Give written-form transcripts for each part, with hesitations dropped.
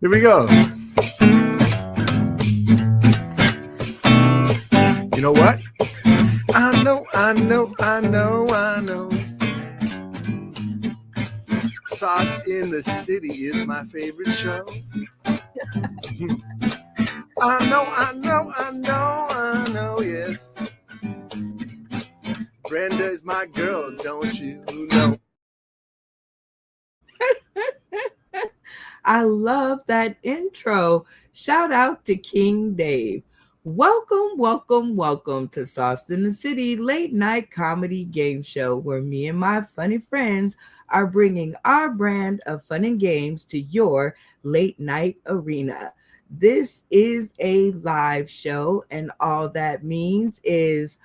Here we go. You know what? I know. Sauce in the City is my favorite show. I know, yes. Brenda is my girl, don't you know? I love that intro. Shout out to King Dave. Welcome to Sauce in the City late night comedy game show where me and my funny friends are bringing our brand of fun and games to your late night arena. This is a live show, and all that means is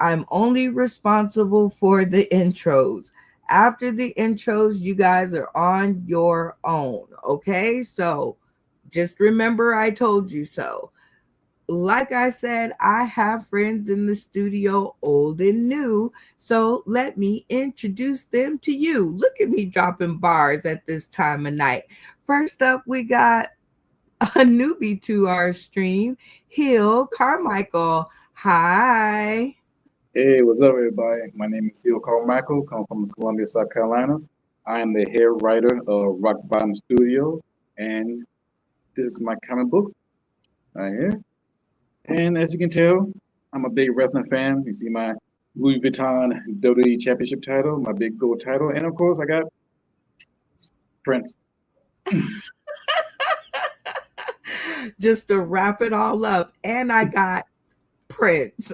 I'm only responsible for the intros. After the intros, you guys are on your own. Okay. So just remember I told you so. Like I said, I have friends in the studio, old and new. So let me introduce them to you. Look at me dropping bars at this time of night. First up, we got a newbie to our stream, Hill Carmichael. Hi. Hey, what's up, everybody? My name is Theo Carmichael, come from Columbia, South Carolina. I am the head writer of Rock Bottom Studio, and this is my comic book right here. And as you can tell, I'm a big wrestling fan. You see my Louis Vuitton WWE Championship title, my big gold title, and of course, I got Prince. Just to wrap it all up, and I got Prince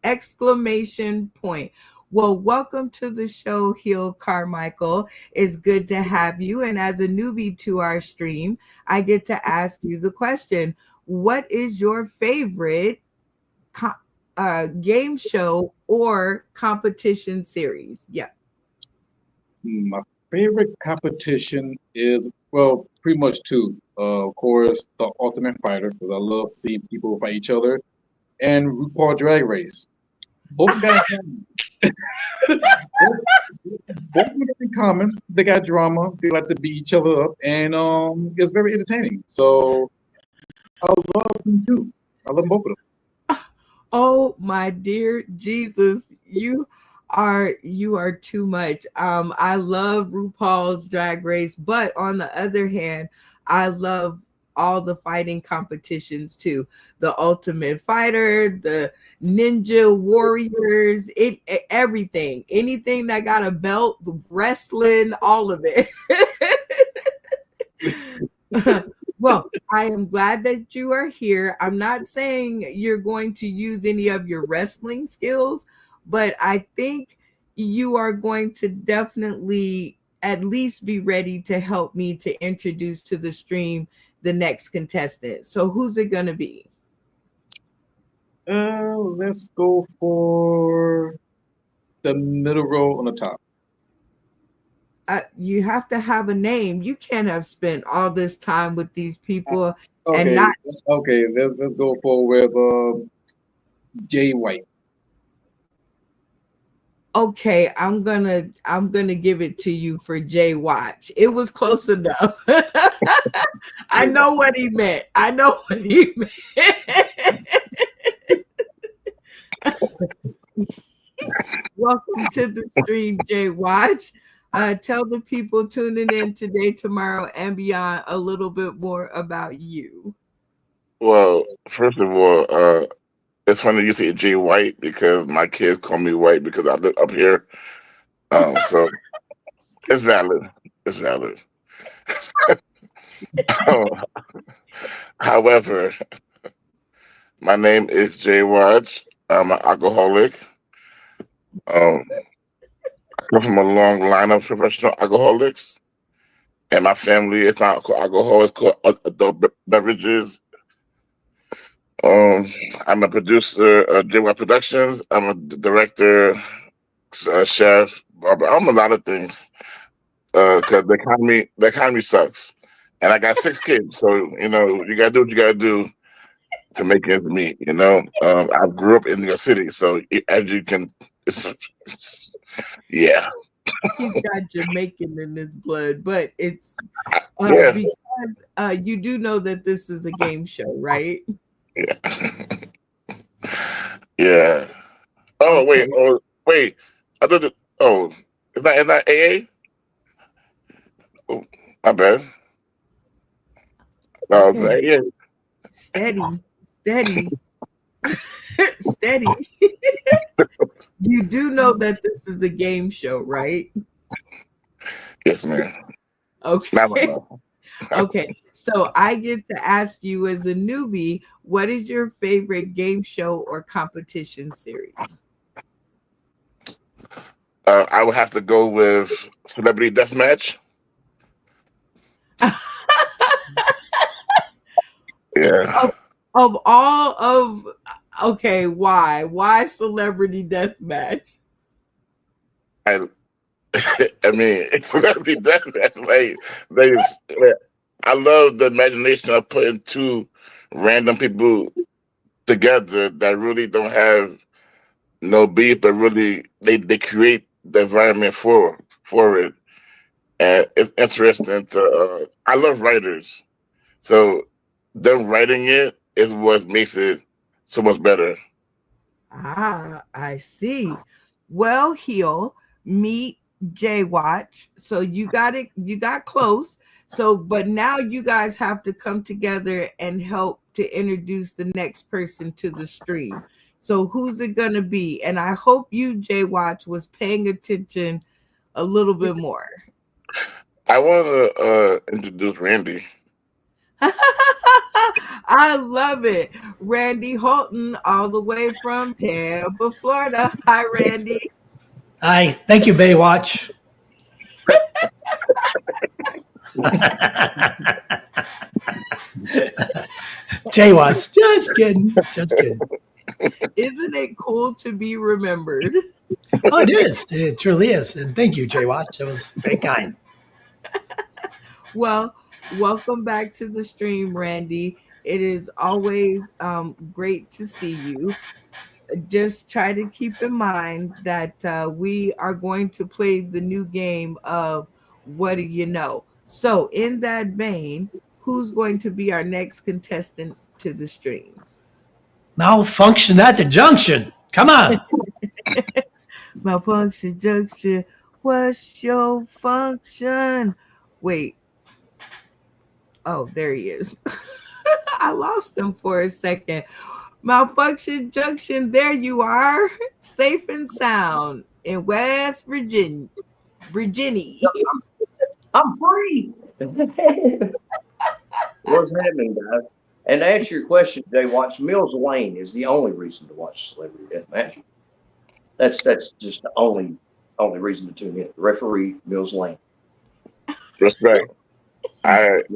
exclamation point. Well, welcome to the show, Hill Carmichael. It's good to have you, and as a newbie to our stream, I get to ask you the question: what is your favorite co- game show or competition series? Yeah. My favorite competition is, well, pretty much two. Of course, the Ultimate Fighter, because I love seeing people fight each other, and RuPaul Drag Race. Both got both, both of them in common. They got drama. They like to beat each other up, and it's very entertaining. So I love them too. I love both of Oh my dear Jesus, you are too much. I love RuPaul's Drag Race, but on the other hand, I love all the fighting competitions too. The Ultimate Fighter, the Ninja Warriors, everything. Anything that got a belt, wrestling, all of it. Well, I am glad that you are here. I'm not saying you're going to use any of your wrestling skills, but I think you are going to definitely at least be ready to help me to introduce to the stream the next contestant. So, who's it going to be? them. Let's go for the middle row on the top. You have to have a name. You can't have spent all this time with these people and Okay, not. okay. Let's go for with Jay White. Okay, I'm gonna give it to you for Jay Watch. It was close enough. I Jay know what he meant. I know what he meant. Welcome to the stream, Jay Watch. Tell the people tuning in today, tomorrow, and beyond a little bit more about you. Well, first of all, it's funny you say Jay White because my kids call me White because I live up here. So it's valid. It's valid. Um, However, my name is Jay Watch. I'm an alcoholic. Um, I come from a long line of professional alcoholics, and my family is not called alcohol; it's called adult beverages. Um, I'm a producer of Jay White Productions. I'm a director, chef, barber. I'm a lot of things because the economy sucks, and I got 6 kids. So you gotta do what you gotta do to make ends meet. I grew up in New York City, so as you can, it's, yeah, He's got Jamaican in his blood, but it's yeah. because you do know that this is a game show, right? Yeah. Yeah. Oh Okay. wait. Oh wait. I thought. Oh, is that AA? Oh, my bad. No, it's Okay. AA. Steady, steady, steady. You do know that this is a game show, right? Yes, man. Now I Okay. know. Okay. So I get to ask you as a newbie, what is your favorite game show or competition series? I would have to go with Celebrity Deathmatch. Yeah. Of all of okay, why? Why Celebrity Deathmatch? I I mean, it's Celebrity Deathmatch. Like, I love the imagination of putting two random people together that really don't have no beef, but really they create the environment for it, and it's interesting to. I love writers, so them writing it is what makes it so much better. Ah, I see. Well, heel, meet J Watch. So you got close. So, but now you guys have to come together and help to introduce the next person to the stream. So, who's it gonna be? And I hope you, J Watch, was paying attention a little bit more. I want to introduce Randy. I love it. Randy Holton, all the way from Tampa, Florida. Hi, Randy. Hi, thank you, Baywatch. Jaywatch, just kidding, just kidding. Isn't it cool to be remembered? Oh, it is. It truly is. And thank you, Jaywatch. That was very kind. Well, welcome back to the stream, Randy. It is always great to see you. Just try to keep in mind that we are going to play the new game of What Do You Know? So, in that vein, who's going to be our next contestant to the stream? Malfunction at the junction. Come on. Malfunction junction. What's your function? Wait. Oh, there he is. I lost him for a second. Malfunction junction. There you are, safe and sound in West Virginia. Virginia. I'm free. What's happening, guys? And to answer your question, Jay, watch Mills Lane is the only reason to watch Celebrity Deathmatch. That's just the only reason to tune in. The referee, Mills Lane. Respect.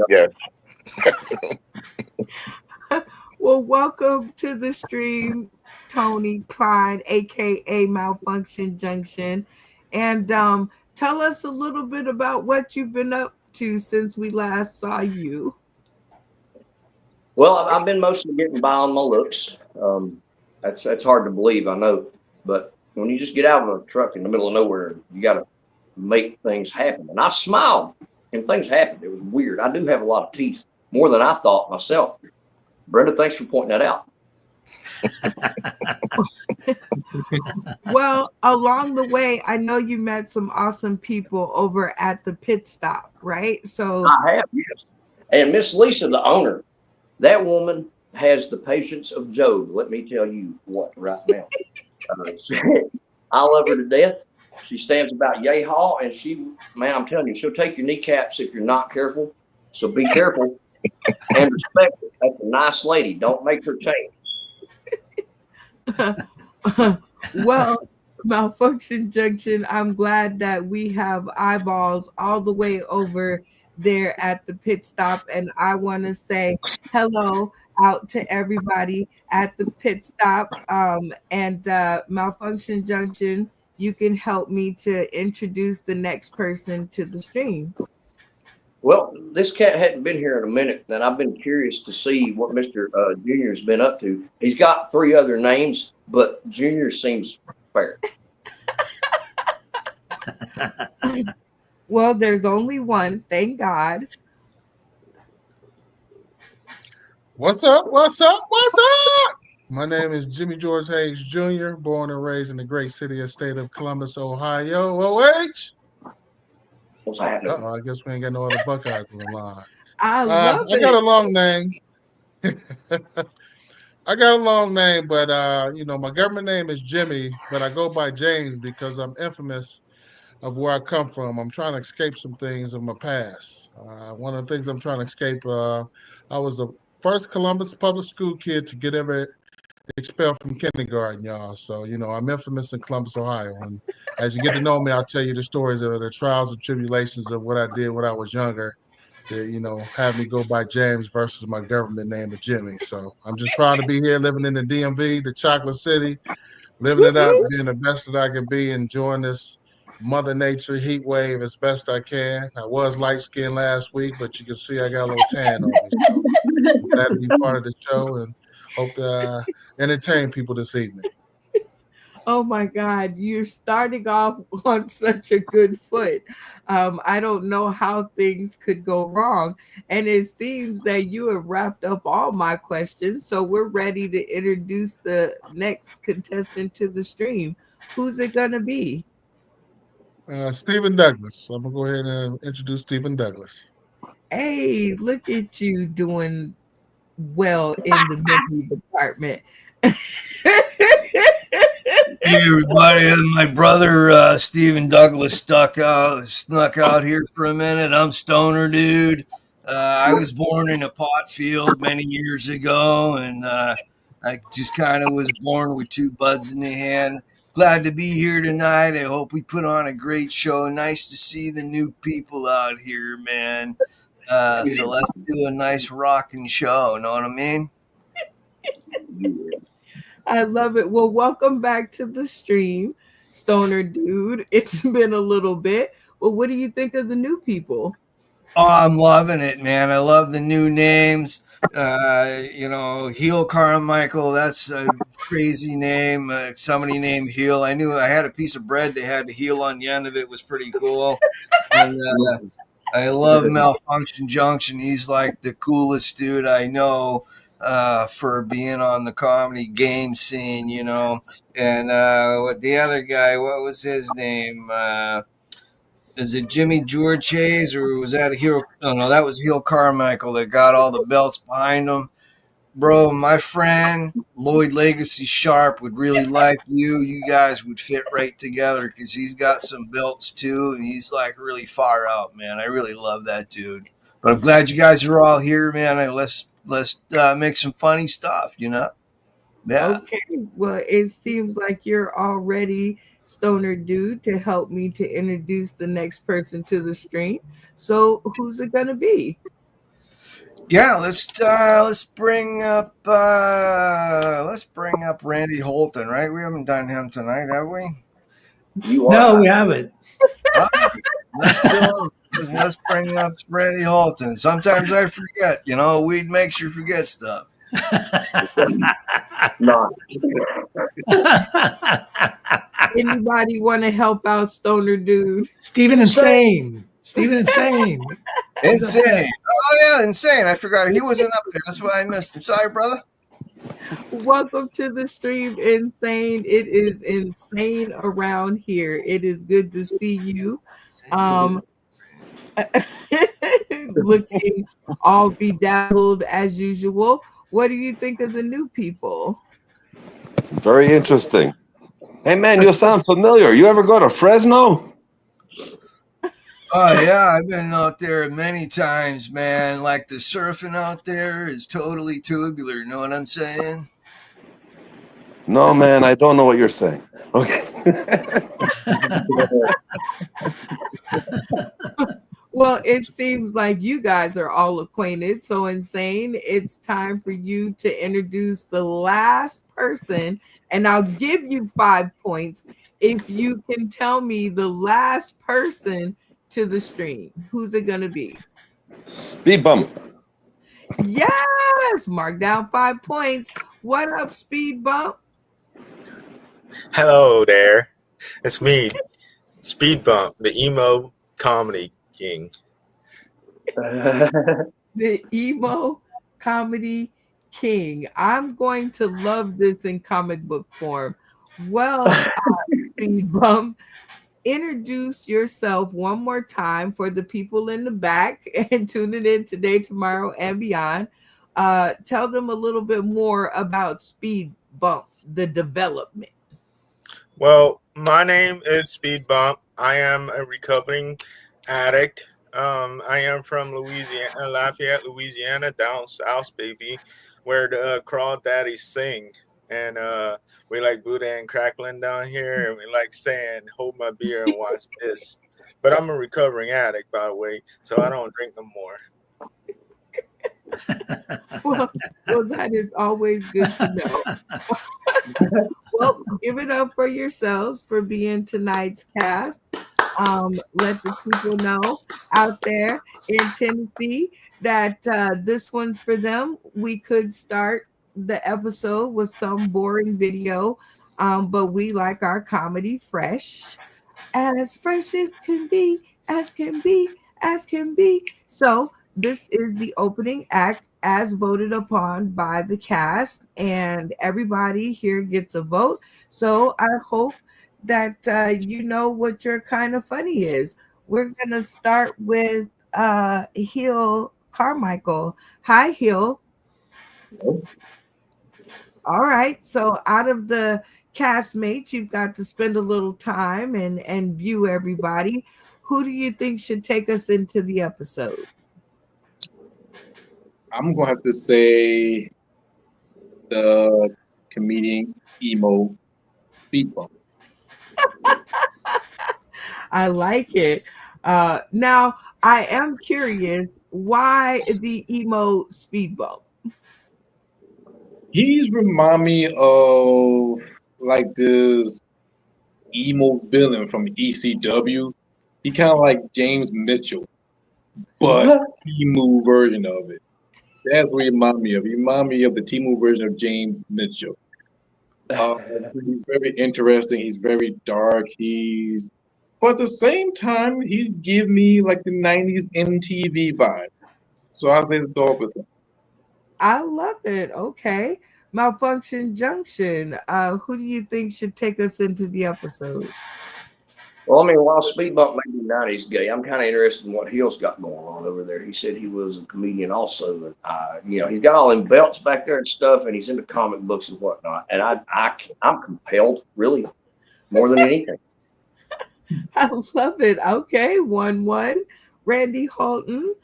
Yes. Well, welcome to the stream, Tony Klein, aka Malfunction Junction, and tell us a little bit about what you've been up to since we last saw you. Well, I've been mostly getting by on my looks. That's hard to believe, I know, but when you just get out of a truck in the middle of nowhere, you got to make things happen. And I smiled, and things happened. It was weird. I do have a lot of teeth, more than I thought myself. Brenda, thanks for pointing that out. Well, along the way, I know you met some awesome people over at the pit stop, right? So I have, yes. And Miss Lisa, the owner, that woman has the patience of Job. Let me tell you what right now. I love her to death. She stands about yay haw, and man, I'm telling you, she'll take your kneecaps if you're not careful. So be careful and respect her. That's a nice lady. Don't make her change. well, Malfunction Junction, I'm glad that we have eyeballs all the way over there at the pit stop. And I want to say hello out to everybody at the pit stop. And Malfunction Junction, you can help me to introduce the next person to the stream. Well, this cat hadn't been here in a minute, and I've been curious to see what Mr. Junior's been up to. He's got 3 other names, but Junior seems fair. Well, there's only one, thank God. What's up? What's up? What's up? My name is Jimmy George Hayes Jr., born and raised in the great city and state of Columbus, Ohio. OH. What's happening? I guess we ain't got no other Buckeyes on the line. I love I got a it. long name. I got a long name, but my government name is Jimmy, but I go by James because I'm infamous of where I come from. I'm trying to escape some things of my past. One of the things I'm trying to escape, I was the first Columbus public school kid to get ever expelled from kindergarten, y'all. So, I'm infamous in Columbus, Ohio. And as you get to know me, I'll tell you the stories of the trials and tribulations of what I did when I was younger to, have me go by James versus my government name of Jimmy. So I'm just proud to be here living in the DMV, the Chocolate City, living it up, being the best that I can be, enjoying this Mother Nature heat wave as best I can. I was light-skinned last week, but you can see I got a little tan on me. So I'm glad to be part of the show and hope to entertain people this evening. Oh my God, you're starting off on such a good foot. I don't know how things could go wrong. And it seems that you have wrapped up all my questions. So we're ready to introduce the next contestant to the stream. Who's it going to be? Stephen Douglas. I'm going to go ahead and introduce Stephen Douglas. Hey, look at you doing well in the memory department. Hey everybody, my brother Stephen Douglas snuck out here for a minute. I'm Stoner Dude. I was born in a pot field many years ago, and I just kind of was born with two buds in the hand. Glad to be here tonight. I hope we put on a great show. Nice to see the new people out here, man. So let's do a nice rocking show. Know what I mean? I love it. Well, welcome back to the stream, Stoner Dude. It's been a little bit. Well, what do you think of the new people? Oh, I'm loving it, man. I love the new names. Heel Carmichael, that's a crazy name. Somebody named Heel. I knew I had a piece of bread that had the heel on the end of it. It was pretty cool. And I love Malfunction Junction. He's like the coolest dude I know. For being on the comedy game scene, and what the other guy, what was his name? Is it Jimmy George Hayes, or was that a Heel? Oh no, that was Heel Carmichael that got all the belts behind him. Bro, my friend Lloyd Legacy Sharp would really like you. You guys would fit right together because he's got some belts too, and he's like really far out, man. I really love that dude. But I'm glad you guys are all here, man. Let's make some funny stuff, Yeah. Okay. Well, it seems like you're already Stoner Dude to help me to introduce the next person to the stream. So who's it gonna be? Yeah, let's bring up Randy Holton, right? We haven't done him tonight, have we? No, we haven't. All right, let's do him. Let's bring up Randy Holton. Sometimes I forget, weed makes you forget stuff. It's not. Anybody want to help out Stoner Dude? Stephen Insane. Stephen Insane. Insane. Oh yeah, Insane. I forgot he wasn't up there. That's why I missed him. Sorry, brother. Welcome to the stream, Insane. It is insane around here. It is good to see you. Looking all bedazzled as usual. What do you think of the new people? Very interesting. Hey man, you sound familiar. You ever go to Fresno? Oh yeah, I've been out there many times, man. Like the surfing out there is totally tubular. You know what I'm saying? No, man, I don't know what you're saying. Okay. Well, it seems like you guys are all acquainted. So Insane, it's time for you to introduce the last person, and I'll give you 5 points if you can tell me the last person to the stream. Who's it gonna be? Speed Bump. Yes, mark down 5 points. What up, Speed Bump? Hello there. It's me, Speed Bump, the emo comedy king. The emo comedy King. I'm going to love this in comic book form. Well, Speed Bump, introduce yourself one more time for the people in the back and tuning in today, tomorrow, and beyond. Tell them a little bit more about Speed Bump, the development. Well, my name is Speed Bump. I am a recovering addict. I am from Louisiana, Lafayette, Louisiana, down south, baby, where the crawdaddies sing. And we like Buddha and crackling down here, and we like saying, "Hold my beer and watch this." But I'm a recovering addict, by the way, so I don't drink no more. Well, that is always good to know. Well, give it up for yourselves for being tonight's cast. Let the people know out there in Tennessee that this one's for them. We could start the episode with some boring video, but we like our comedy fresh as can be, as can be, as can be. So this is the opening act as voted upon by the cast, and everybody here gets a vote. So I hope that you know what your kind of funny is. We're gonna start with Hill Carmichael. Hi, Hill. All right. So out of the castmates, you've got to spend a little time and view everybody. Who do you think should take us into the episode? I'm gonna have to say the comedian emo Speed Bump. I like it. Now, I am curious, why the emo Speed Bump? He's remind me of like this emo villain from ECW. He kind of like James Mitchell, but emo version of it. That's what he remind me of. He remind me of the Timu version of James Mitchell. He's very interesting. He's very dark. But at the same time, he's give me like the 90s MTV vibe. So I think it's dog with him. I love it. Okay. Malfunction Junction. Who do you think should take us into the episode? Well, I mean, while Speed Bump may be 90s gay, I'm kind of interested in what Hill's got going on over there. He said he was a comedian also. And, he's got all them belts back there and stuff, and he's into comic books and whatnot. And I'm compelled, really, more than anything. I love it. Okay. 1-1. Randy Holton.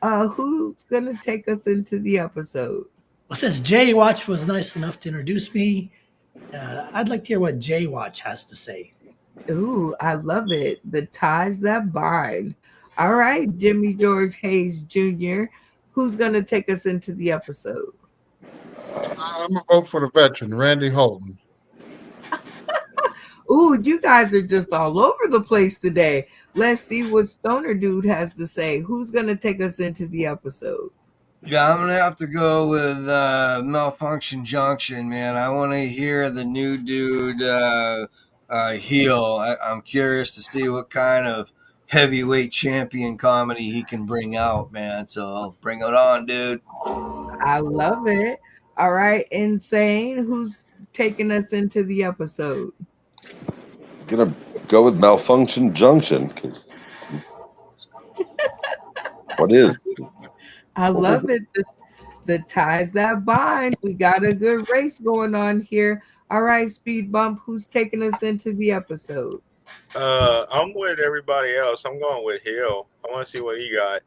Who's going to take us into the episode? Well, since Jay Watch was nice enough to introduce me, I'd like to hear what Jay Watch has to say. Ooh, I love it. The ties that bind. All right, Jimmy George Hayes Jr., who's going to take us into the episode? I'm going to vote for the veteran, Randy Holton. Ooh, you guys are just all over the place today. Let's see what Stoner Dude has to say. Who's going to take us into the episode? Yeah, I'm going to have to go with Malfunction Junction, man. I want to hear the new dude heel. I'm curious to see what kind of heavyweight champion comedy he can bring out, man. So bring it on, dude. I love it. All right, Insane. Who's taking us into the episode? Gonna go with Malfunction Junction because what is? I love it. The ties that bind. We got a good race going on here. All right, Speed Bump, who's taking us into the episode? I'm with everybody else. I'm going with Hill. I want to see what he got.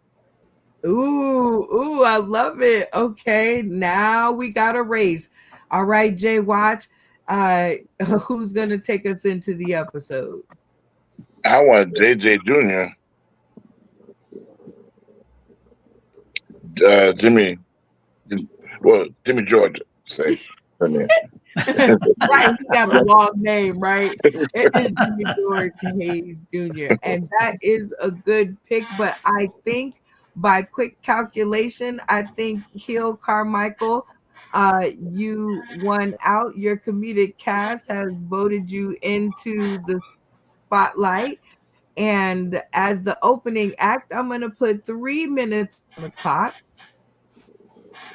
Ooh, I love it. Okay, now we got a race. All right, Jay Watch, who's going to take us into the episode? I want JJ Jr. Jimmy George, say her name. Right, he got a long name, right? It is Jimmy George Hayes Jr. And that is a good pick, but I think by quick calculation, I think Hill Carmichael, you won out. Your comedic cast has voted you into the spotlight. And as the opening act, I'm going to put 3 minutes on the clock.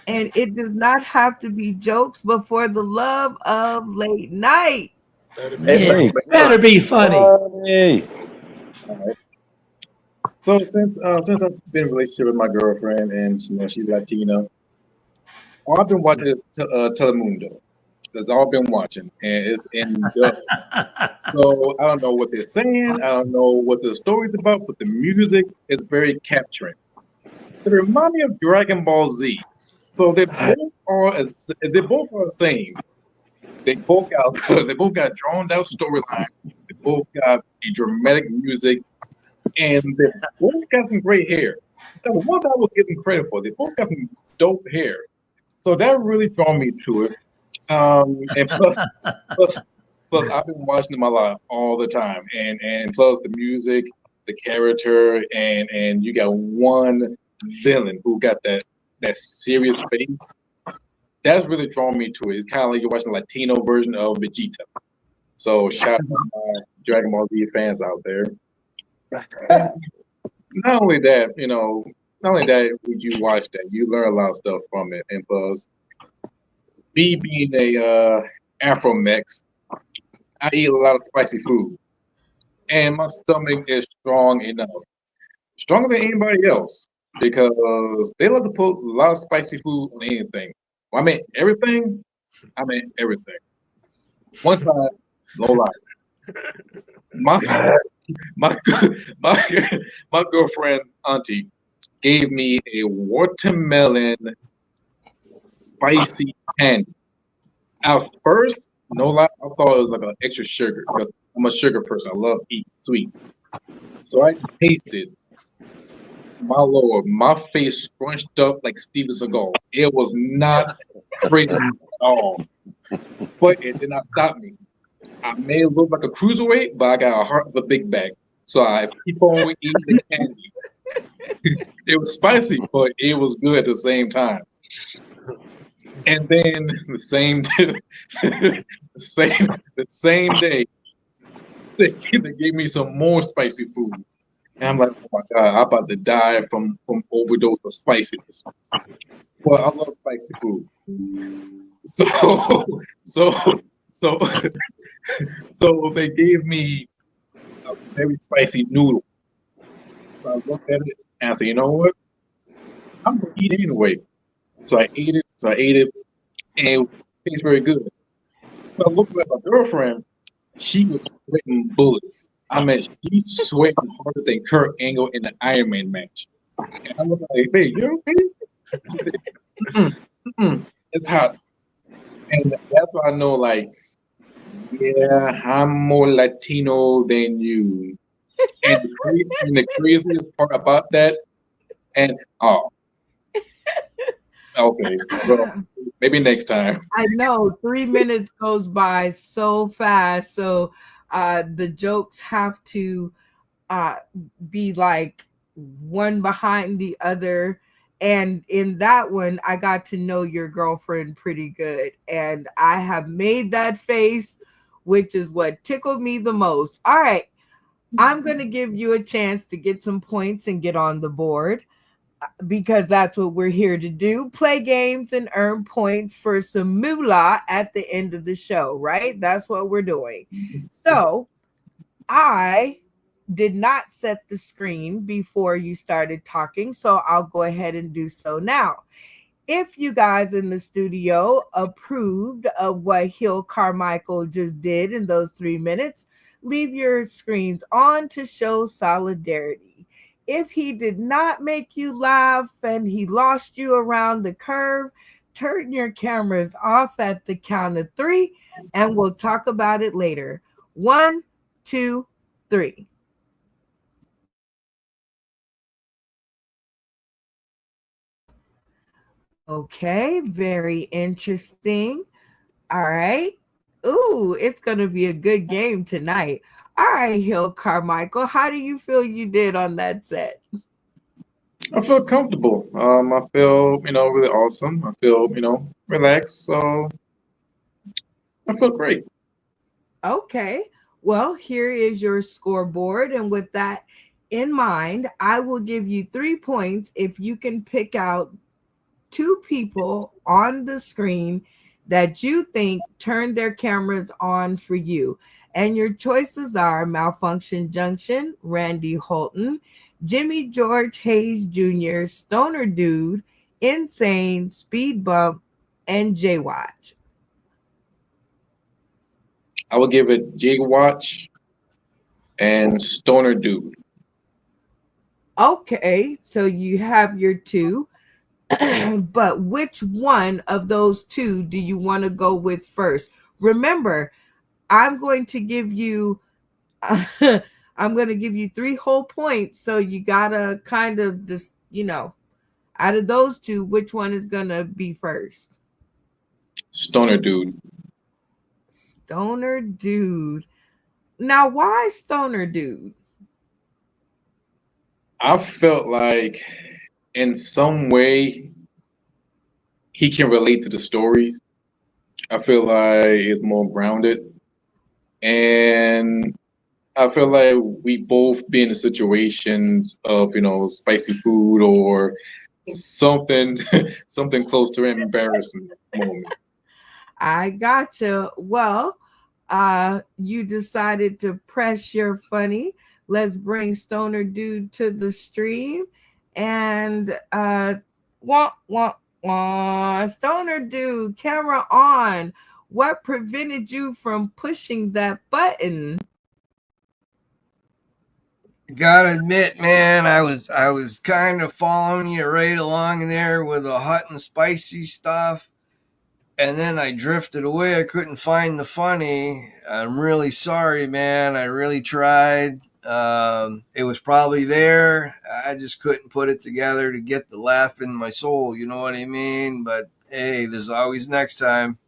And it does not have to be jokes, but for the love of late night. It better be funny. Hey. So since I've been in a relationship with my girlfriend and she's Latina, all I've been watching is Telemundo. That's all I've been watching, and it's in dub. So I don't know what they're saying. I don't know what the story's about, but the music is very capturing. They remind me of Dragon Ball Z. So they both are the same. They both got drawn out storyline. They both got a dramatic music, and they both got some great hair. That's the one thing I will give them credit for. They both got some dope hair. So that really drew me to it. And plus, I've been watching them a lot all the time, and plus the music, the character, and you got one villain who got that serious face. That's really drawn me to it. It's kind of like you're watching a Latino version of Vegeta. So shout out to my Dragon Ball Z fans out there. Not only that, would you watch that, you learn a lot of stuff from it, and plus, me being a Afro-Mex, I eat a lot of spicy food, and my stomach is strong enough, stronger than anybody else, because they love to put a lot of spicy food on anything. When I mean everything, I mean everything. One time, no lie, my my girlfriend auntie gave me a watermelon spicy candy. At first, no lie, I thought it was like an extra sugar because I'm a sugar person. I love eating sweets. So I tasted. My lord, my face scrunched up like Steven Seagal. It was not freezing at all, but it did not stop me. I may look like a cruiserweight, but I got a heart of a big bag. So I keep on eating the candy. It was spicy, but it was good at the same time. And then the same day, they gave me some more spicy food. And I'm like, oh my God, I'm about to die from overdose of spiciness. Well, I love spicy food. So they gave me a very spicy noodle. So I looked at it and I said, you know what? I'm gonna eat it anyway. So I ate it, and it tastes very good. So I looked at my girlfriend. She was sweating bullets. I mean, she's sweating harder than Kurt Angle in the Iron Man match. And I was like, "Babe, you okay?" She said, it's hot, and that's why I know, like, yeah, I'm more Latino than you. And the craziest part about that, and oh, okay, well, maybe next time. I know 3 minutes goes by so fast. So the jokes have to be like one behind the other. And in that one, I got to know your girlfriend pretty good. And I have made that face, which is what tickled me the most. All right. I'm going to give you a chance to get some points and get on the board, because that's what we're here to do. Play games and earn points for some moolah at the end of the show, right? That's what we're doing. So I did not set the screen before you started talking, so I'll go ahead and do so now. If you guys in the studio approved of what Hill Carmichael just did in those 3 minutes, leave your screens on to show solidarity. If he did not make you laugh and he lost you around the curve, turn your cameras off at the count of 3, and we'll talk about it later. 1, 2, 3. Okay, very interesting. All right. Ooh, it's going to be a good game tonight. All right, Hill Carmichael, how do you feel you did on that set? I feel comfortable. I feel, really awesome. I feel, relaxed. So I feel great. Okay. Well, here is your scoreboard. And with that in mind, I will give you 3 points if you can pick out two people on the screen that you think turned their cameras on for you. And your choices are Malfunction Junction, Randy Holton, Jimmy George Hayes Jr., Stoner Dude, Insane, Speed Bump, and J Watch. I would give it Jig Watch and Stoner Dude. Okay, so you have your two, but which one of those two do you want to go with first? Remember, I'm going to give you I'm going to give you 3 whole points, so you got to kind of just, out of those two, which one is going to be first? Stoner Dude. Stoner Dude. Now, why Stoner Dude? I felt like in some way he can relate to the story. I feel like it's more grounded. And I feel like we both be in situations of, spicy food or something something close to an embarrassment moment. I gotcha. Well, you decided to press your funny. Let's bring Stoner Dude to the stream. And wah, wah, wah. Stoner Dude, camera on. What prevented you from pushing that button? Gotta admit, man, I was kind of following you right along there with the hot and spicy stuff. And then I drifted away. I couldn't find the funny. I'm really sorry, man. I really tried. It was probably there. I just couldn't put it together to get the laugh in my soul. You know what I mean? But hey, there's always next time.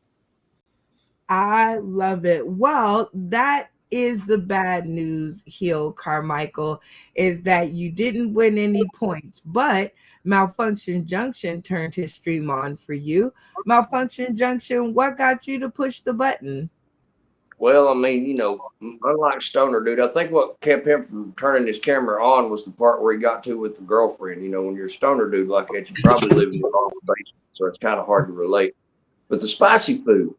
I love it. Well, that is the bad news, Heel Carmichael, is that you didn't win any points, but Malfunction Junction turned his stream on for you. Malfunction Junction, what got you to push the button? Well, I mean, unlike Stoner Dude, I think what kept him from turning his camera on was the part where he got to with the girlfriend. When you're a Stoner Dude like that, you probably live in the wrong basement, so it's kind of hard to relate. But the spicy food,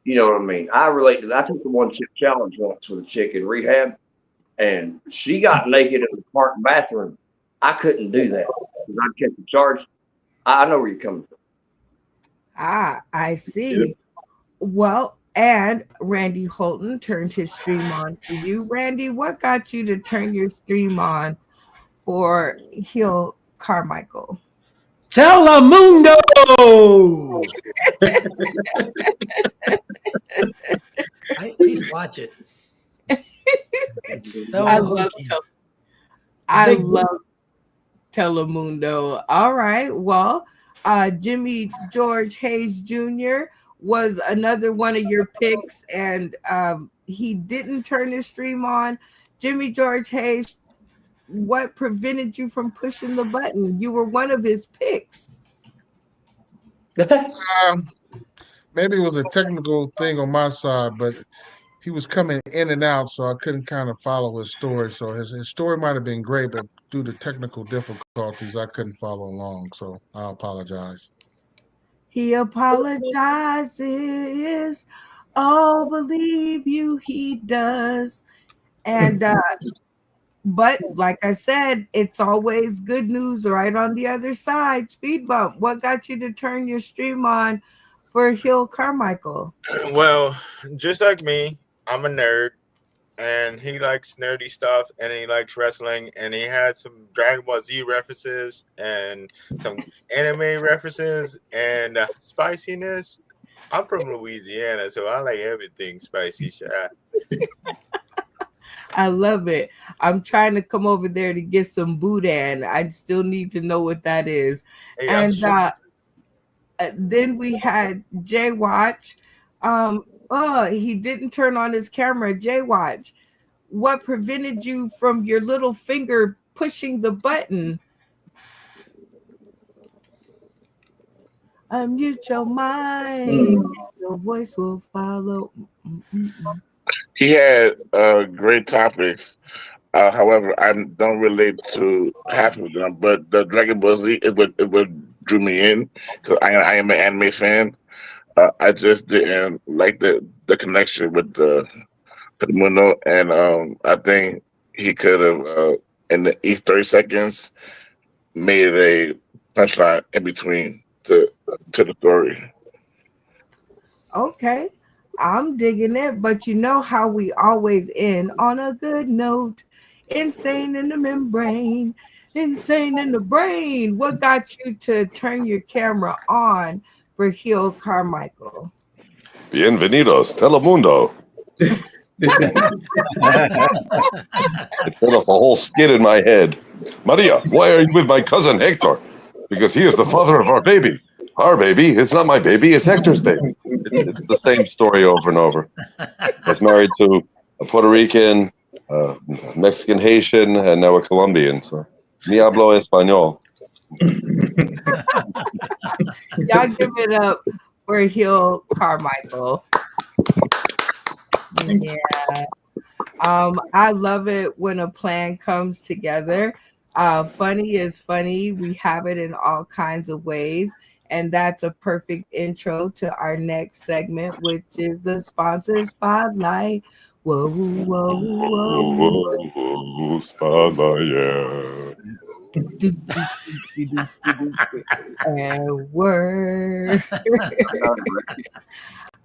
you know what I mean? I relate to that. I took the 1-chip challenge once with a chick in rehab, and she got naked in the park bathroom. I couldn't do that because I'd catch a charge. I know where you're coming from. I see. Yeah. Well, and Randy Holton turned his stream on for you. Randy, what got you to turn your stream on for Heel Carmichael? Telemundo! I used to watch it. It's so I love Telemundo. All right. Well, Jimmy George Hayes Jr. was another one of your picks, and he didn't turn his stream on. Jimmy George Hayes, what prevented you from pushing the button? You were one of his picks. Maybe it was a technical thing on my side, but he was coming in and out, so I couldn't kind of follow his story. So his story might have been great, but due to technical difficulties, I couldn't follow along. So I apologize. He apologizes. Oh, believe you, he does. And but like I said, it's always good news right on the other side. Speed Bump, what got you to turn your stream on for Heel Carmichael? Well, just like me, I'm a nerd, and he likes nerdy stuff, and he likes wrestling, and he had some Dragon Ball Z references and some anime references and spiciness. I'm from Louisiana, so I like everything spicy. I love it. I'm trying to come over there to get some boudin. I still need to know what that is. Hey, and then we had J Watch. He didn't turn on his camera. J Watch, what prevented you from your little finger pushing the button? Unmute your mind. Your voice will follow. He had great topics. However, I don't relate to half of them. But the Dragon Ball Z, it would drew me in because I am an anime fan. I just didn't like the connection with the Mundo, and I think he could have in each 30 seconds made a punchline in between to the story. Okay, I'm digging it, but you know how we always end on a good note. Insane in the membrane, insane in the brain. What got you to turn your camera on for Hill Carmichael? Bienvenidos, Telemundo. It set off a whole skit in my head. Maria, why are you with my cousin Hector? Because he is the father of our baby. Our baby. It's not my baby. It's Hector's baby. It's the same story over and over. I was married to a Puerto Rican, Mexican, Haitian, and now a Colombian. So, ni hablo español. Y'all give it up for Hill Carmichael. Yeah. I love it when a plan comes together. Funny is funny. We have it in all kinds of ways. And that's a perfect intro to our next segment, which is the sponsor spotlight. Whoa, whoa, whoa, whoa. Spotlight, yeah. And word.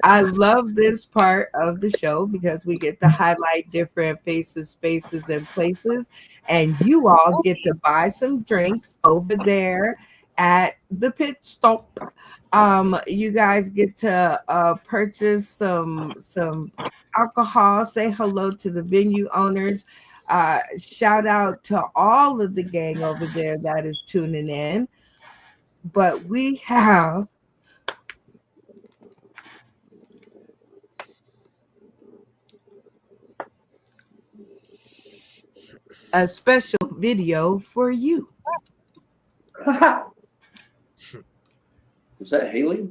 I love this part of the show because we get to highlight different faces, spaces, and places. And you all get to buy some drinks over there at the pit stop. You guys get to purchase some alcohol, say hello to the venue owners. Shout out to all of the gang over there that is tuning in. But we have a special video for you. Is that Haley?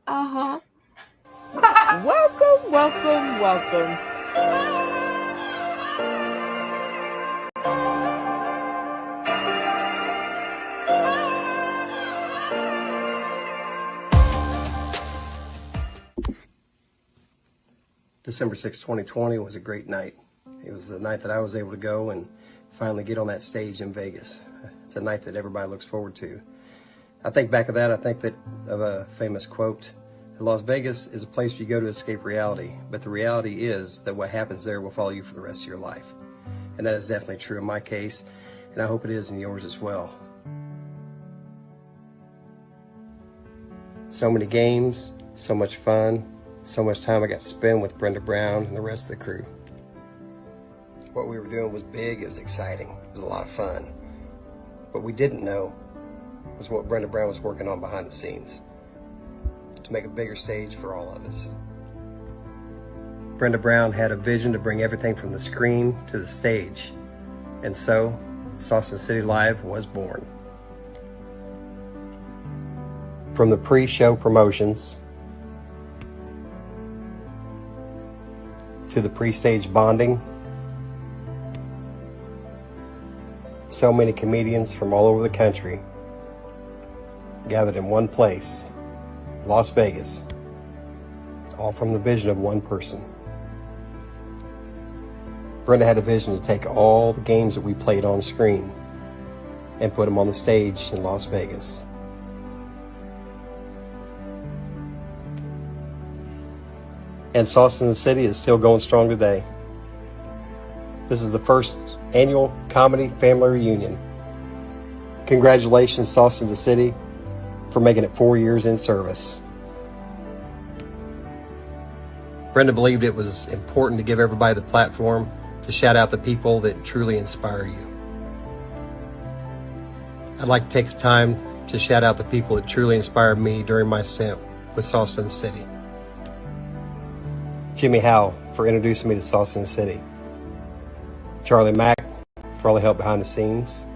Uh-huh. Welcome, welcome, welcome. December 6, 2020 was a great night. It was the night that I was able to go and finally get on that stage in Vegas. It's a night that everybody looks forward to. I think back of that, I think that of a famous quote, Las Vegas is a place you go to escape reality, but the reality is that what happens there will follow you for the rest of your life. And that is definitely true in my case, and I hope it is in yours as well. So many games, so much fun, so much time I got to spend with Brenda Brown and the rest of the crew. What we were doing was big, it was exciting, it was a lot of fun. What we didn't know was what Brenda Brown was working on behind the scenes to make a bigger stage for all of us. Brenda Brown had a vision to bring everything from the screen to the stage, and so Sauce and City Live was born. From the pre-show promotions to the pre-stage bonding, so many comedians from all over the country gathered in one place, Las Vegas, all from the vision of one person. Brenda had a vision to take all the games that we played on screen and put them on the stage in Las Vegas. And Sauce in the City is still going strong today. This is the first annual comedy family reunion. Congratulations, Sauce in the City, for making it 4 years in service. Brenda believed it was important to give everybody the platform to shout out the people that truly inspire you. I'd like to take the time to shout out the people that truly inspired me during my stint with Sauce in the City. Jimmy Howell for introducing me to Sauce in the City. Charlie Mack for all the help behind the scenes.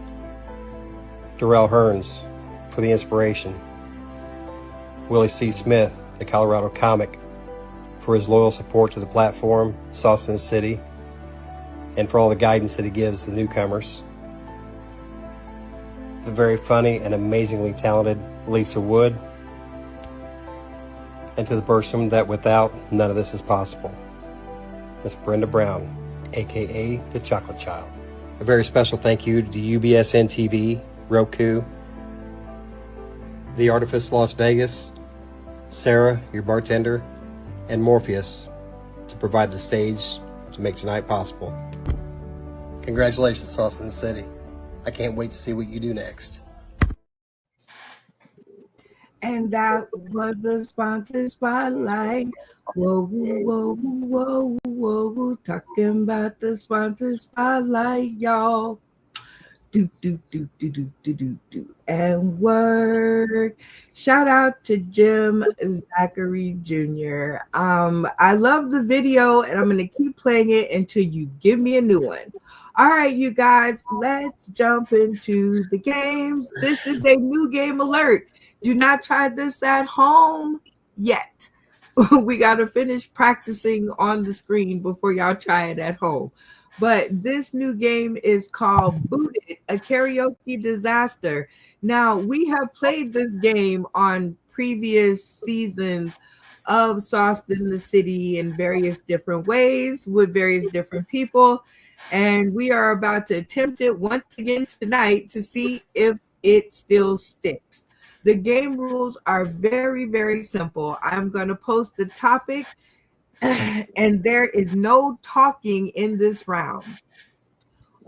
Darrell Hearns for the inspiration. Willie C. Smith, the Colorado comic, for his loyal support to the platform, Sauce in the City, and for all the guidance that he gives the newcomers. the very funny and amazingly talented Lisa Wood, and to the person that without none of this is possible, Miss Brenda Brown, aka the Chocolate Child. A very special thank you to UBSN TV, Roku, The Artifice Las Vegas, Sarah, your bartender, and Morpheus to provide the stage to make tonight possible. Congratulations, Austin City. I can't wait to see what you do next. And that was the sponsor spotlight. Whoa, whoa, whoa, whoa, whoa. Talking about the sponsor spotlight, y'all. Do, do, do, do, do, do, do, do. And work. Shout out to Jim Zachary Jr. I love the video, and I'm going to keep playing it until you give me a new one. All right, you guys, let's jump into the games. This is a new game alert. Do not try this at home yet. We got to finish practicing on the screen before y'all try it at home. But this new game is called Booted, a karaoke disaster. Now, we have played this game on previous seasons of Sauced in the City in various different ways with various different people. And we are about to attempt it once again tonight to see if it still sticks. The game rules are very, very simple. I'm going to post the topic, and there is no talking in this round.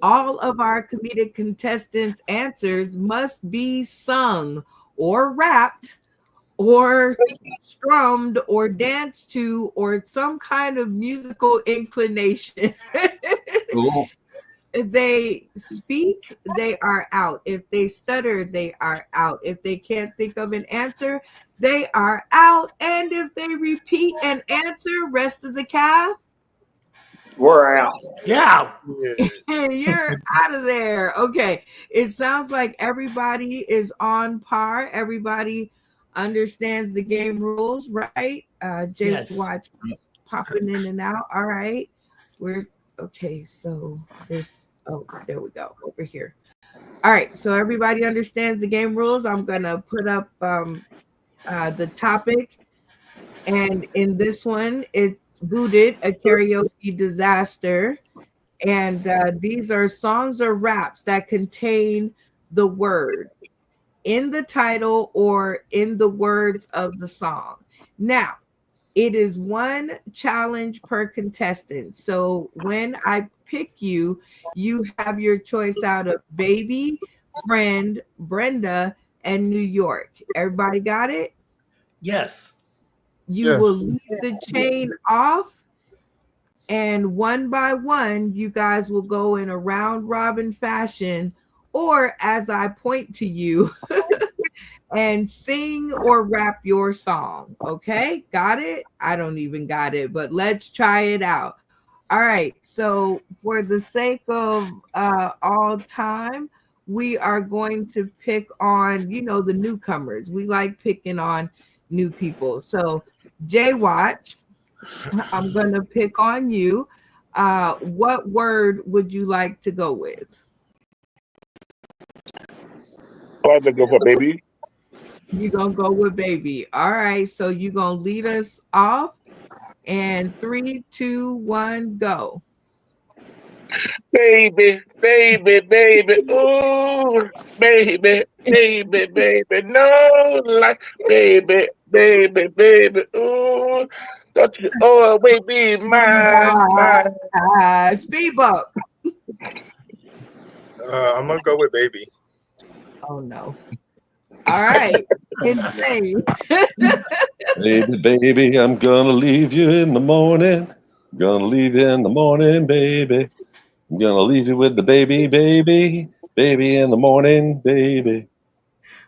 All of our comedic contestants' answers must be sung or rapped or strummed or danced to or some kind of musical inclination. Cool. If they speak, they are out. If they stutter, they are out. If they can't think of an answer, they are out. And if they repeat an answer, rest of the cast, We're out. Yeah. you're out of there. Okay. It sounds like everybody is on par. Everybody understands the game rules, right? James Yes. Watch popping in and out. All right. We're okay. So there's, there we go over here. All right. So everybody understands the game rules. I'm going to put up the topic. And in this one, it's Booted, a karaoke disaster. And these are songs or raps that contain the word in the title or in the words of the song. Now, it is one challenge per contestant. So when I pick you, you have your choice out of Baby, Friend, Brenda, and New York. Everybody got it? Yes. You Yes. will leave the chain off, and one by one, you guys will go in a round robin fashion, or as I point to you, and sing or rap your song. Okay, got it? I don't even got it, but let's try it out. All right, so for the sake of all time, we are going to pick on, the newcomers. We like picking on new people. So Jay Watch, I'm going to pick on you. What word would you like to go with? I'd like to go for baby. You're going to go with baby. All right. So you're going to lead us off. And 3, 2, 1, go. Baby, baby, baby, ooh, baby, baby, baby, no like, baby, baby, baby, ooh, don't you always be mine. Speed bump. I'm gonna go with baby. Oh no. All right. Insane. Baby, baby, I'm gonna leave you in the morning. Gonna leave you in the morning, baby. I'm gonna leave you with the baby, baby, baby in the morning, baby.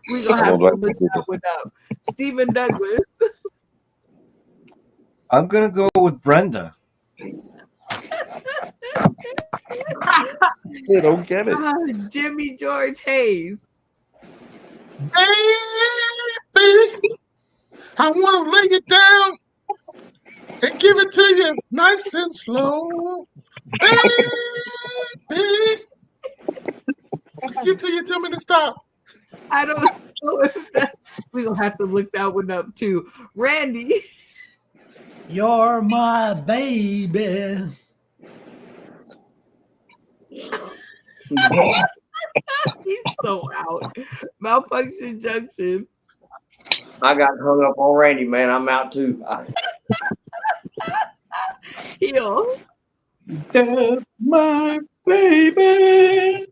We're going to have to look that one up. Stephen Douglas. I'm going to go with Brenda. They don't get it. Jimmy George Hayes. Baby, I want to lay it down and give it to you nice and slow. Baby, give it to you, tell me to stop. I don't know if that. We're going to have to look that one up too. Randy. You're my baby. He's so out. Malfunction Junction. I got hung up on Randy, man. I'm out too. Heel. That's my baby.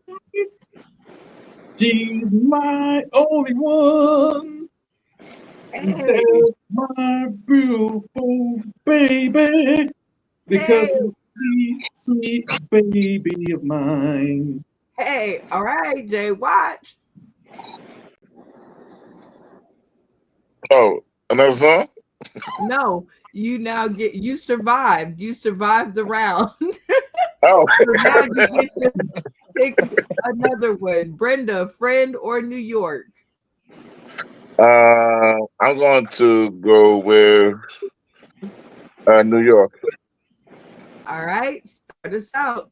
She's my only one. Hey. That's my beautiful baby. Because Hey. sweet, sweet baby of mine. Hey, all right, Jay, watch. Oh, another song? No, you survived. You survived the round. Oh. So now you get to pick another one. Brenda, Friend or New York? I'm going to go with New York. All right, start us out.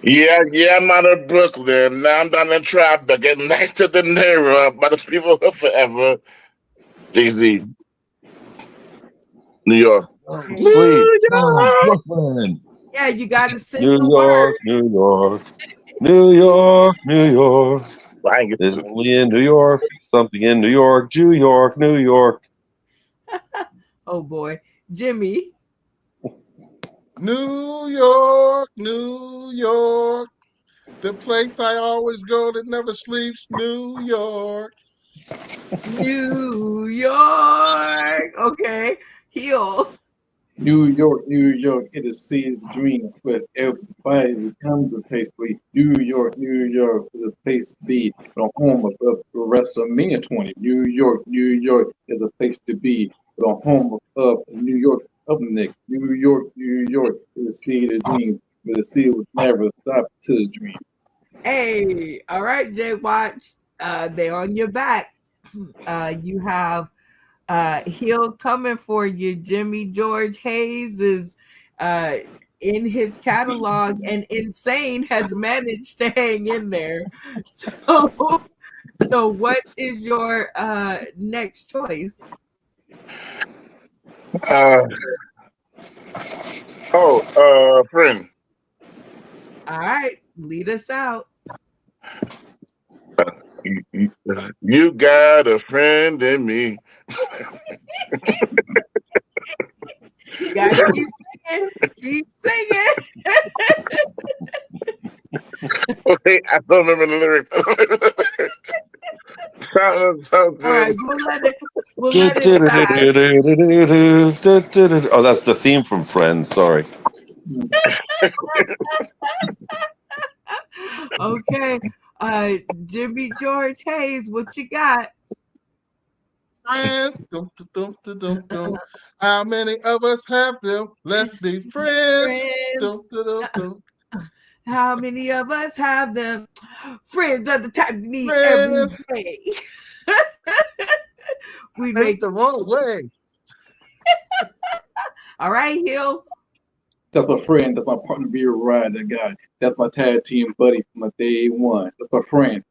Yeah, I'm out of Brooklyn. Now I'm down in Tribeca, next to the Nero, by the people who forever. Jay-Z. New York. Sleep. Brooklyn. Yeah, you got to sing New the York, New York, New York, New York. There's only in New York, something in New York, New York, New York. Oh boy, Jimmy. New York, New York, the place I always go that never sleeps. New York. New York. Okay, Heel. New York, it is seas dreams, but everybody comes to taste sweet. New York, is a place to be, the home of WrestleMania 20. New York is a place to be, the home of New York of Nick. New York, is the sea of dreams, but the sea will never stop to his dream. Hey, all right, Jay, watch. They on your back. You have Heel coming for you. Jimmy George Hayes is in his catalog, and Insane has managed to hang in there. So what is your next choice? Friend. All right, lead us out. You got a friend in me. You gotta keep singing. Okay, I don't remember the lyrics. All right, we'll let it pass. Oh, that's the theme from Friends. Sorry. Okay, Jimmy George Hayes, what you got? Friends, how many of us have them? Let's be friends. How many of us have them? Friends are the type you need every day. We make the wrong way. All right, Hill. That's my friend. That's my partner, be a ride. That guy. That's my tag team buddy from my day one. That's my friend.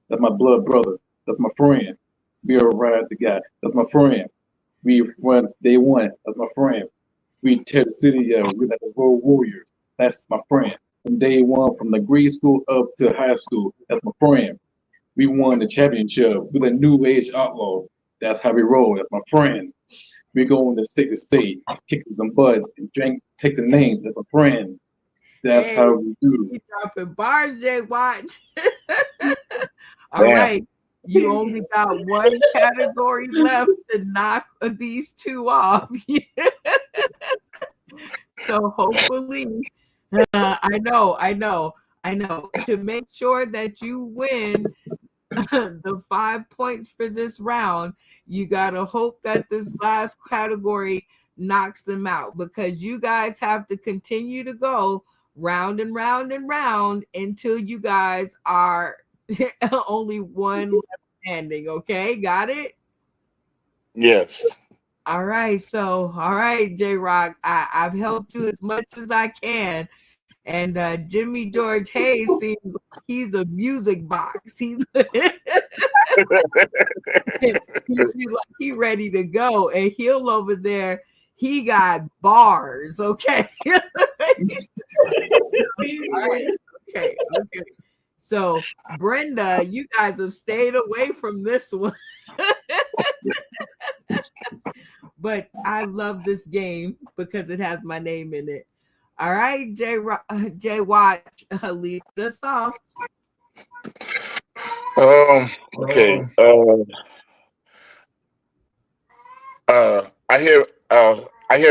That's my blood brother. That's my friend. Be a ride. The guy. That's my friend. We run day one. That's my friend. We tear the city up. We're like the Road Warriors. That's my friend. From day one, from the grade school up to high school. That's my friend. We won the championship. We're the new age outlaw. That's how we roll. That's my friend. We go on to state to state, kick some butt, and drink, take the name. That's my friend. That's how we do. He dropping bars, Jay. Watch. All right. You only got one category left to knock these two off. So hopefully, I know. To make sure that you win the 5 points for this round, you got to hope that this last category knocks them out, because you guys have to continue to go round and round and round until you guys are only one left standing. Okay, got it? Yes. All right, J-Rock, I've helped you as much as I can. And Jimmy George Hayes seems like he's a music box. He seems like he ready to go. And Hill over there, he got bars. Okay. All right. Okay. So Brenda, you guys have stayed away from this one. But I love this game because it has my name in it. All right, Jay Watch, lead us off. Okay. I hear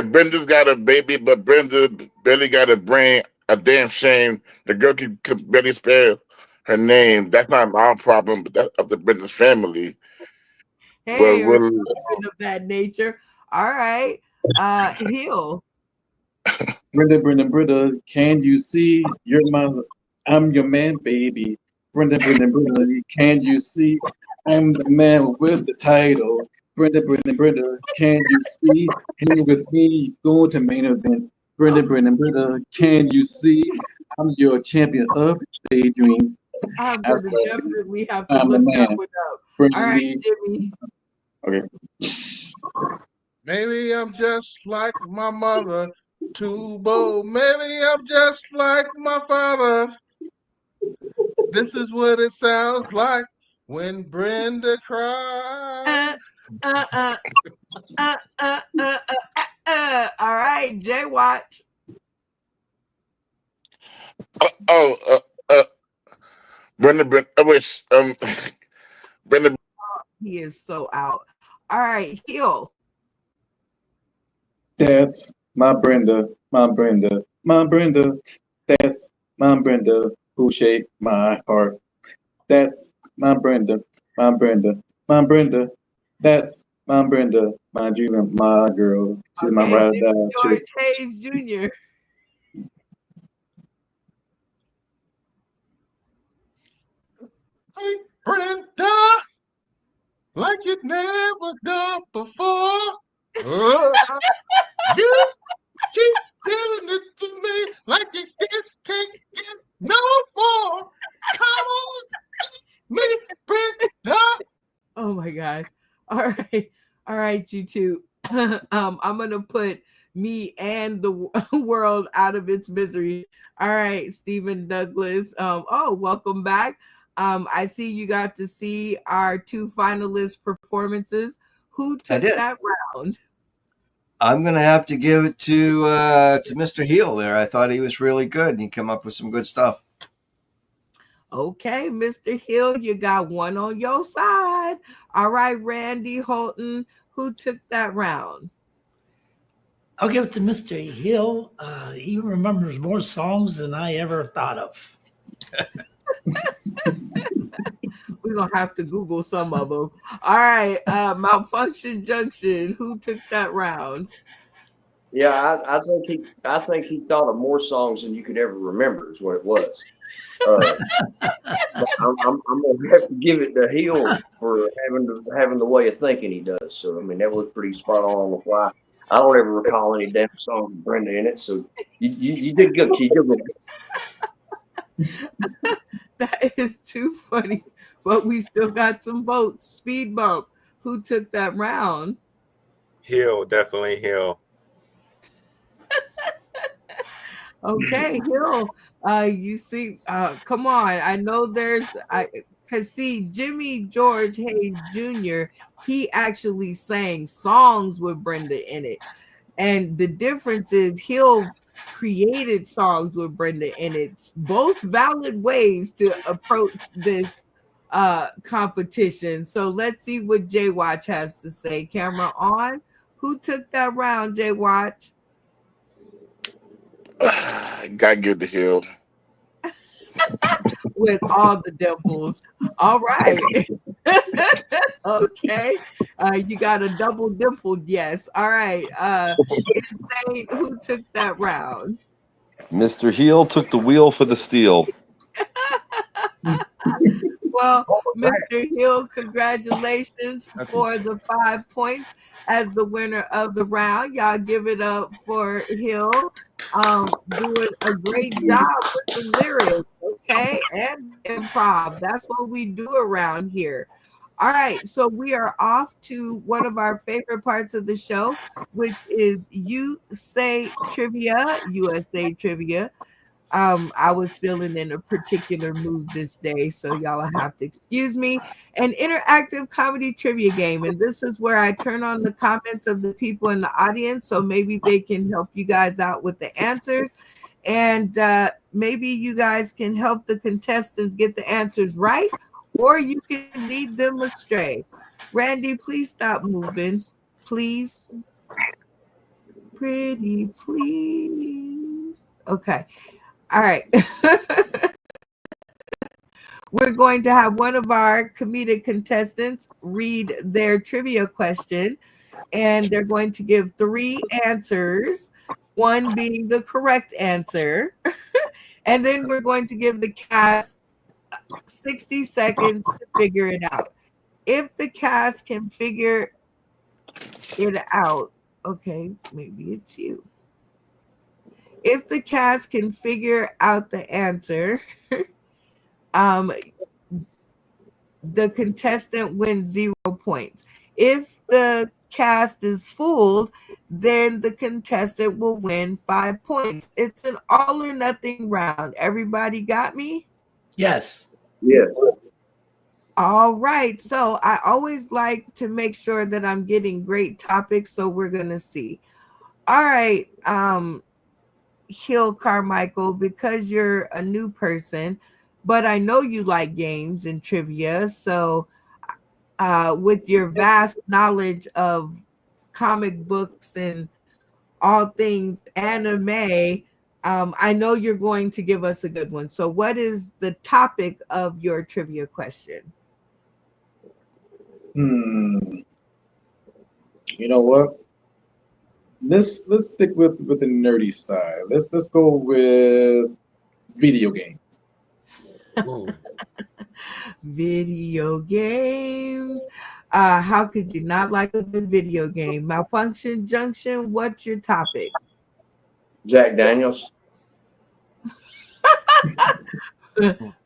Brenda's got a baby, but Brenda barely got a brain. A damn shame. The girl could barely spell her name. That's not my problem, but that's up to Brenda's family. Hey, or something of that nature. All right, Hill. Brenda, can you see I'm your man, baby. Brenda, can you see I'm the man with the title? Brenda, can you see hanging with me going to main event? Brenda, can you see I'm your champion of daydream? I'm going to definitely have to look that one up. Brenda all right, Jimmy. Okay. Maybe I'm just like my mother, Tubo. Maybe I'm just like my father. This is what it sounds like when Brenda cries. All right, Jay Watch. Brenda, I wish Brenda. He is so out. All right, Hill. That's my Brenda. That's my Brenda who shaped my heart. That's my Brenda. That's my Brenda, my dream, my girl. She's my ride or die. George Hayes Jr. Hey, Brenda, like you never done before. You keep giving it to me like you just can't get no more. Come on, me, Brenda. Oh my God. All right, you two. I'm gonna put me and the world out of its misery. All right, Stephen Douglas. Welcome back. I see you got to see our two finalist performances. Who took that round? I'm gonna have to give it to Mr. Heel there. I thought he was really good and he came up with some good stuff. Okay, Mr. Hill, you got one on your side. All right, Randy Holton, who took that round? I'll give it to Mr. Hill. He remembers more songs than I ever thought of. We're going to have to Google some of them. All right, Malfunction Junction, who took that round? Yeah, I think he thought of more songs than you could ever remember is what it was. I'm gonna have to give it to Hill for having the way of thinking he does. So I mean that was pretty spot on the fly. I don't ever recall any damn song with Brenda in it. So you did good. You did good. That is too funny. But we still got some votes. Speed Bump, who took that round? Hill, definitely Hill. Okay, Hill. You see, come on. I know because see, Jimmy George Hayes Jr., he actually sang songs with Brenda in it. And the difference is Hill created songs with Brenda in it. Both valid ways to approach this competition. So let's see what Jay Watch has to say. Camera on. Who took that round, Jay Watch? Gotta give the Hill. With all the dimples. All right. Okay. You got a double dimpled yes. All right. Insane, who took that round? Mr. Heel took the wheel for the steel. Well, Well, Mr. Hill, congratulations for the 5 points as the winner of the round. Y'all give it up for Hill. Doing a great job with the lyrics, okay, and improv. That's what we do around here. All right, so we are off to one of our favorite parts of the show, which is USA Trivia. I was feeling in a particular mood this day, so y'all have to excuse me. An interactive comedy trivia game, and this is where I turn on the comments of the people in the audience, so maybe they can help you guys out with the answers, and maybe you guys can help the contestants get the answers right, or you can lead them astray. Randy, please stop moving, please. Pretty please. Okay. All right. We're going to have one of our comedic contestants read their trivia question, and they're going to give 3 answers, one being the correct answer. And then we're going to give the cast 60 seconds to figure it out. If the cast can figure it out, okay, maybe it's you. If the cast can figure out the answer, the contestant wins 0 points. If the cast is fooled, then the contestant will win 5 points. It's an all or nothing round. Everybody got me? Yes. Yes. All right. So I always like to make sure that I'm getting great topics. So we're going to see. All right. Hill Carmichael, because you're a new person, but I know you like games and trivia. So with your vast knowledge of comic books and all things anime, I know you're going to give us a good one. So what is the topic of your trivia question? You know what? Let's stick with the nerdy side. Let's go with video games. Video games. How could you not like a good video game? Malfunction Junction, what's your topic? Jack Daniels.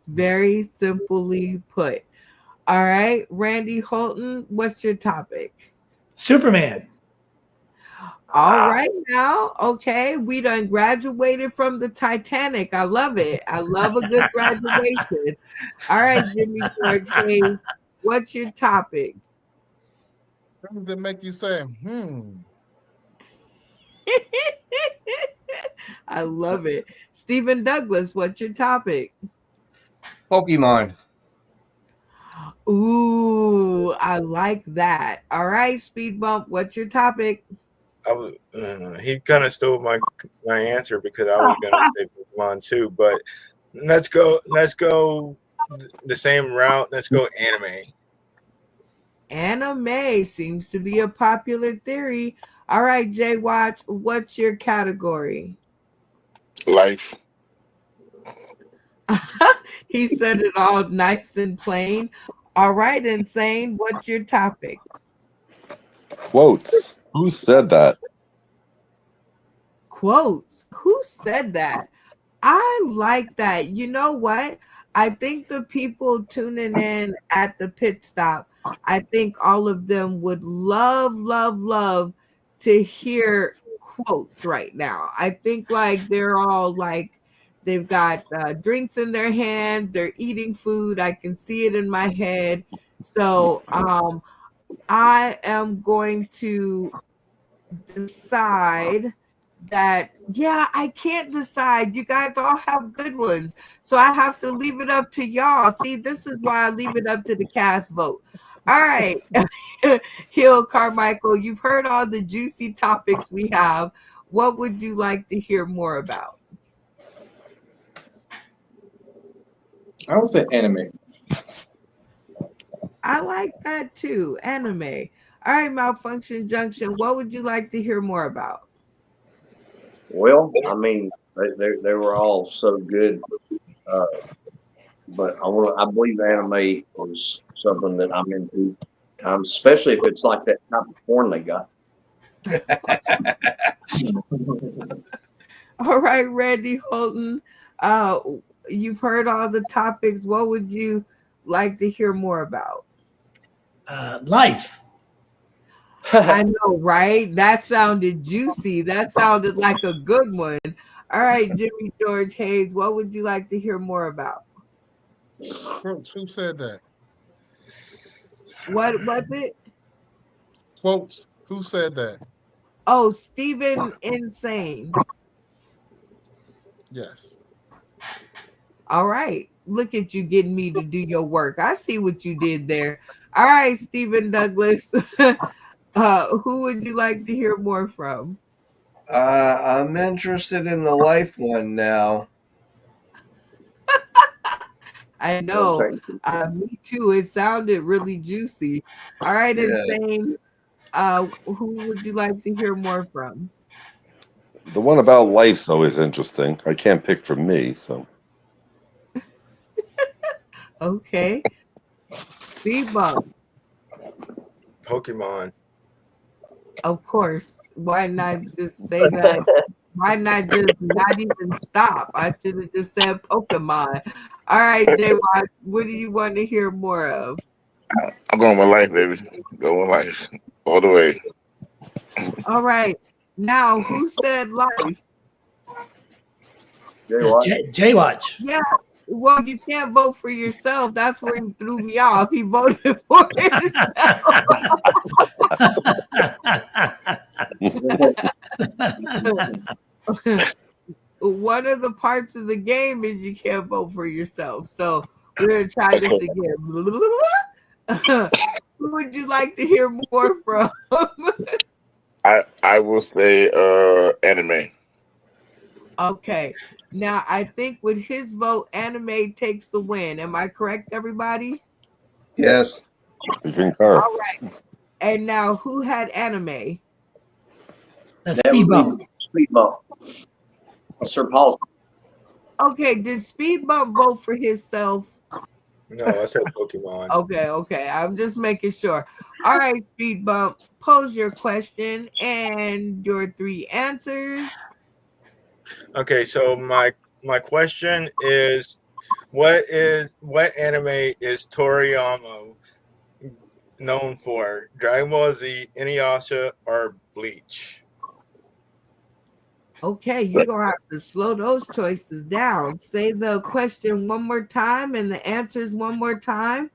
Very simply put. All right, Randy Holton, what's your topic? Superman. All right now, okay, we done graduated from the Titanic. I love it. I love a good graduation. All right, Jimmy George Hayes, what's your topic? Things that make you say, I love it. Stephen Douglas, what's your topic? Pokemon. Ooh, I like that. All right, Speed Bump, what's your topic? He kind of stole my answer because I was gonna say Pokemon too, but let's go the same route. Let's go anime. Anime seems to be a popular theory. All right, Jay Watch, what's your category? Life. He said it all nice and plain. All right, Insane, what's your topic? Quotes. Who said that? Quotes. Who said that? I like that. You know what? I think the people tuning in at the pit stop, I think all of them would love to hear quotes right now. I think like they're all like, they've got drinks in their hands, they're eating food. I can see it in my head. So I am going to decide that, yeah, I can't decide. You guys all have good ones. So I have to leave it up to y'all. See, this is why I leave it up to the cast vote. All right. Hill Carmichael, you've heard all the juicy topics we have. What would you like to hear more about? I would say anime. I like that too. Anime. All right, Malfunction Junction, what would you like to hear more about? Well, I mean, they were all so good. but I believe anime is something that I'm into, especially if it's like that type of porn they got. All right, Randy Holton. You've heard all the topics. What would you like to hear more about? Life. I know, right? That sounded juicy. That sounded like a good one. All right, Jimmy George Hayes, what would you like to hear more about? Quotes, who said that? What was it? Quotes, who said that? Oh, Stephen Insane. Yes. All right. Look at you getting me to do your work. I see what you did there. All right, Stephen Douglas. Who would you like to hear more from? I'm interested in the life one now. I know. Me too. It sounded really juicy. All right, Yeah. Insane. Who would you like to hear more from? The one about life's always interesting. I can't pick from me, so. Okay. Speed bump. Pokemon. Of course. Why not just say that? Why not just not even stop? I should have just said Pokemon. All right, J-Rod, what do you want to hear more of? I'm going with life, baby. Going with life all the way. All right. Now, who said life? J-Watch. Yeah. Well, you can't vote for yourself. That's where he threw me off. He voted for himself. One of the parts of the game is you can't vote for yourself. So we're going to try this again. Who would you like to hear more from? I will say anime. Okay. Now, I think with his vote, anime takes the win. Am I correct, everybody? Yes. You concur. All right. And now, who had anime? Speed bump. Speed bump. Sir Paul. Okay. Did Speed Bump vote for himself? No, I said Pokemon. Okay. I'm just making sure. All right, Speed Bump, pose your question and your 3 answers. Okay, so my question is, what anime is Toriyama known for? Dragon Ball Z, Inuyasha, or Bleach? Okay, you're gonna have to slow those choices down. Say the question one more time and the answers one more time.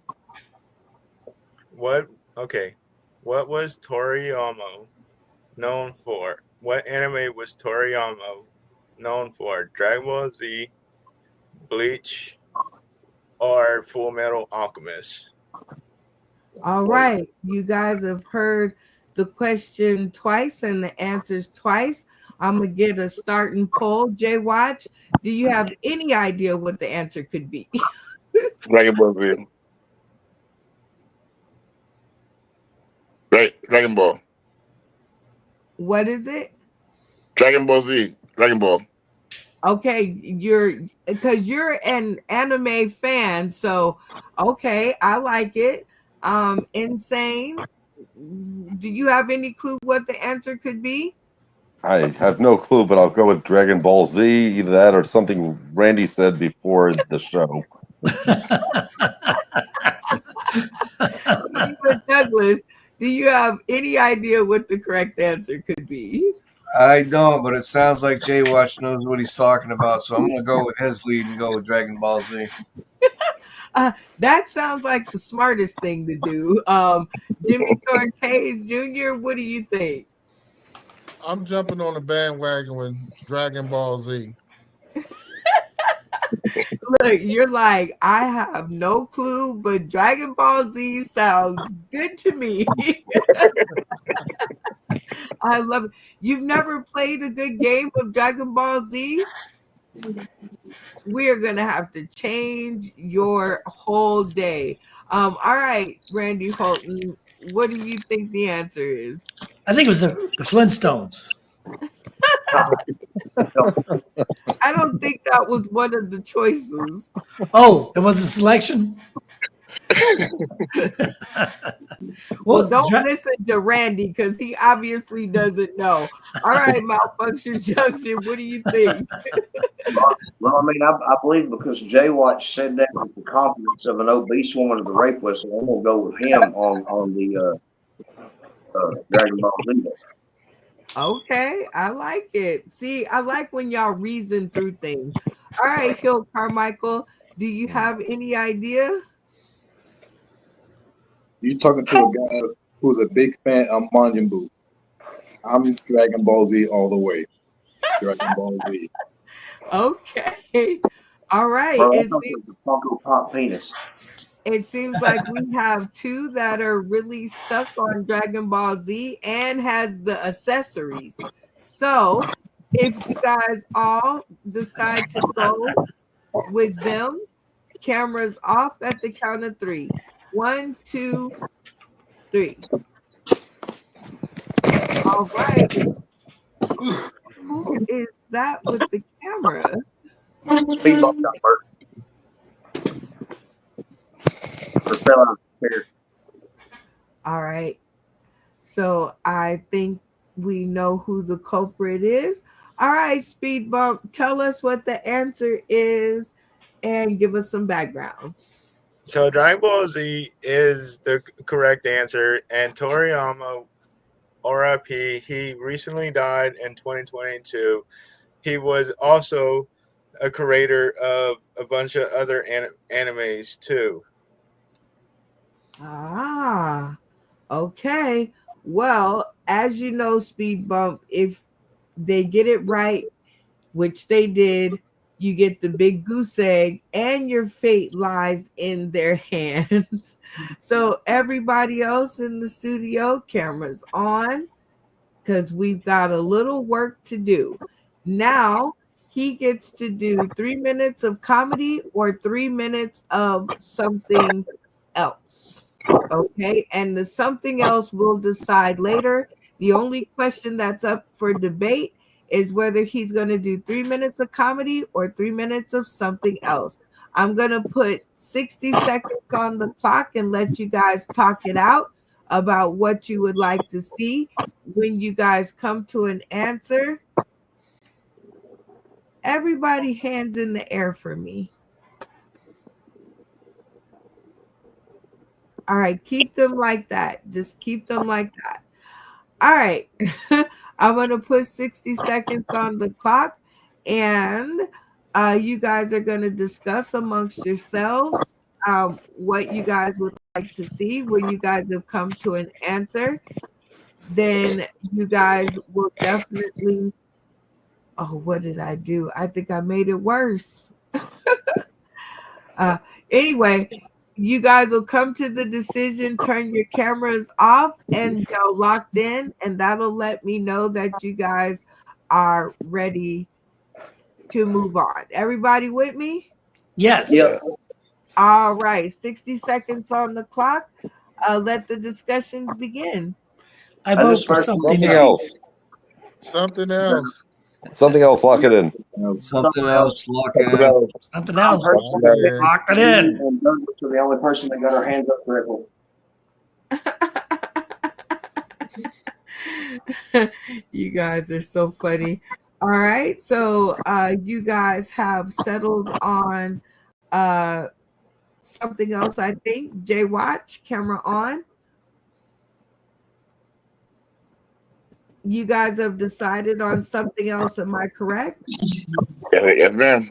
What was Toriyama known for? What anime was Toriyama known for? Dragon Ball Z, Bleach, or Full Metal Alchemist? All right, you guys have heard the question twice and the answers twice. I'm gonna get a starting poll. Jay Watch, do you have any idea what the answer could be? Dragon Ball Z. Right, Dragon Ball. What is it? Dragon Ball Z. Dragon Ball. Okay, because you're an anime fan, so okay, I like it. Insane. Do you have any clue what the answer could be? I have no clue, but I'll go with Dragon Ball Z, either that or something Randy said before the show. Douglas, do you have any idea what the correct answer could be? I don't, but it sounds like Jay Watch knows what he's talking about, so I'm going to go with his lead and go with Dragon Ball Z. That sounds like the smartest thing to do. Jimmy George Hayes Jr., what do you think? I'm jumping on the bandwagon with Dragon Ball Z. Look, you're like, I have no clue, but Dragon Ball Z sounds good to me. I love it. You've never played a good game of Dragon Ball Z? We're going to have to change your whole day. All right, Randy Holton, what do you think the answer is? I think it was the Flintstones. I don't think that was one of the choices. Oh, it was a selection. Well, don't listen to Randy because he obviously doesn't know. All right, Malfunction Junction, what do you think? Well, I mean, I believe because Jay Watch said that with the confidence of an obese woman of the rape whistle, I'm gonna go with him on the Dragon Ball Z. Okay, I like it. See, I like when y'all reason through things. All right, Hill Carmichael, do you have any idea? You talking to a guy who's a big fan of Majin Buu. I'm Dragon Ball Z all the way. Dragon Ball Z. Okay. All right. Bro, It seems, the Funko Pop penis. it seems like we have two that are really stuck on Dragon Ball Z and has the accessories. So if you guys all decide to go with them, cameras off at the count of 3. 1, 2, 3. All right. Who is that with the camera? Speed bump got burnt. Or fell out of the chair. All right. So I think we know who the culprit is. All right, Speed Bump, tell us what the answer is and give us some background. So Dragon Ball Z is the correct answer, and Toriyama, RIP, he recently died in 2022. He was also a creator of a bunch of other animes too. Ah, okay. Well, as you know, Speed Bump, if they get it right, which they did, you get the big goose egg and your fate lies in their hands. So everybody else in the studio, cameras on, because we've got a little work to do. Now he gets to do 3 minutes of comedy or 3 minutes of something else. Okay, and the something else we'll decide later. The only question that's up for debate is whether he's going to do 3 minutes of comedy or 3 minutes of something else. I'm going to put 60 seconds on the clock and let you guys talk it out about what you would like to see. When you guys come to an answer, everybody hands in the air for me. All right, keep them like that. Just keep them like that. All right. I'm going to put 60 seconds on the clock, and you guys are going to discuss amongst yourselves what you guys would like to see. When you guys have come to an answer, then you guys will definitely... Oh, what did I do? I think I made it worse. Anyway, you guys will come to the decision, turn your cameras off and go locked in, and that'll let me know that you guys are ready to move on. Everybody with me? Yes. Yep. All right, 60 seconds on the clock. Let the discussions begin. I vote for something else. Something else. Something else. Lock it in. Something else. Lock it Something in. else. Something else. Okay. Lock it in. And Doug was the only person that got her hands up correctly. You guys are so funny. All right, so you guys have settled on something else, I think. Jay Watch, camera on. You guys have decided on something else, am I correct? Yes, ma'am.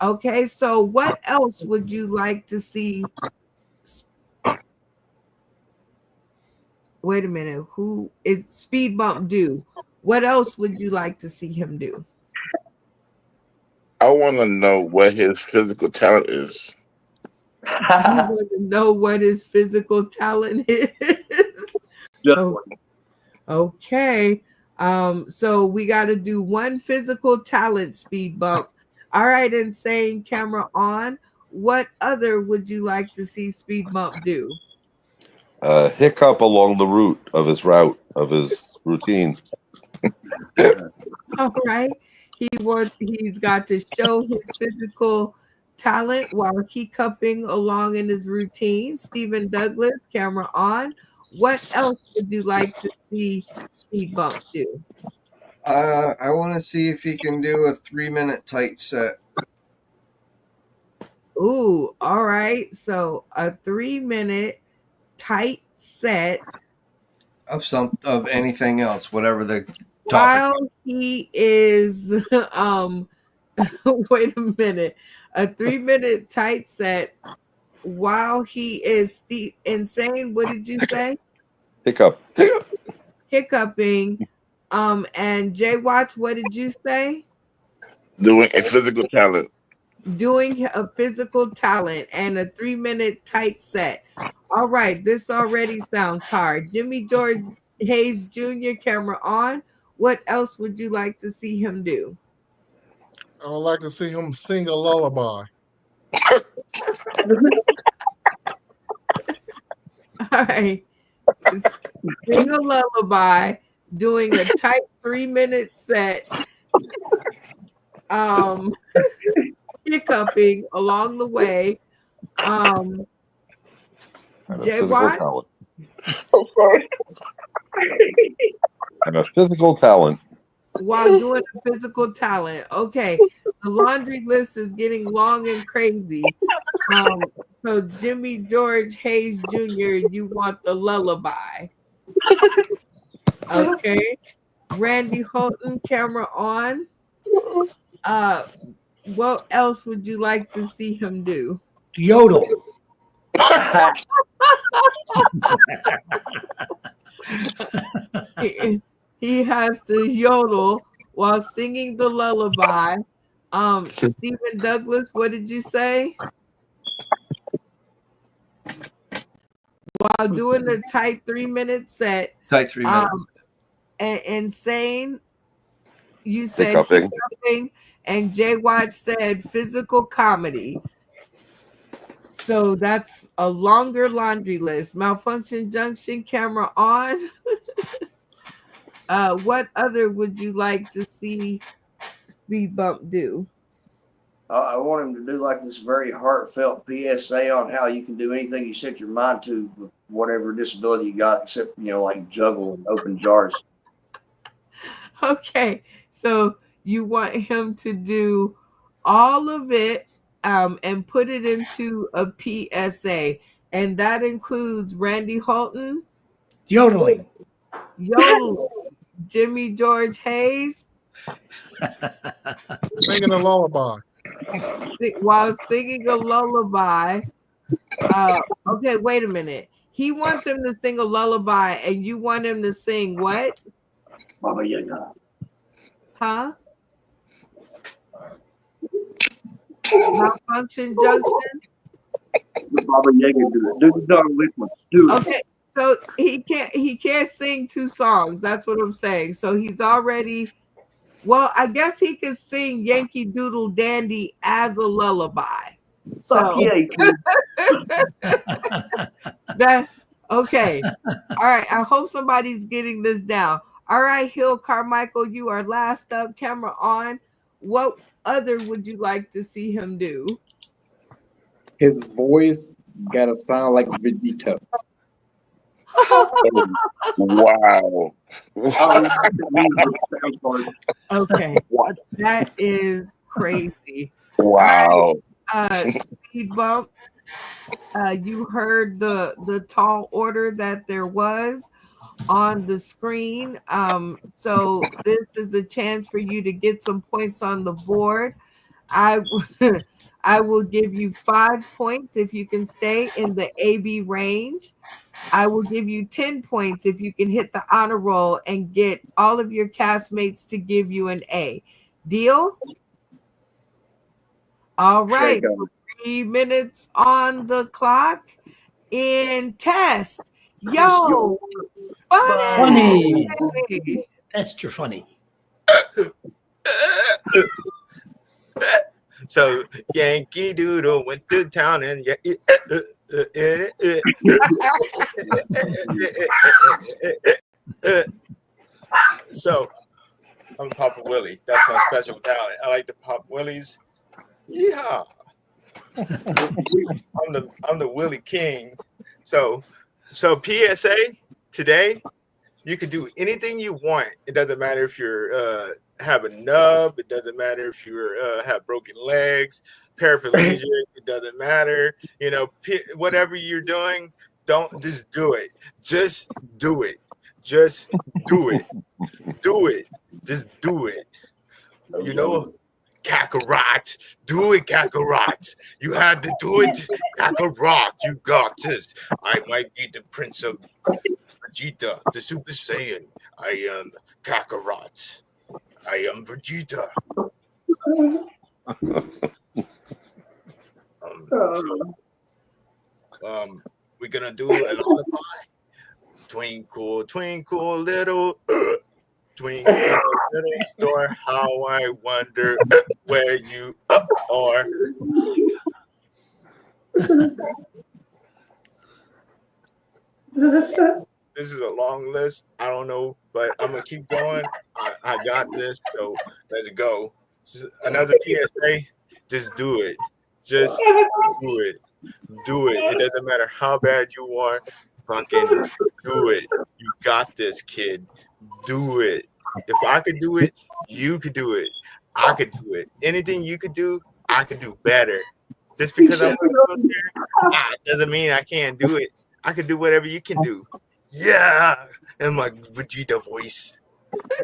Okay, so what else would you like to see? Wait a minute, who is Speed Bump do? What else would you like to see him do? I want to know what his physical talent is. You want to know what his physical talent is? Okay. So we got to do one physical talent, Speed Bump. All right, Insane, camera on. What other would you like to see Speed Bump do? Hiccup along the route of his routine. All right. He's got to show his physical talent while hiccuping along in his routine. Stephen Douglas, camera on. What else would you like to see Speed Bump do? I want to see if he can do a 3-minute tight set. Ooh, all right. So a 3-minute tight set Of anything else, whatever the topic. while he is wait a minute. A 3-minute tight set while he is insane. What did you say? Hiccup. Hiccuping. And Jay Watch, what did you say? Doing a physical talent. Doing a physical talent and a 3-minute tight set. All right, this already sounds hard. Jimmy George Hayes Jr., camera on. What else would you like to see him do? I would like to see him sing a lullaby. All right. Sing a lullaby, doing a tight 3-minute set, hiccuping along the way. And a Jay physical Watt? talent. I'm sorry. And a physical talent. While doing a physical talent. Okay. The laundry list is getting long and crazy. So Jimmy George Hayes Jr., you want the lullaby. Okay. Randy Holton, camera on. What else would you like to see him do? Yodel. He has to yodel while singing the lullaby. Stephen Douglas, what did you say? While doing a tight 3-minute set. Tight 3 minutes. Insane, you said Hiccuping. hiccuping, and Jay Watch said physical comedy. So that's a longer laundry list. Malfunction Junction, camera on. What other would you like to see Speed Bump do? I want him to do like this very heartfelt PSA on how you can do anything you set your mind to with whatever disability you got, except, like juggle and open jars. Okay, so you want him to do all of it and put it into a PSA, and that includes Randy Holton, Yodeling. Jimmy George Hayes, Singing a lullaby. while singing a lullaby. Okay, wait a minute. He wants him to sing a lullaby, and you want him to sing what? Baba Yaga. Huh? Malfunction Junction. Baba Yaga do it. Do the dog liquid. Do it. Okay, so he can't sing 2 songs. That's what I'm saying. So he's already. Well, I guess he could sing Yankee Doodle Dandy as a lullaby. So that okay. All right. I hope somebody's getting this down. All right, Hill Carmichael, you are last up. Camera on. What other would you like to see him do? His voice gotta sound like Vegeta. Wow. Okay. What? That is crazy. Wow. Speed Bump. You heard the tall order that there was on the screen. So this is a chance for you to get some points on the board. I will give you 5 points if you can stay in the AB range. I will give you 10 points if you can hit the honor roll and get all of your castmates to give you an A. Deal? All right. 3 minutes on the clock. In test. Yo, funny. That's your funny. So Yankee Doodle went to town and so Willie. That's my special talent. I like to pop Willies. Yeah. I'm the Willie King. So PSA today, you can do anything you want. It doesn't matter if you're have a nub. It doesn't matter if you have broken legs, paraplegic. It doesn't matter. You know, whatever you're doing, don't just do it. Just do it. Just do it. Do it. Just do it. You know, Kakarot. Do it, Kakarot. You had to do it, Kakarot. You got this. I might be the Prince of Vegeta, the Super Saiyan. I am Kakarot. I am Vegeta. We're gonna do a lullaby. Twinkle, twinkle, little twinkle, little star, how I wonder where you are. This is a long list. I don't know, but I'm gonna keep going. I got this, so let's go. Another PSA. Just do it. Just do it. Do it. It doesn't matter how bad you are. Fucking do it. You got this, kid. Do it. If I could do it, you could do it. I could do it. Anything you could do, I could do better. Just because I'm doesn't mean I can't do it. I could do whatever you can do. Yeah, in my Vegeta voice.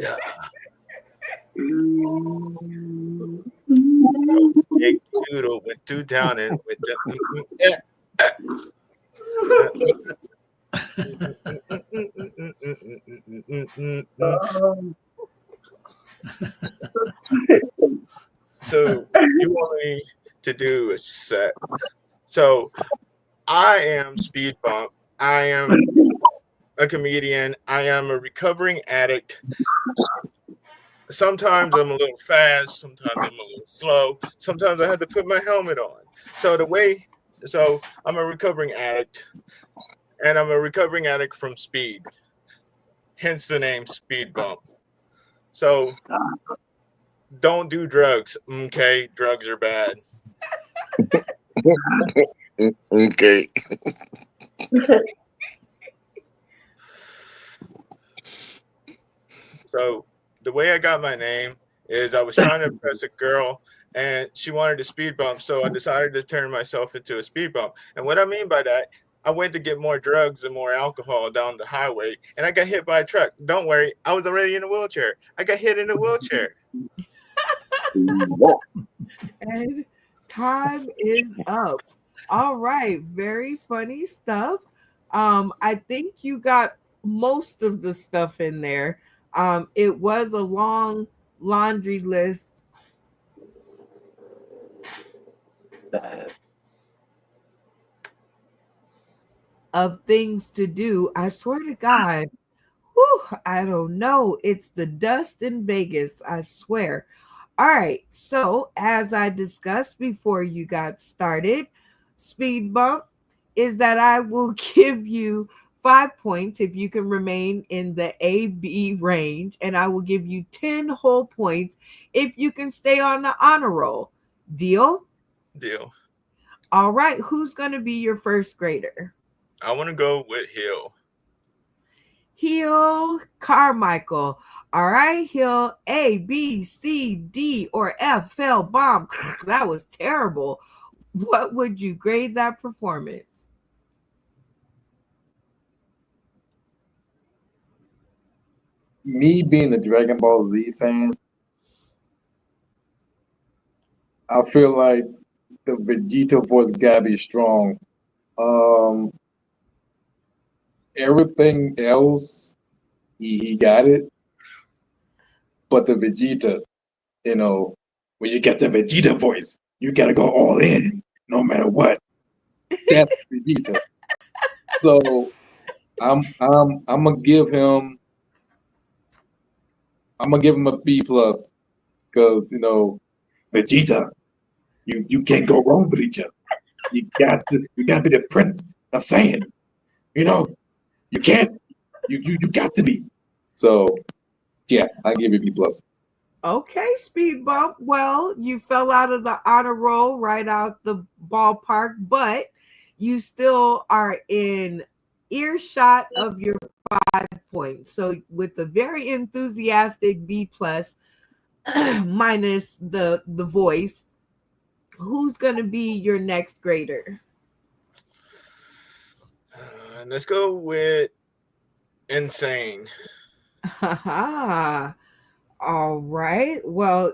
Yeah. Big Doodle went 2 down and with the. So you want me to do a set? So I am Speed Bump. I am a comedian. I am a recovering addict. Sometimes I'm a little fast. Sometimes I'm a little slow. Sometimes I have to put my helmet on. So I'm a recovering addict, and I'm a recovering addict from speed. Hence the name Speed Bump. So don't do drugs. Okay, drugs are bad. Okay. So the way I got my name is I was trying to impress a girl and she wanted a speed bump. So I decided to turn myself into a speed bump. And what I mean by that, I went to get more drugs and more alcohol down the highway and I got hit by a truck. Don't worry, I was already in a wheelchair. I got hit in a wheelchair. And time is up. All right, very funny stuff. I think you got most of the stuff in there. It was a long laundry list of things to do. I swear to God, I don't know. It's the dust in Vegas, I swear. All right, so as I discussed before you got started, Speed Bump is that I will give you 5 points if you can remain in the A-B range, and I will give you 10 whole points if you can stay on the honor roll. Deal? Deal. All right, who's going to be your first grader? I want to go with Hill. Hill Carmichael. All right, Hill, A, B, C, D, or F fell bomb. That was terrible. What would you grade that performance? Me being a Dragon Ball Z fan, I feel like the Vegeta voice gotta be strong. Everything else, he got it. But the Vegeta, when you get the Vegeta voice, you gotta go all in, no matter what. That's Vegeta. So I'm gonna give him a B plus because Vegeta, you can't go wrong with each other. You gotta be the Prince of Saiyan. You can't. You got to be. So yeah, I give you B plus. Okay, Speed Bump. Well, you fell out of the honor roll right out the ballpark, but you still are in earshot of your 5 points. So with a very enthusiastic B plus minus the voice, who's gonna be your next grader? Let's go with insane. All right. Well,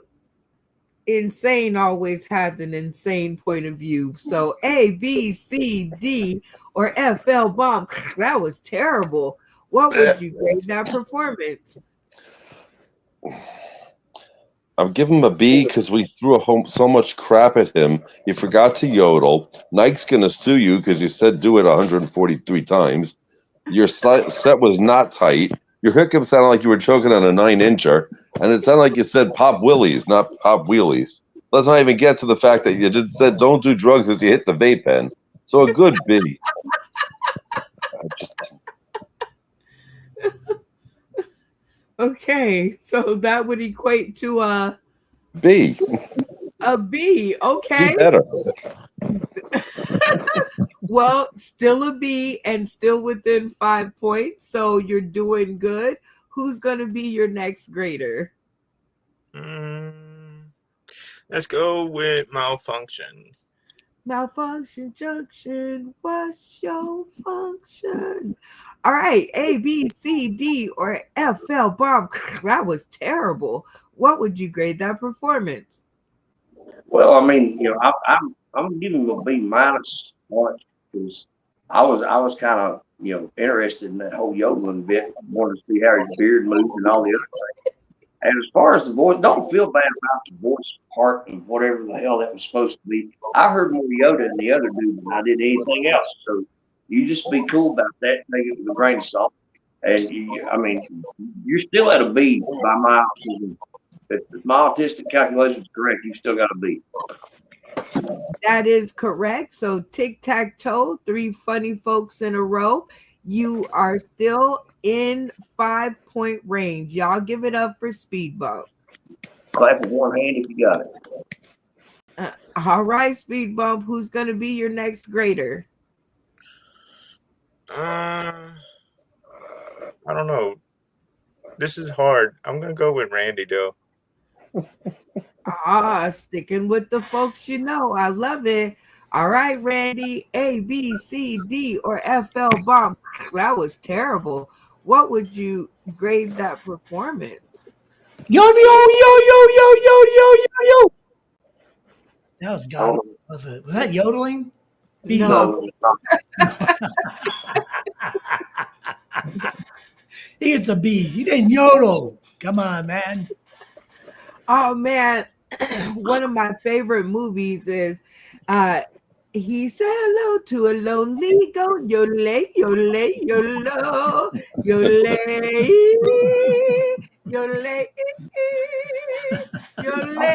insane always has an insane point of view. So A, B, C, D, or F, L bomb. That was terrible. What would you grade that performance? I'm giving him a B because we threw so much crap at him. He forgot to yodel. Nike's going to sue you because you said do it 143 times. Your set was not tight. Your hiccup sounded like you were choking on a 9-incher, and it sounded like you said pop willies, not pop wheelies. Let's not even get to the fact that you said don't do drugs as you hit the vape pen. So a good B. Okay, so that would equate to a B. A B. Okay. Be better. Well, still a B and still within 5 points. So you're doing good. Who's going to be your next grader? Let's go with malfunction. Malfunction junction. What's your function? All right. A, B, C, D, or F, L, bomb. That was terrible. What would you grade that performance? Well, I mean, I'm giving him a B minus because I was kind of interested in that whole yodeling bit. I wanted to see how his beard moved and all the other things. And as far as the voice, don't feel bad about the voice part and whatever the hell that was supposed to be. I heard more Yoda than the other dude than I did anything else. So you just be cool about that. Take it with a grain of salt. And you're still at a B by my opinion. If my autistic calculation is correct, you still got a B. That is correct. So tic-tac-toe, 3 funny folks in a row. You are still in 5-point range. Y'all give it up for Speed Bump. Clap with one hand if you got it. All right, Speed Bump. Who's going to be your next grader? I don't know. This is hard. I'm going to go with Randy, though. Sticking with the folks you know. I love it. All right, Randy. A, B, C, D, or FL bomb. That was terrible. What would you grade that performance? Yo, yo, yo, yo, yo, yo, yo, yo, yo. That was God. Was that yodeling? No. He gets a B. He didn't yodel. Come on, man. Oh man, one of my favorite movies is he said hello to a lonely goat. Yodel, yodel, yodel, yodel, yodel, yodel.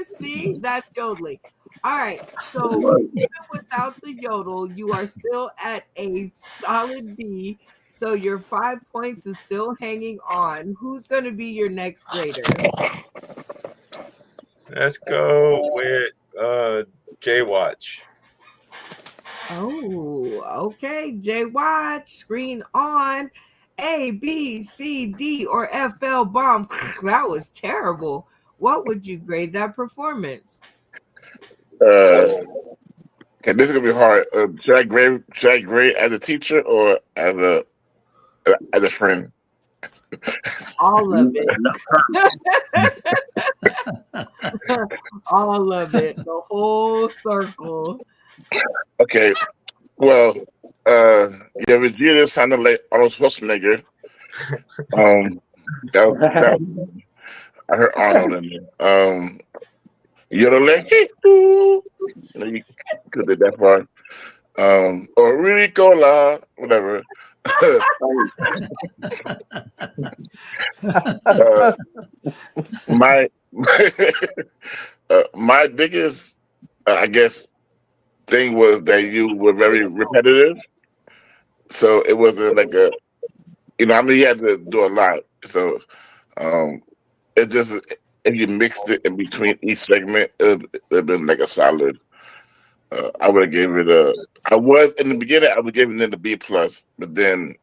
See, that's yodeling. All right, so even without the yodel, you are still at a solid B. So your 5 points is still hanging on. Who's going to be your next grader? Let's go with J Watch. Oh, okay. J Watch, screen on. A, B, C, D, or FL bomb. That was terrible. What would you grade that performance? Okay, this is gonna be hard. Should I grade as a teacher or as a friend? All of it. All of it. The whole circle. Okay. Well, Regina sounded like Arnold Schwarzenegger. I heard Arnold in there. You're like, you could do that part. Or Ricola, whatever. My biggest, I guess, thing was that you were very repetitive. So it wasn't like you had to do a lot. So It just if you mixed it in between each segment, it'd been like a solid. I would have gave it a. I was in the beginning. I was giving it a B plus, but then,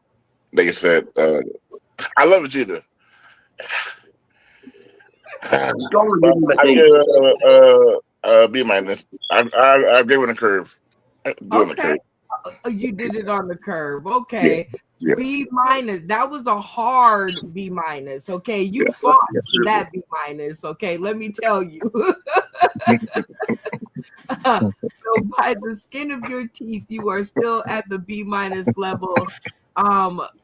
like I said, I love Vegeta. I give it a B minus. I gave it a curve. Doing the curve. You did it on the curve. Okay. Yeah. B minus. That was a hard B minus. Okay. You fought for that B minus. Okay. Let me tell you. So by the skin of your teeth, you are still at the B minus level.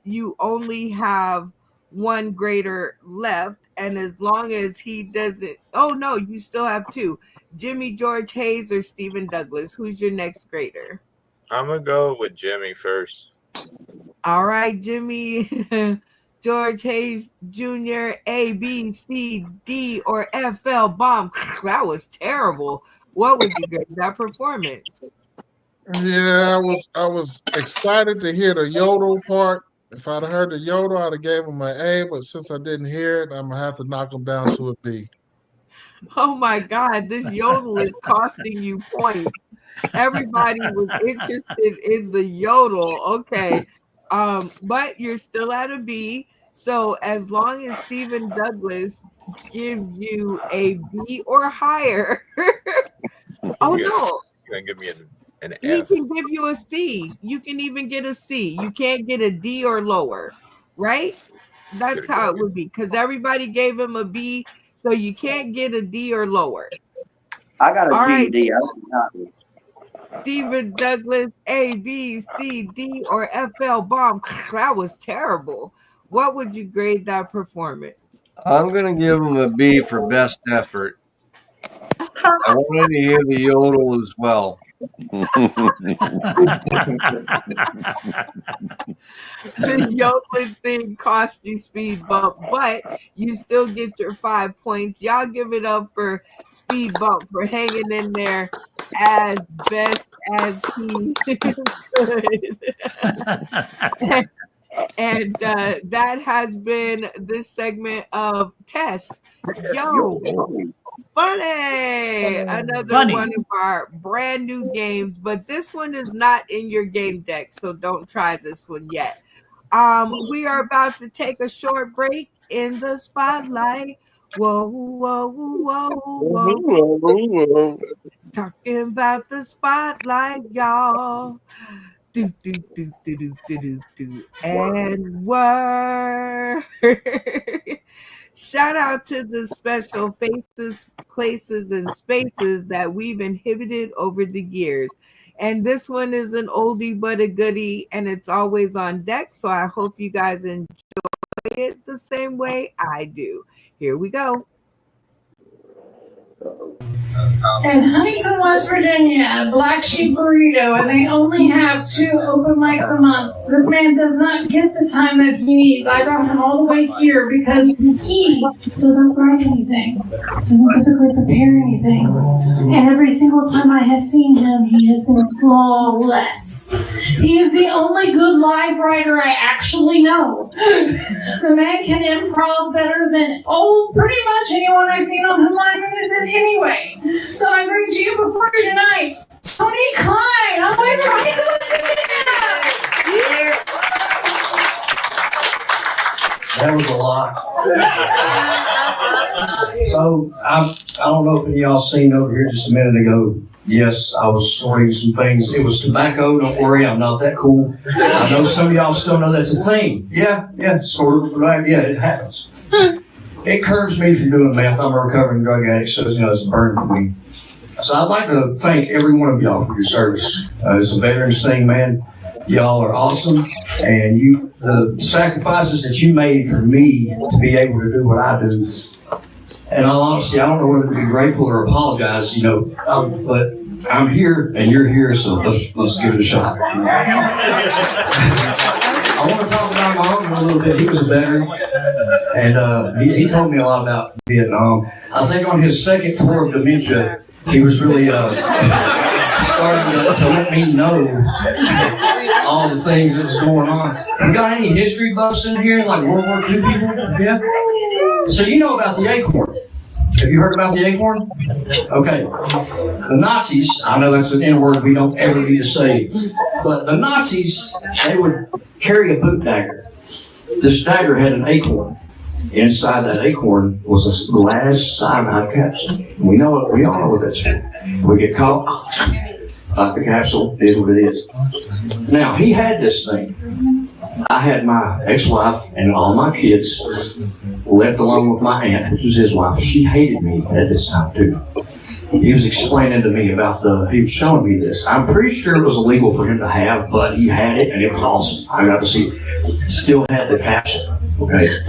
You only have one grader left. And as long as he doesn't, oh no, you still have two. Jimmy George Hayes or Stephen Douglas. Who's your next grader? I'm gonna go with Jimmy first. All right, Jimmy George Hayes Jr. A, B, C, D, or FL bomb. That was terrible. What would you grade that performance? Yeah, I was excited to hear the yodel part. If I'd heard the yodel, I'd have gave him an A, but since I didn't hear it, I'm gonna have to knock him down to a B. Oh my God, this yodel is costing you points. Everybody was interested in the yodel. Okay. But you're still at a B. So as long as Stephen Douglas gives you a B or higher, oh no. You're gonna give me an F. He can give you a C. You can even get a C. You can't get a D or lower, right? That's how it would be, because everybody gave him a B, so you can't get a D or lower. I got a All right. D. Stephen Douglas, A, B, C, D, or FL bomb. That was terrible. What would you grade that performance? I'm going to give him a B for best effort. I wanted to hear the yodel as well. The yodeling thing cost you speed bump, but you still get your 5 points. Y'all give it up for Speed Bump for hanging in there as best as he could. And that has been this segment of Test. Yo, funny! Another one of our brand new games, but this one is not in your game deck, so don't try this one yet. We are about to take a short break in the spotlight. Whoa, whoa, whoa, whoa, whoa. Talking about the spotlight, y'all. Do, do, do, do, do, do, do, do. And word. Shout out to the special faces, places, and spaces that we've inhibited over the years. And this one is an oldie but a goodie, and it's always on deck. So I hope you guys enjoy it the same way I do. Here we go. In Huntington, West Virginia, Black Sheep Burrito, and they only have 2 open mics a month. This man does not get the time that he needs. I brought him all the way here because he doesn't write anything, doesn't typically prepare anything. And every single time I have seen him, he has been flawless. He is the only good live writer I actually know. The man can improv better than, pretty much anyone I've seen on the line is it anyway. So I bring to you before you tonight, Tony Klein. I'm waiting for Huntington. That was a lot. So I don't know if any of y'all seen over here just a minute ago. Yes, I was sorting some things. It was tobacco. Don't worry, I'm not that cool. I know some of y'all still know that's a thing. Yeah, sort of. Right? Yeah, it happens. It curbs me from doing meth. I'm a recovering drug addict, so it's a burden for me. So I'd like to thank every one of y'all for your service. It's a veterans thing, man. Y'all are awesome, and the sacrifices that you made for me to be able to do what I do. And honestly, I don't know whether to be grateful or apologize, but I'm here and you're here, so let's give it a shot. I want to talk about my uncle a little bit. He was a veteran, and he told me a lot about Vietnam. I think on his second tour of dementia, he was really started started to let me know all the things that's going on. We got any history buffs in here, like World War II people? Yeah. So you know about the acorn. Have you heard about the acorn? Okay. The Nazis, I know that's an N-word we don't ever need to say, but the Nazis, they would carry a boot dagger. This dagger had an acorn. Inside that acorn was a glass cyanide capsule. We all know what that's for. We get caught, the capsule is what it is. Now, he had this thing. I had my ex-wife and all my kids left alone with my aunt, which was his wife. She hated me at this time, too. He was explaining to me about he was showing me this. I'm pretty sure it was illegal for him to have, but he had it and it was awesome. I got to see it. Still had the capsule, okay?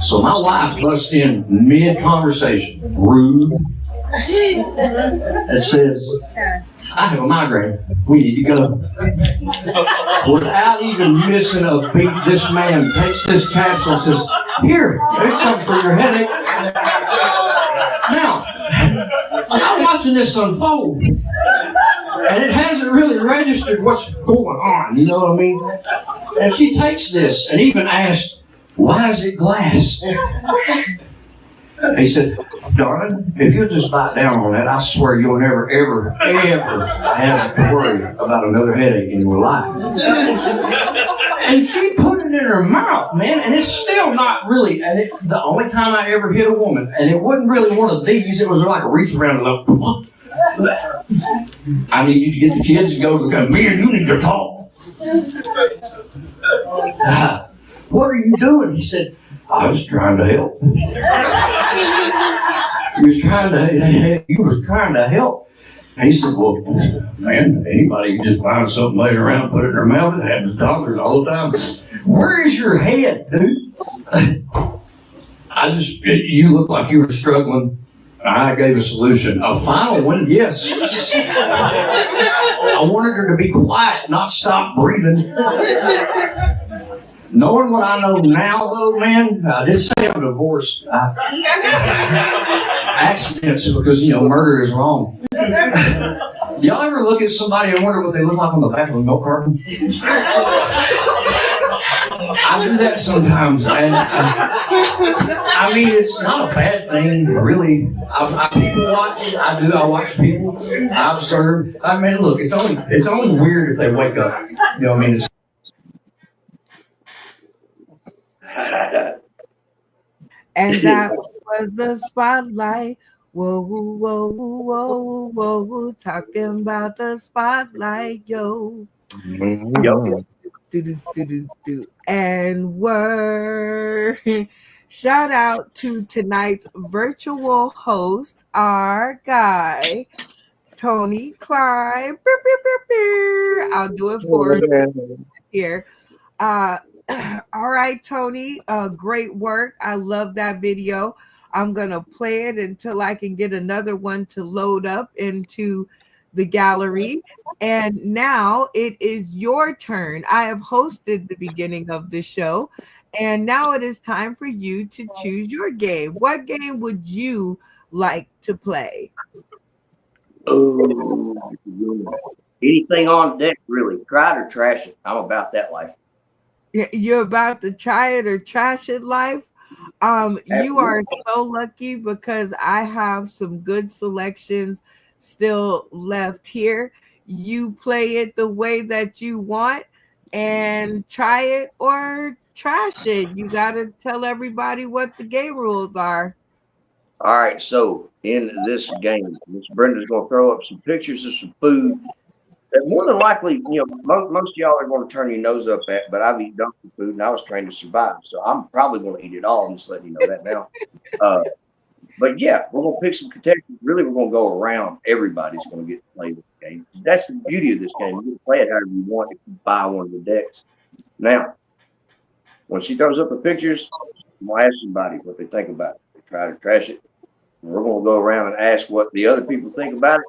So my wife busts in mid-conversation, rude, and says, I have a migraine. We need to go. Without even missing a beat, this man takes this capsule and says, here, there's something for your headache. Now, I'm watching this unfold, and it hasn't really registered what's going on, you know what I mean? And she takes this and even asks, why is it glass? He said, darling, if you'll just bite down on that, I swear you'll never, ever, ever have to worry about another headache in your life. And she put it in her mouth, man, and it's still not really, and the only time I ever hit a woman, and it wasn't really one of these, it was like a reach around and look, I need you to get the kids and go, me and you need to talk. What are you doing? He said, I was trying to help. You was trying to help. And he said, well, man, anybody can just find something laying around, put it in their mouth. It happens to toddlers all the time. Where is your head, dude? You look like you were struggling. I gave a solution. A final one, yes. I wanted her to be quiet, not stop breathing. Knowing what I know now, though, man, I did say I'm divorced. Accidents, because, murder is wrong. Y'all ever look at somebody and wonder what they look like on the back of a milk carton? I do that sometimes, and I mean, it's not a bad thing, really. I people watch. I watch people. I observe. I mean, look, it's only weird if they wake up. You know what I mean? And that was the spotlight. Whoa, whoa, whoa, whoa, whoa, talking about the spotlight, yo. And shout out to tonight's virtual host, our guy, Tony Klein. I'll do it for us here. All right, Tony, great work. I love that video. I'm going to play it until I can get another one to load up into the gallery. And now it is your turn. I have hosted the beginning of the show, and now it is time for you to choose your game. What game would you like to play? Oh, anything on deck, really. Try it or trash it. I'm about that life. You're about to try it or trash it life. You are so lucky because I have some good selections still left here. You play it the way that you want and try it or trash it. You got to tell everybody what the game rules are. All right, so in this game, Miss Brenda's going to throw up some pictures of some food that more than likely, most of y'all are going to turn your nose up at, but I've eaten donkey food and I was trained to survive. So I'm probably going to eat it all. I'm just letting you know that now. But yeah, we're going to pick some contestants. Really, we're going to go around. Everybody's going to get to play this game. That's the beauty of this game. You can play it however you want if you buy one of the decks. Now, when she throws up the pictures, I'm going to ask somebody what they think about it. They try to trash it. And we're going to go around and ask what the other people think about it.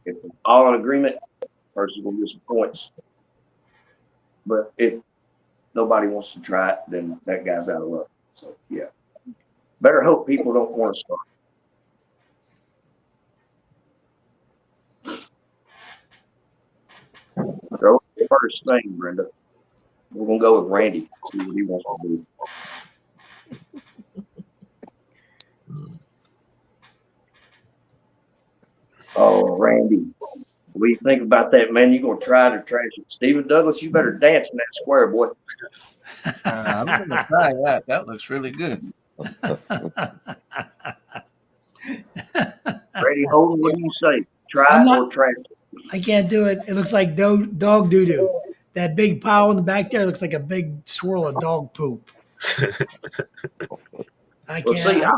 If we're all in agreement, person's going to get some points. But if nobody wants to try it, then that guy's out of luck. So, yeah. Better hope people don't want to start. first thing, Brenda. We're gonna go with Randy. See what he wants to do. Oh, Randy. What do you think about that, man? You gonna try it or trash it? Stephen Douglas, you better dance in that square, boy. I'm gonna try that. That looks really good. Randy Holden, what do you say? Try I'm it not- or trash it? I can't do it. It looks like dog doo doo. That big pile in the back there looks like a big swirl of dog poop. I Well, see, can't. I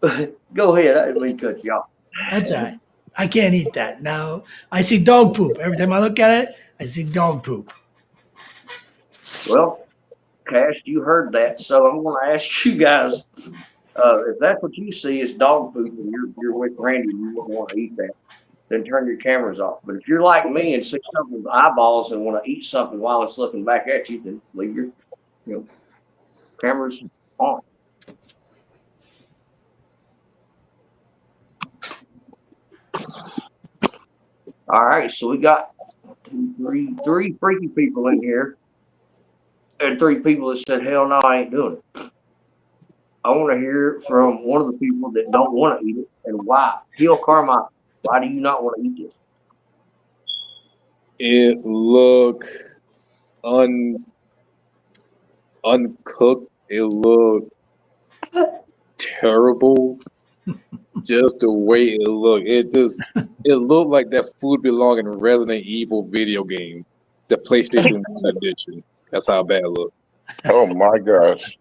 think. Go ahead. I didn't mean to cut you off. That's all right. I can't eat that. No, I see dog poop. Every time I look at it, I see dog poop. Well, Cash, you heard that, so I'm going to ask you guys if that's what you see is dog poop and you're with Randy and you wouldn't want to eat that, then turn your cameras off. But if you're like me and see something with eyeballs and want to eat something while it's looking back at you, then leave your cameras on. All right, so we got three freaky people in here, and 3 people that said, "Hell no, I ain't doing it." I want to hear from one of the people that don't want to eat it and why. Hill Carmichael, why do you not want to eat this? It look uncooked. It looked terrible. Just the way it looked. It looked like that food belonged in Resident Evil video game, the PlayStation 1 edition. That's how bad it looked. Oh my gosh.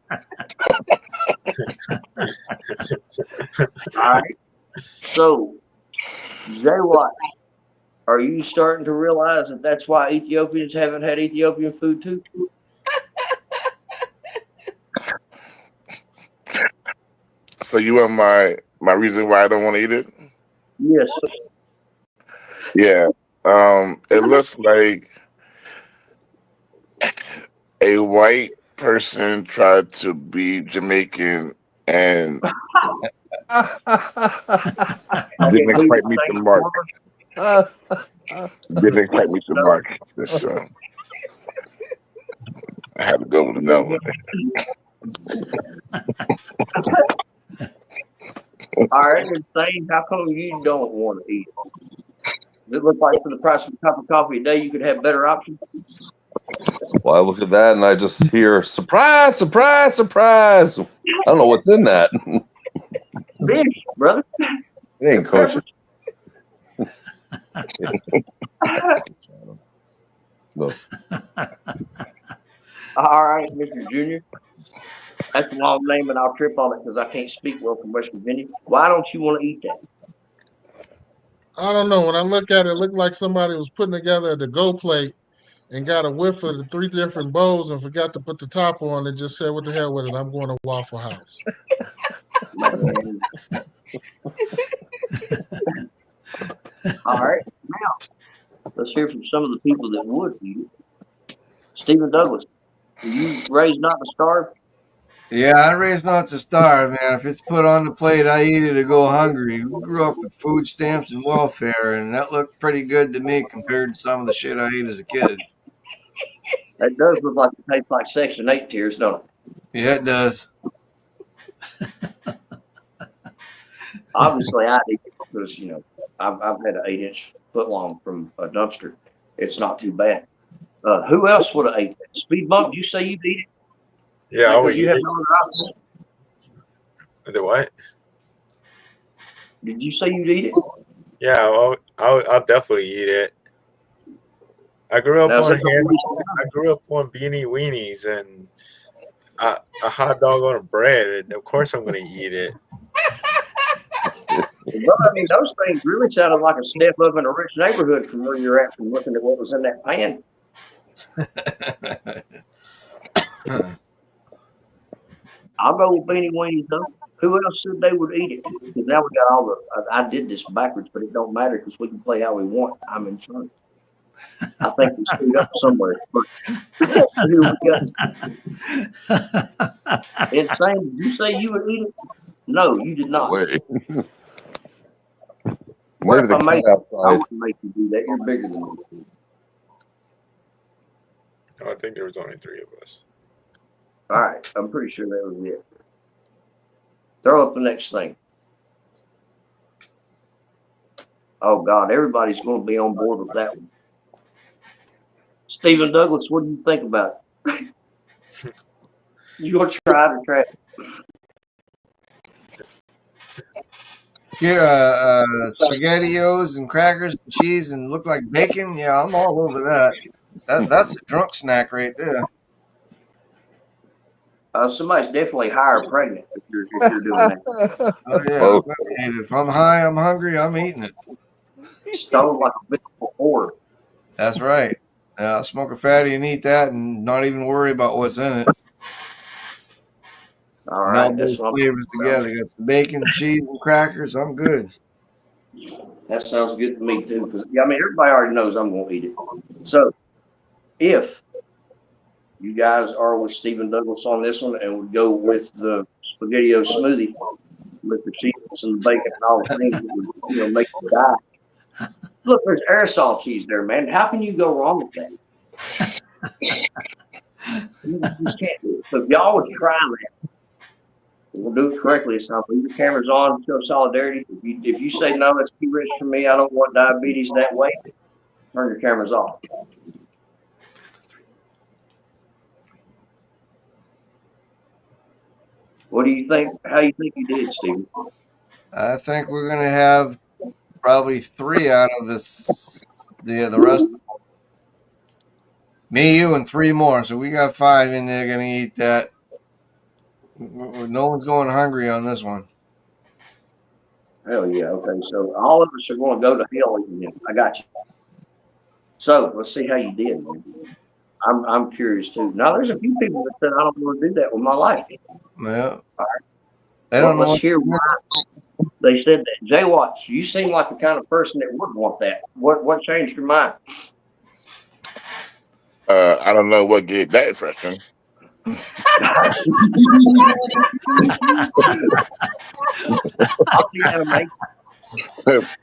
All right. So, Jay Watt, are you starting to realize that that's why Ethiopians haven't had Ethiopian food too? So you want my reason why I don't want to eat it? Yes. Yeah. It looks like a white person tried to be Jamaican and didn't quite meet the mark. Didn't quite meet the mark. So I had to go with another one. All right, insane. How come you don't want to eat it? Does it look like for the price of a cup of coffee a day, you could have better options? Well, I look at that and I just hear surprise, surprise, surprise. I don't know what's in that. Fish, brother. It ain't kosher. No. All right, Mr. Junior. That's a long name, and I'll trip on it because I can't speak well from West Virginia. Why don't you want to eat that? I don't know. When I look at it, it looked like somebody was putting together the go plate and got a whiff of the 3 different bowls and forgot to put the top on and just said, "What the hell with it? I'm going to Waffle House." All right, now let's hear from some of the people that would eat it. Stephen Douglas, were you raised not to starve? Yeah, I raised not to starve, man. If it's put on the plate, I eat it to go hungry. We grew up with food stamps and welfare, and that looked pretty good to me compared to some of the shit I ate as a kid. That does look like it tastes like Section 8 tears, don't it? Yeah, it does. Obviously, I eat it because, I've had an 8-inch footlong from a dumpster. It's not too bad. Who else would have ate it? Speed Bump, did you say you'd eat it? Yeah, I would Because you eat have it. no other option. The what? Did you say you'd eat it? Yeah, I'll definitely eat it. I grew up Now, is on that the I grew up on beanie weenies and a hot dog on a bread, and of course I'm gonna eat it. Well, I mean, those things really sounded like a step up in a rich neighborhood from where you're at from looking at what was in that pan. I'll go with beanie weenies though. Who else said they would eat it? Because now we got all the. I did this backwards, but it don't matter because we can play how we want. I'm in front. I think we screwed up somewhere. But here we go. Insane. Did you say you would eat it? No, you did not. Wait. What Maybe if the I make? cat I outside. wouldn't make you do that. You're bigger than me. I think there was only 3 of us. All right, I'm pretty sure that was it. Throw up the next thing. Oh God, everybody's going to be on board with that one. Stephen Douglas, what do you think about it? You going to try it or try it? Here, SpaghettiOs and crackers and cheese and look like bacon. Yeah, I'm all over that. That's a drunk snack right there. Somebody's definitely higher pregnant if you're doing that. Oh yeah. If I'm high, I'm hungry, I'm eating it. Stoned like a biblical whore. That's right. I'll smoke a fatty and eat that and not even worry about what's in it. All right, Meld those flavors together. Got some bacon, cheese, and crackers. I'm good. That sounds good to me too. Because I mean, everybody already knows I'm going to eat it. So, if you guys are with Stephen Douglas on this one, and we go with the SpaghettiO smoothie with the cheese and the bacon and all the things that would make you die. Look, there's aerosol cheese there, man. How can you go wrong with that? You just can't do it. So if y'all would try that, we'll do it correctly. It's not leave your cameras on, show solidarity. If you say no, it's too rich for me, I don't want diabetes that way, turn your cameras off. What do you think? How do you think you did, Stephen? I think we're gonna have probably 3 out of this. The rest. Me, you, and 3 more. So we got 5 in there gonna eat that. No one's going hungry on this one. Hell yeah. Okay. So all of us are going to go to hell eating him. I got you. So let's see how you did, man. I'm curious too. Now there's a few people that said I don't want to do that with my life. Yeah. All right. They don't know. Let's hear why they said that. Jay Watts, you seem like the kind of person that would want that. What changed your mind? I don't know what gave that impression.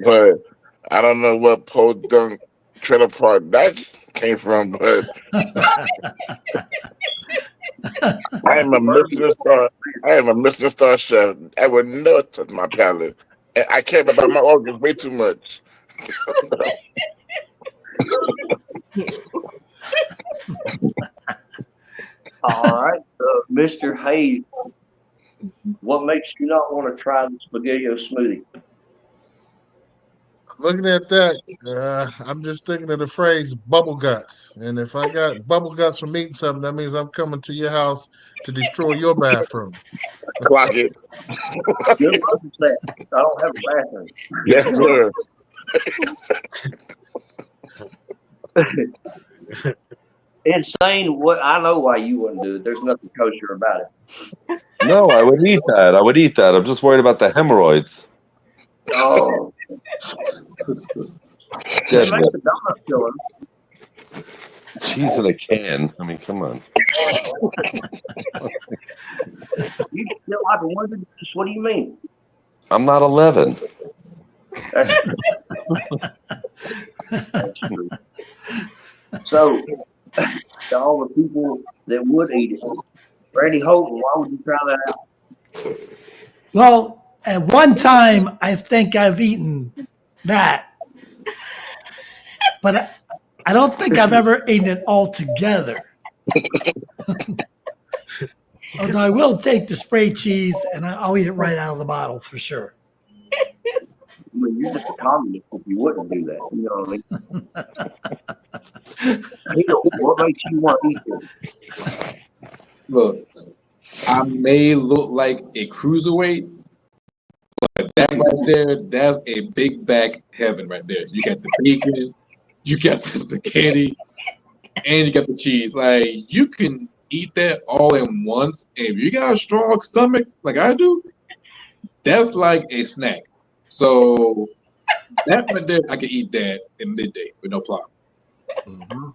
But I don't know what podunk trailer park that came from, but I am a Michelin star chef. I would never touch my palate. And I care about my organs way too much. All right, Mr. Hayes, what makes you not want to try the SpaghettiO smoothie? Looking at that, I'm just thinking of the phrase bubble guts. And if I got bubble guts from eating something, that means I'm coming to your house to destroy your bathroom. Clock it. Good luck with that. I don't have a bathroom. Yes, sir. Insane. What I know why you wouldn't do it. There's nothing kosher about it. No, I would eat that. I'm just worried about the hemorrhoids. Oh. Dead Make the donut killer. Cheese in a can. I mean, come on. You feel like a wonder. What do you mean? I'm not 11. That's true. So, to all the people that would eat it, Randy Holton, why would you try that out? Well, at one time, I think I've eaten that, but I don't think I've ever eaten it all together. Although I will take the spray cheese and I'll eat it right out of the bottle for sure. I mean, you're just a communist if you wouldn't do that. You know what I mean? What makes you want to eat it? Look, I may look like a cruiserweight, but that right there, that's a big back heaven right there. You got the bacon, you got the spaghetti, and you got the cheese. Like, you can eat that all in once. And if you got a strong stomach like I do, that's like a snack. So that right there, I can eat that in midday with no problem. Mm-hmm.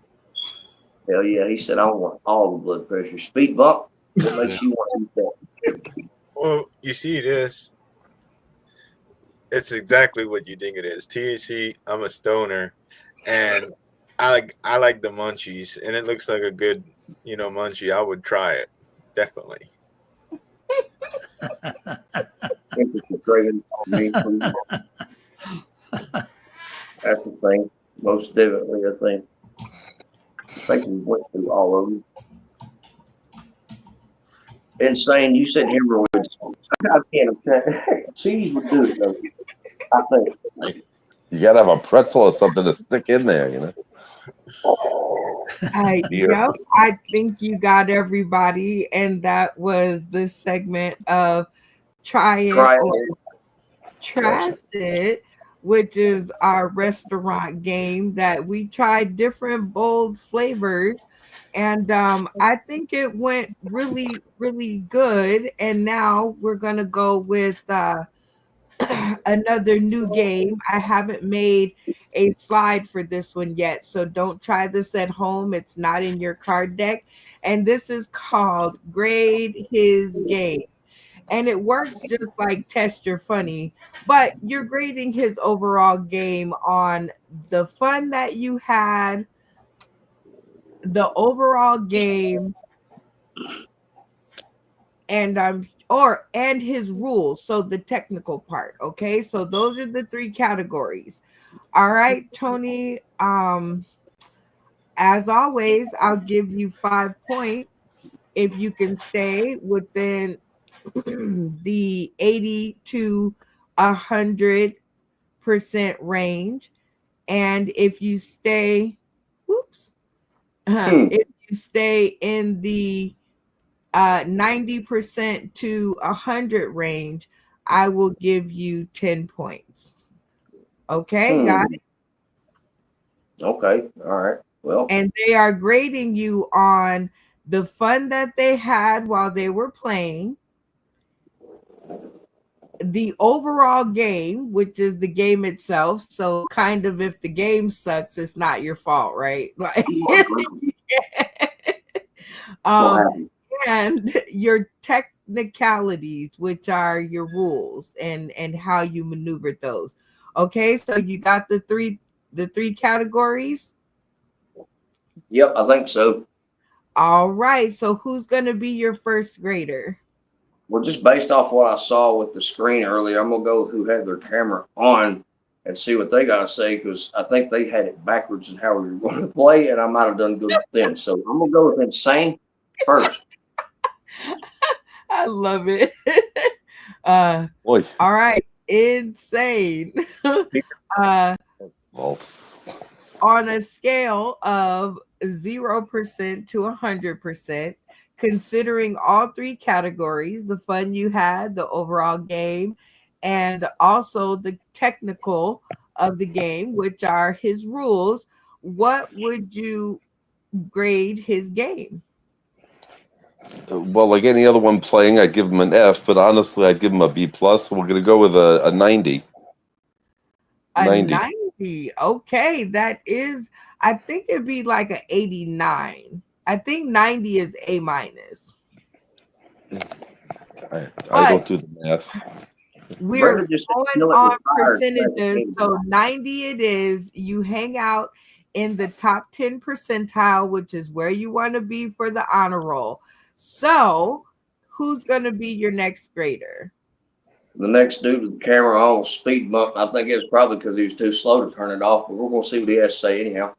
Hell yeah, he said I want all the blood pressure. Speed bump, what makes you want to eat that? Well, you see this. It's exactly what you think it is. THC, I'm a stoner, and I like the munchies, and it looks like a good, munchie. I would try it, definitely. Craving on me. That's the thing. Most definitely, I think. I think we went through all of them. Insane. You said hemorrhoids. I can't. Cheese would do it, though. I think. You gotta have a pretzel or something to stick in there, you know. Yep, I think you got everybody, and that was the segment of Try It or Trash It, which is our restaurant game that we tried different bold flavors, and I think it went really, really good. And now we're gonna go with another new game. I haven't made a slide for this one yet, so don't try this at home. It's not in your card deck. And this is called Grade His Game. And it works just like Test Your Funny, but you're grading his overall game on the fun that you had, the overall game, and and his rules. So the technical part. Okay, so those are the 3 categories. All right, Tony. As always, I'll give you 5 points if you can stay within the 80 to 100% range, and if you stay, if you stay in the 90% to 100 range, I will give you 10 points. Okay, got it? Okay, all right. Well, and they are grading you on the fun that they had while they were playing, the overall game, which is the game itself. So kind of if the game sucks, it's not your fault, right? Like, and your technicalities, which are your rules and how you maneuvered those. Okay, so you got the three categories. Yep, I think so. All right, so who's going to be your first grader? Well, just based off what I saw with the screen earlier, I'm going to go with who had their camera on and see what they got to say, because I think they had it backwards in how we were going to play, and I might have done good with them. So I'm going to go with Insane first. I love it. All right, Insane. On a scale of 0% to 100%, considering all 3 categories, the fun you had, the overall game, and also the technical of the game, which are his rules, what would you grade his game? Well, like any other one playing, I'd give him an F, but honestly, I'd give him a B+. We're going to go with a 90. A 90. Okay, that is, I think it'd be like an 89. I think 90 is A-. I don't do the math. We're going on percentages, so 90 it is. You hang out in the top 10 percentile, which is where you want to be for the honor roll. So who's going to be your next grader? The next dude with the camera on speed bump. I think it's probably because he was too slow to turn it off, but we're going to see what he has to say anyhow.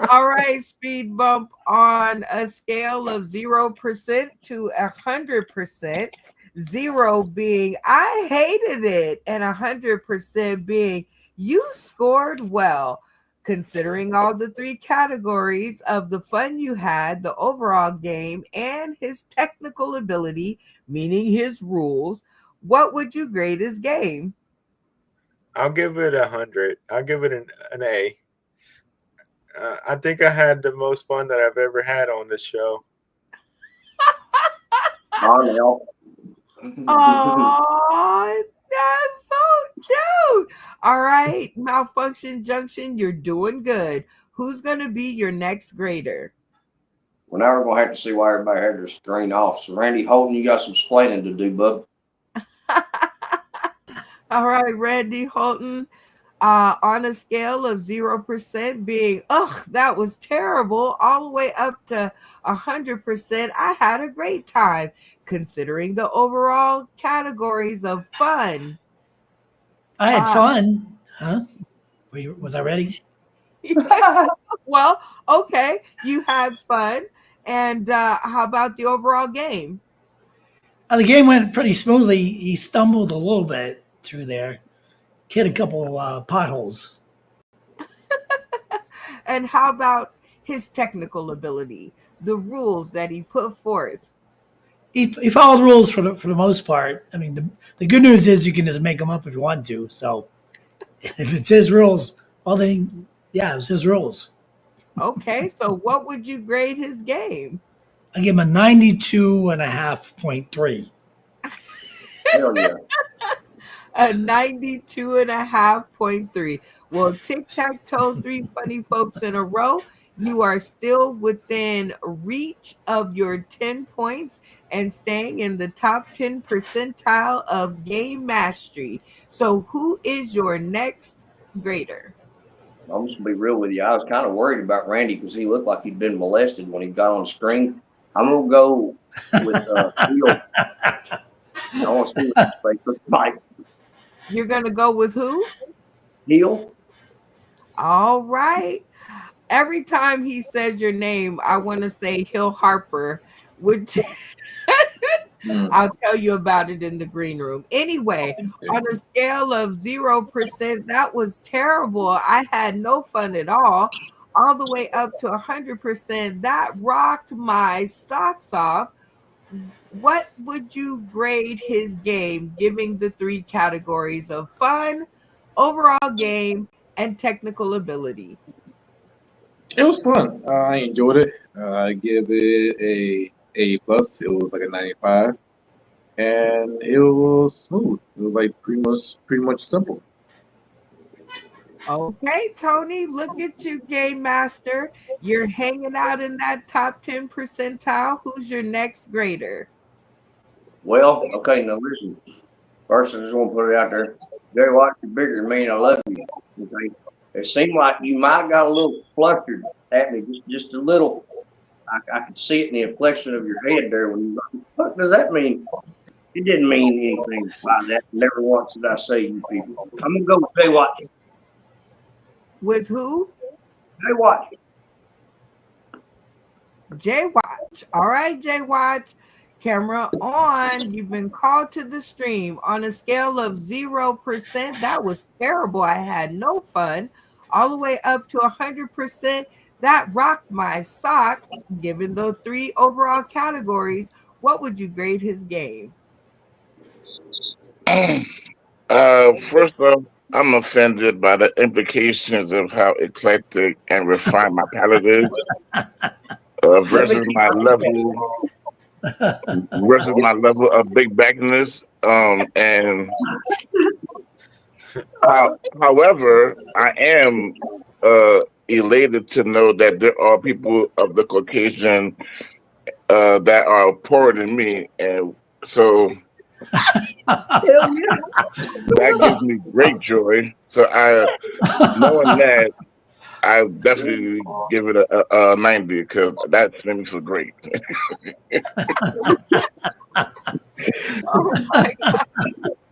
All right, speed bump on a scale of 0% to 100%. 0 being I hated it, and 100% being you scored well. Considering all the 3 categories of the fun you had, the overall game, and his technical ability, meaning his rules, what would you grade his game? I'll give it 100. I'll give it an A. I think I had the most fun that I've ever had on this show. Oh, that's so cute. All right, Malfunction Junction, you're doing good. Who's going to be your next grader? Well, now we're going to have to see why everybody had their screen off. So, Randy Holton, you got some explaining to do, bub. All right, Randy Holton. On a scale of 0% being, ugh, that was terrible, all the way up to 100%, I had a great time, considering the overall categories of fun. I had fun. Huh? Was I ready? Well, okay, you had fun. And how about the overall game? The game went pretty smoothly. He stumbled a little bit through there, hit a couple potholes. And how about his technical ability, the rules that he put forth? He followed rules for the most part. I mean, the good news is you can just make them up if you want to. So if it's his rules, well then, yeah, it was his rules. Okay, so what would you grade his game? I give him a 92.5.3. Hell yeah. A 92.5.3. Well, tic-tac-toe, 3 funny folks in a row. You are still within reach of your 10 points and staying in the top 10 percentile of game mastery. So who is your next grader? I'm just gonna be real with you. I was kind of worried about Randy because he looked like he'd been molested when he got on screen. I'm gonna go with Hill. I want to see what his face looks like. You're gonna go with who? Hill. All right. Every time he says your name, I want to say Hill Harper, which I'll tell you about it in the green room. Anyway, on a scale of 0%, that was terrible. I had no fun at all the way up to 100%. That rocked my socks off. What would you grade his game, giving the 3 categories of fun, overall game, and technical ability? It was fun. I enjoyed it. I give it a plus. It was like a 95, and it was smooth. It was like pretty much simple. Okay, Tony, look at you, Game Master. You're hanging out in that top 10 percentile. Who's your next grader? Well, okay, now listen. First, I just want to put it out there. Jerry Watch, you're bigger than me, and I love you. Okay? It seemed like you might have got a little flustered at me, just a little. I could see it in the inflection of your head there when you. What does that mean? It didn't mean anything by that. Never once did I say you people. I'm gonna go with Jay Watch. With who? Jay Watch. Jay Watch. All right, Jay Watch. Camera on. You've been called to the stream. On a scale of 0%, that was terrible. I had no fun. All the way up to 100%, that rocked my socks. Given the 3 overall categories, what would you grade his game? First off, I'm offended by the implications of how eclectic and refined my palate is versus my level of big backness. And however, I am elated to know that there are people of the Caucasian that are poorer than me, and so that gives me great joy. So knowing that, I definitely give it a 90 because that made me feel great. Oh my God.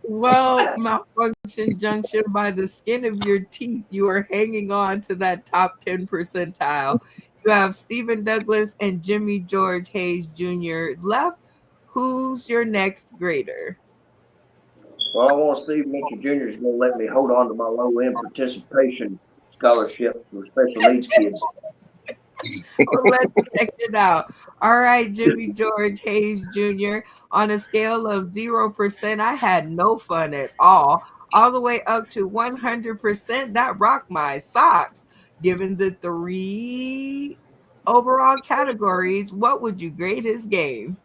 Well, malfunction junction, by the skin of your teeth, you are hanging on to that top 10 percentile. You have Stephen Douglas and Jimmy George Hayes Jr. left. Who's your next grader? Well, I want to see if Mitchell Jr. is going to let me hold on to my low-end participation scholarship for special needs kids. Well, let's check it out. All right, Jimmy George Hayes Jr. On a scale of 0%, I had no fun at all the way up to 100%. That rocked my socks. Given the 3 overall categories, what would you grade his game?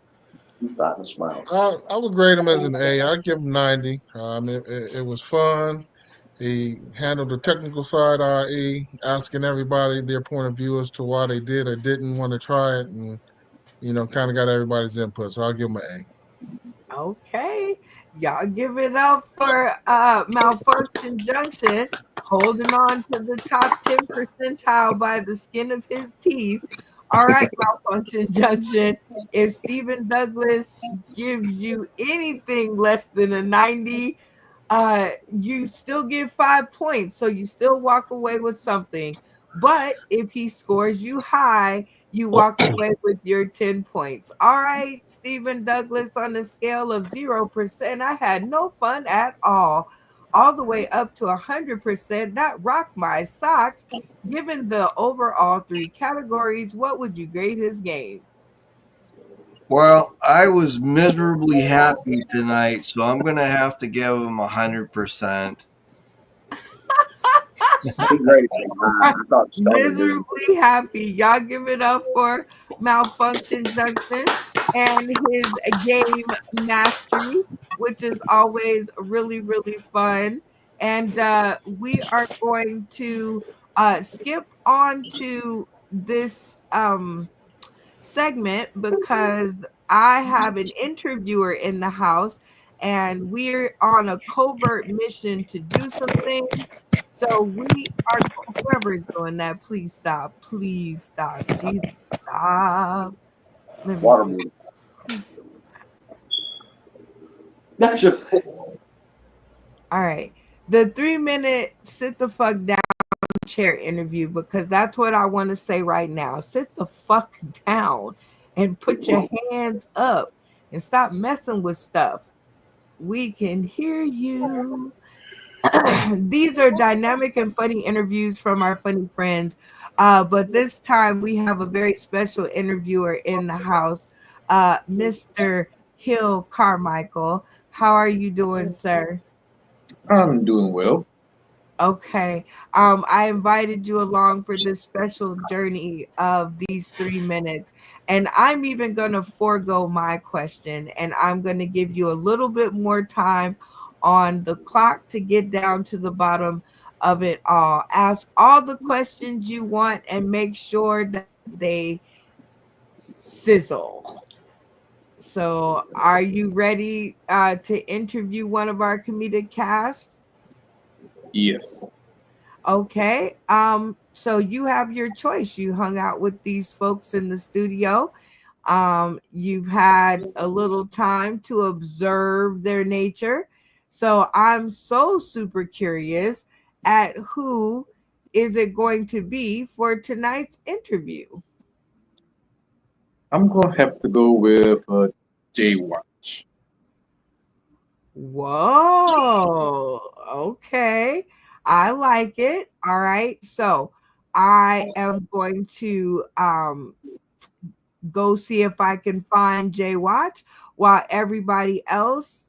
I would grade him as an A. I'd give him 90. It was fun. He handled the technical side, i.e., asking everybody their point of view as to why they did or didn't want to try it, and kind of got everybody's input. So I'll give him an A. Okay, y'all give it up for Malfunction Junction. holding on to the top 10 percentile by the skin of his teeth. All right, Malfunction Junction. If Stephen Douglas gives you anything less than a 90, you still get 5 points. So you still walk away with something. But if he scores you high, you walk away with your 10 points. All right, Stephen Douglas, on a scale of 0%, I had no fun at all the way up to 100%. That rocked my socks. Given the overall 3 categories, what would you grade his game? Well, I was miserably happy tonight, so I'm gonna have to give him 100%. Miserably happy. Y'all give it up for Malfunction Junction and his game mastery, which is always really, really fun. And we are going to skip on to this segment because I have an interviewer in the house and we're on a covert mission to do some things. So we are, whoever is doing that, please stop. Please stop. Jesus, stop. Let me see. Who's doing that? All right. The 3-minute sit the fuck down chair interview, because that's what I want to say right now. Sit the fuck down and put your hands up and stop messing with stuff. We can hear you. These are dynamic and funny interviews from our funny friends. But this time we have a very special interviewer in the house, Mr. Hill Carmichael. How are you doing, sir? I'm doing well. Okay. I invited you along for this special journey of these 3 minutes. And I'm even going to forego my question. And I'm going to give you a little bit more time on the clock to get down to the bottom of it all. Ask all the questions you want and make sure that they sizzle. So are you ready to interview one of our comedic cast? Yes. Okay. So you have your choice. You hung out with these folks in the studio. You've had a little time to observe their nature. So I'm so super curious at who is it going to be for tonight's interview. I'm going to have to go with Jay Watch. Whoa. Okay. I like it. All right. So I am going to go see if I can find Jay Watch while everybody else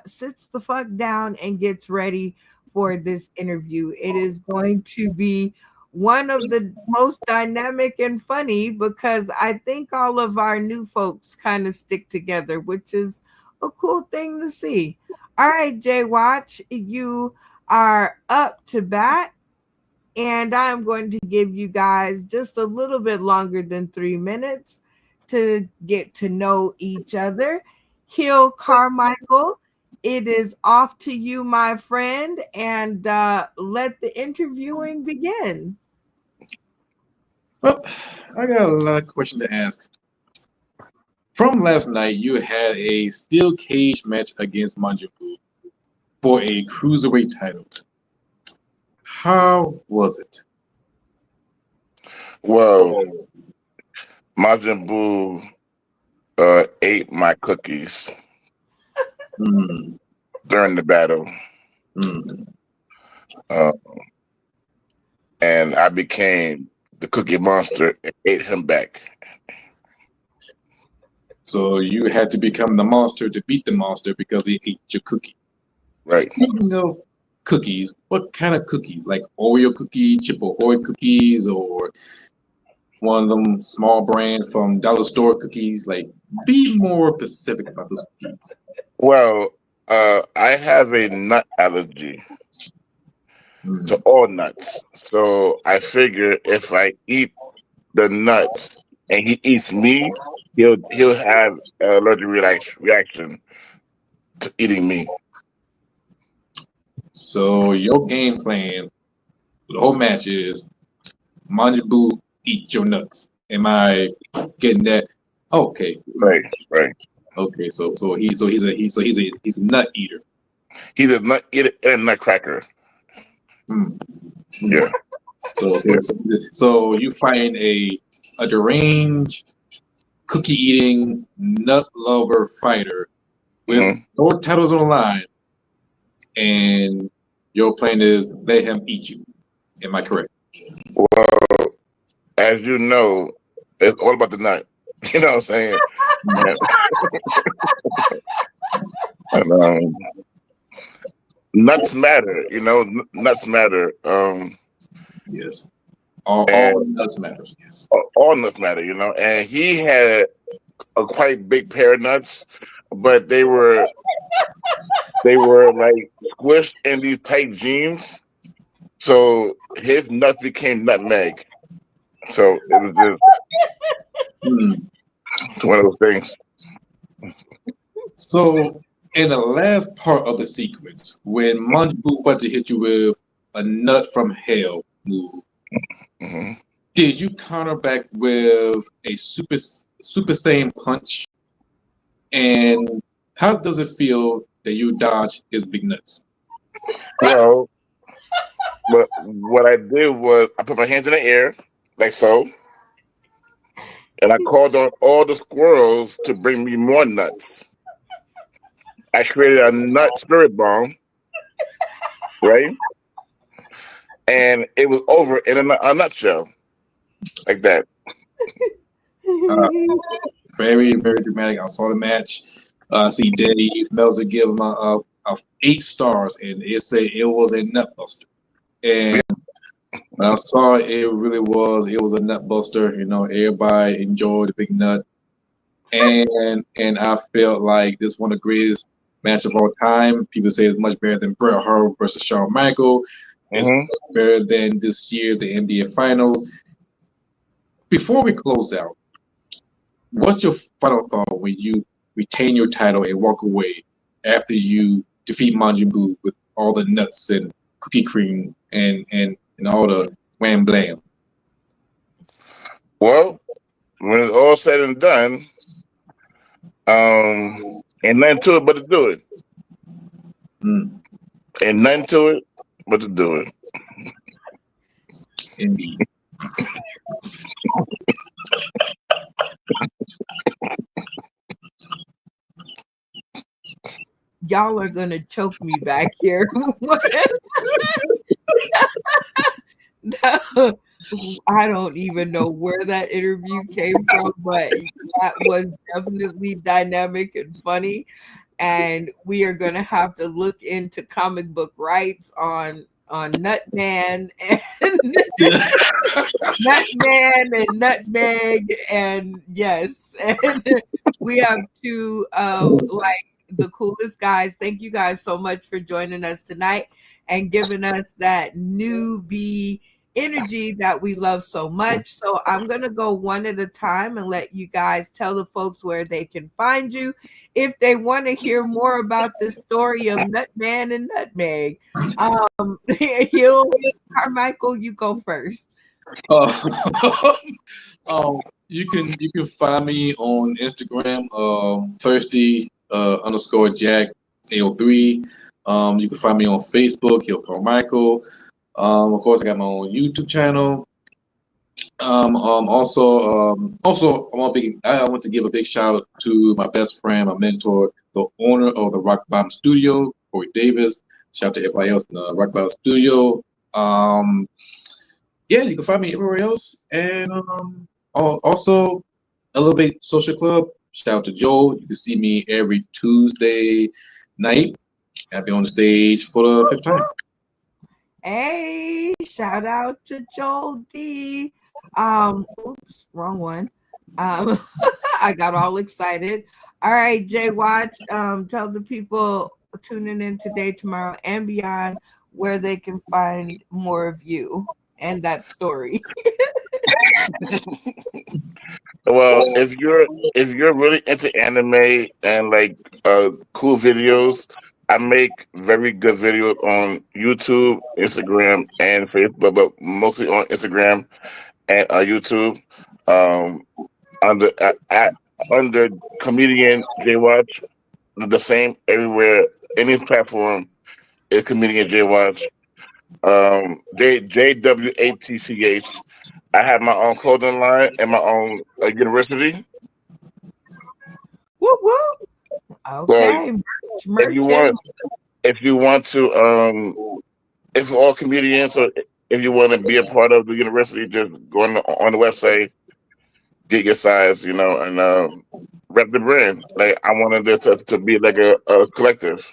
sits the fuck down and gets ready for this interview. It is going to be one of the most dynamic and funny because I think all of our new folks kind of stick together, which is a cool thing to see. All right, Jay Watch, you are up to bat, and I'm going to give you guys just a little bit longer than 3 minutes to get to know each other. Hill Carmichael, it is off to you, my friend, and let the interviewing begin. Well, I got a lot of questions to ask. From last night, you had a steel cage match against Majin Buu for a cruiserweight title. How was it? Well, Majin Buu ate my cookies during the battle. And I became the Cookie Monster and ate him back. So you had to become the monster to beat the monster because he ate your cookie. Right. Speaking of cookies, what kind of cookies? Like Oreo cookie, Chip Ahoy cookies, or one of them small brand from dollar store cookies? Like, be more specific about those cookies. Well, I have a nut allergy to all nuts. So I figure if I eat the nuts and he eats me, he'll have an allergic reaction to eating me. So your game plan The whole match is Majin Buu eat your nuts. Am I getting that? Okay. Right. Okay, so he's a nut eater. He's a nut eater and a nutcracker. Yeah. So you find a deranged, cookie eating, nut lover fighter with no titles on the line, and your plan is let him eat you. Am I correct? Well, as you know, it's all about the nut. You know what I'm saying? And, nuts matter. You know, nuts matter. Yes. All nuts matters. Yes. All nuts matter. You know, and he had a quite big pair of nuts, but they were like squished in these tight jeans. So his nuts became nutmeg. So it was just one of those things. So in the last part of the sequence, when Majin Buu about to hit you with a nut from hell move, did you counter back with a Super Saiyan punch? And how does it feel that you dodge his big nuts? Well, but what I did was I put my hands in the air, like so, and I called on all the squirrels to bring me more nuts. I created a nut spirit bomb, right? And it was over in a nutshell, like that. Very, very dramatic. I saw the match. See Dave Meltzer give him 8 stars, and it said it was a nut buster. And when I saw it, it was a nut buster. You know, everybody enjoyed the big nut, and I felt like this one of the greatest match of all time. People say it's much better than Bret Hart versus Shawn Michaels. It's better than this year's the NBA Finals. Before we close out, what's your final thought when you retain your title and walk away after you defeat Majin Buu with all the nuts and cookie cream and all the wham blam? Well, when it's all said and done, ain't nothing to it but to do it. Ain't nothing to it but to do it. Indeed. Y'all are gonna choke me back here. No, I don't even know where that interview came from, but that was definitely dynamic and funny. And we are gonna have to look into comic book rights on Nutman and Nutman and Nutmeg, and yes, and we have two like the coolest guys. Thank you guys so much for joining us tonight and giving us that newbie energy that we love so much. So I'm gonna go one at a time and let you guys tell the folks where they can find you if they want to hear more about the story of Nutman and Nutmeg. Hill Carmichael, you go first. You can find me on Instagram, Thirsty _Jack 803. You can find me on Facebook, Hill Carmichael. Of course, I got my own YouTube channel. Also, I want to give a big shout out to my best friend, my mentor, the owner of the Rock Bottom Studio, Corey Davis. Shout out to everybody else in the Rock Bottom Studio. Yeah, you can find me everywhere else, and also Elevate Social Club. Shout out to Joel. You can see me every Tuesday night. I'll be on the stage for the 5th time. Hey, shout out to Joel D. Oops, wrong one. I got all excited. All right, Jay Watch, tell the people tuning in today, tomorrow, and beyond where they can find more of you and that story. Well, if you're really into anime and like cool videos, I make very good videos on YouTube, Instagram, and Facebook, but mostly on Instagram and YouTube. Um, under comedian J Watch, the same everywhere, any platform is comedian J Watch. JWATCH. I have my own clothing line and my own university. Whoop whoop. So Okay. Merchant. if you want to, it's all comedians. So if you want to be a part of the university, just go on the website, get your size, and rep the brand. Like I wanted this to be like a collective.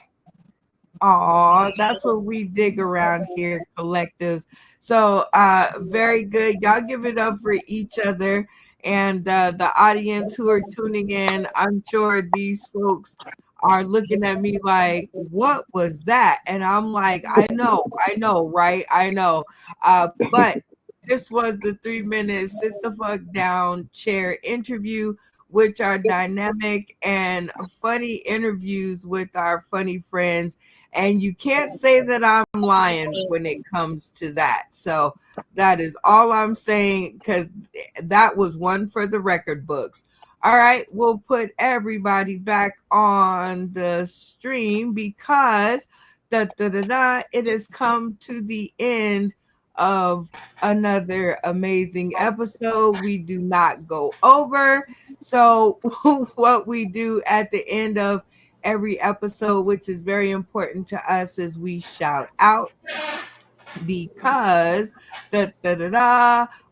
Aw, that's what we dig around here, collectives. So very good. Y'all give it up for each other and the audience who are tuning in. I'm sure these folks are looking at me like, what was that? And I'm like, I know, right? I know. But this was the 3 minute sit the fuck down chair interview, which are dynamic and funny interviews with our funny friends. And you can't say that I'm lying when it comes to that. So that is all I'm saying, because that was one for the record books. All right, we'll put everybody back on the stream because it has come to the end of another amazing episode. We do not go over. So what we do at the end of every episode, which is very important to us, is we shout out, because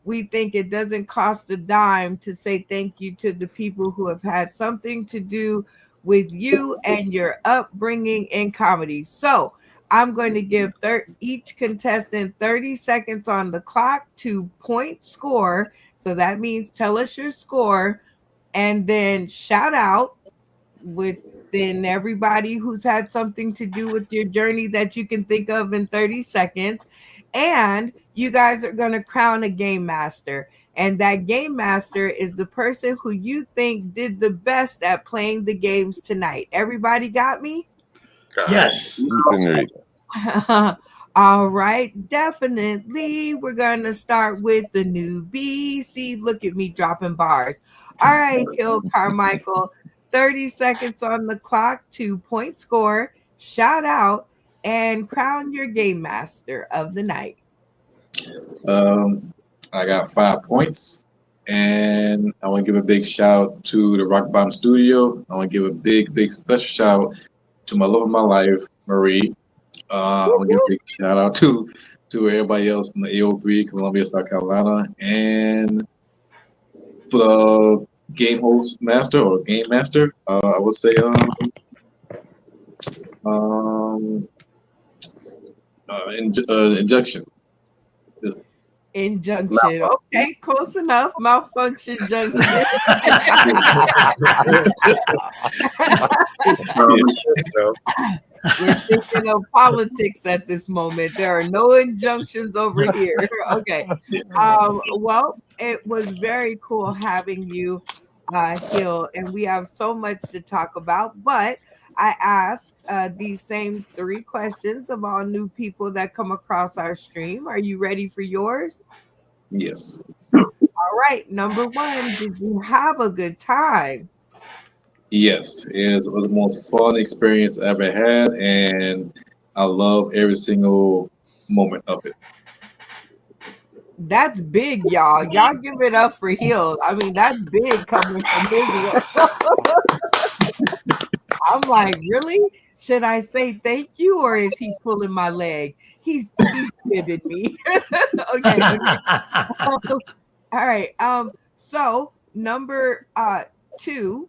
we think it doesn't cost a dime to say thank you to the people who have had something to do with you and your upbringing in comedy. So I'm going to give each contestant 30 seconds on the clock to point score. So that means tell us your score and then shout out within everybody who's had something to do with your journey that you can think of in 30 seconds. And you guys are going to crown a game master. And that game master is the person who you think did the best at playing the games tonight. Everybody got me? Yes. All right, definitely. We're going to start with the newbie. See, look at me dropping bars. All right, Hill Carmichael, 30 seconds on the clock to point score, shout out, and crown your game master of the night. I got 5 points, and I want to give a big shout out to the Rock Bottom Studio. I want to give a big special shout out to my love of my life, Marie. I want to give a big shout out to everybody else from the AO3, Columbia, South Carolina, and for the game host master or game master, I would say injunction. Injunction. Okay, close enough. Malfunction junction. We're thinking of politics at this moment. There are no injunctions over here. Okay. Well, it was very cool having you, Hill, and we have so much to talk about, but I ask these same 3 questions of all new people that come across our stream. Are you ready for yours? Yes. All right. Number 1, did you have a good time? Yes, it was the most fun experience I ever had, and I love every single moment of it. That's big, y'all. Y'all give it up for Hill. I mean, that's big coming from his. I'm like, really? Should I say thank you, or is he pulling my leg? He's kidding me. Okay. All right. So number 2,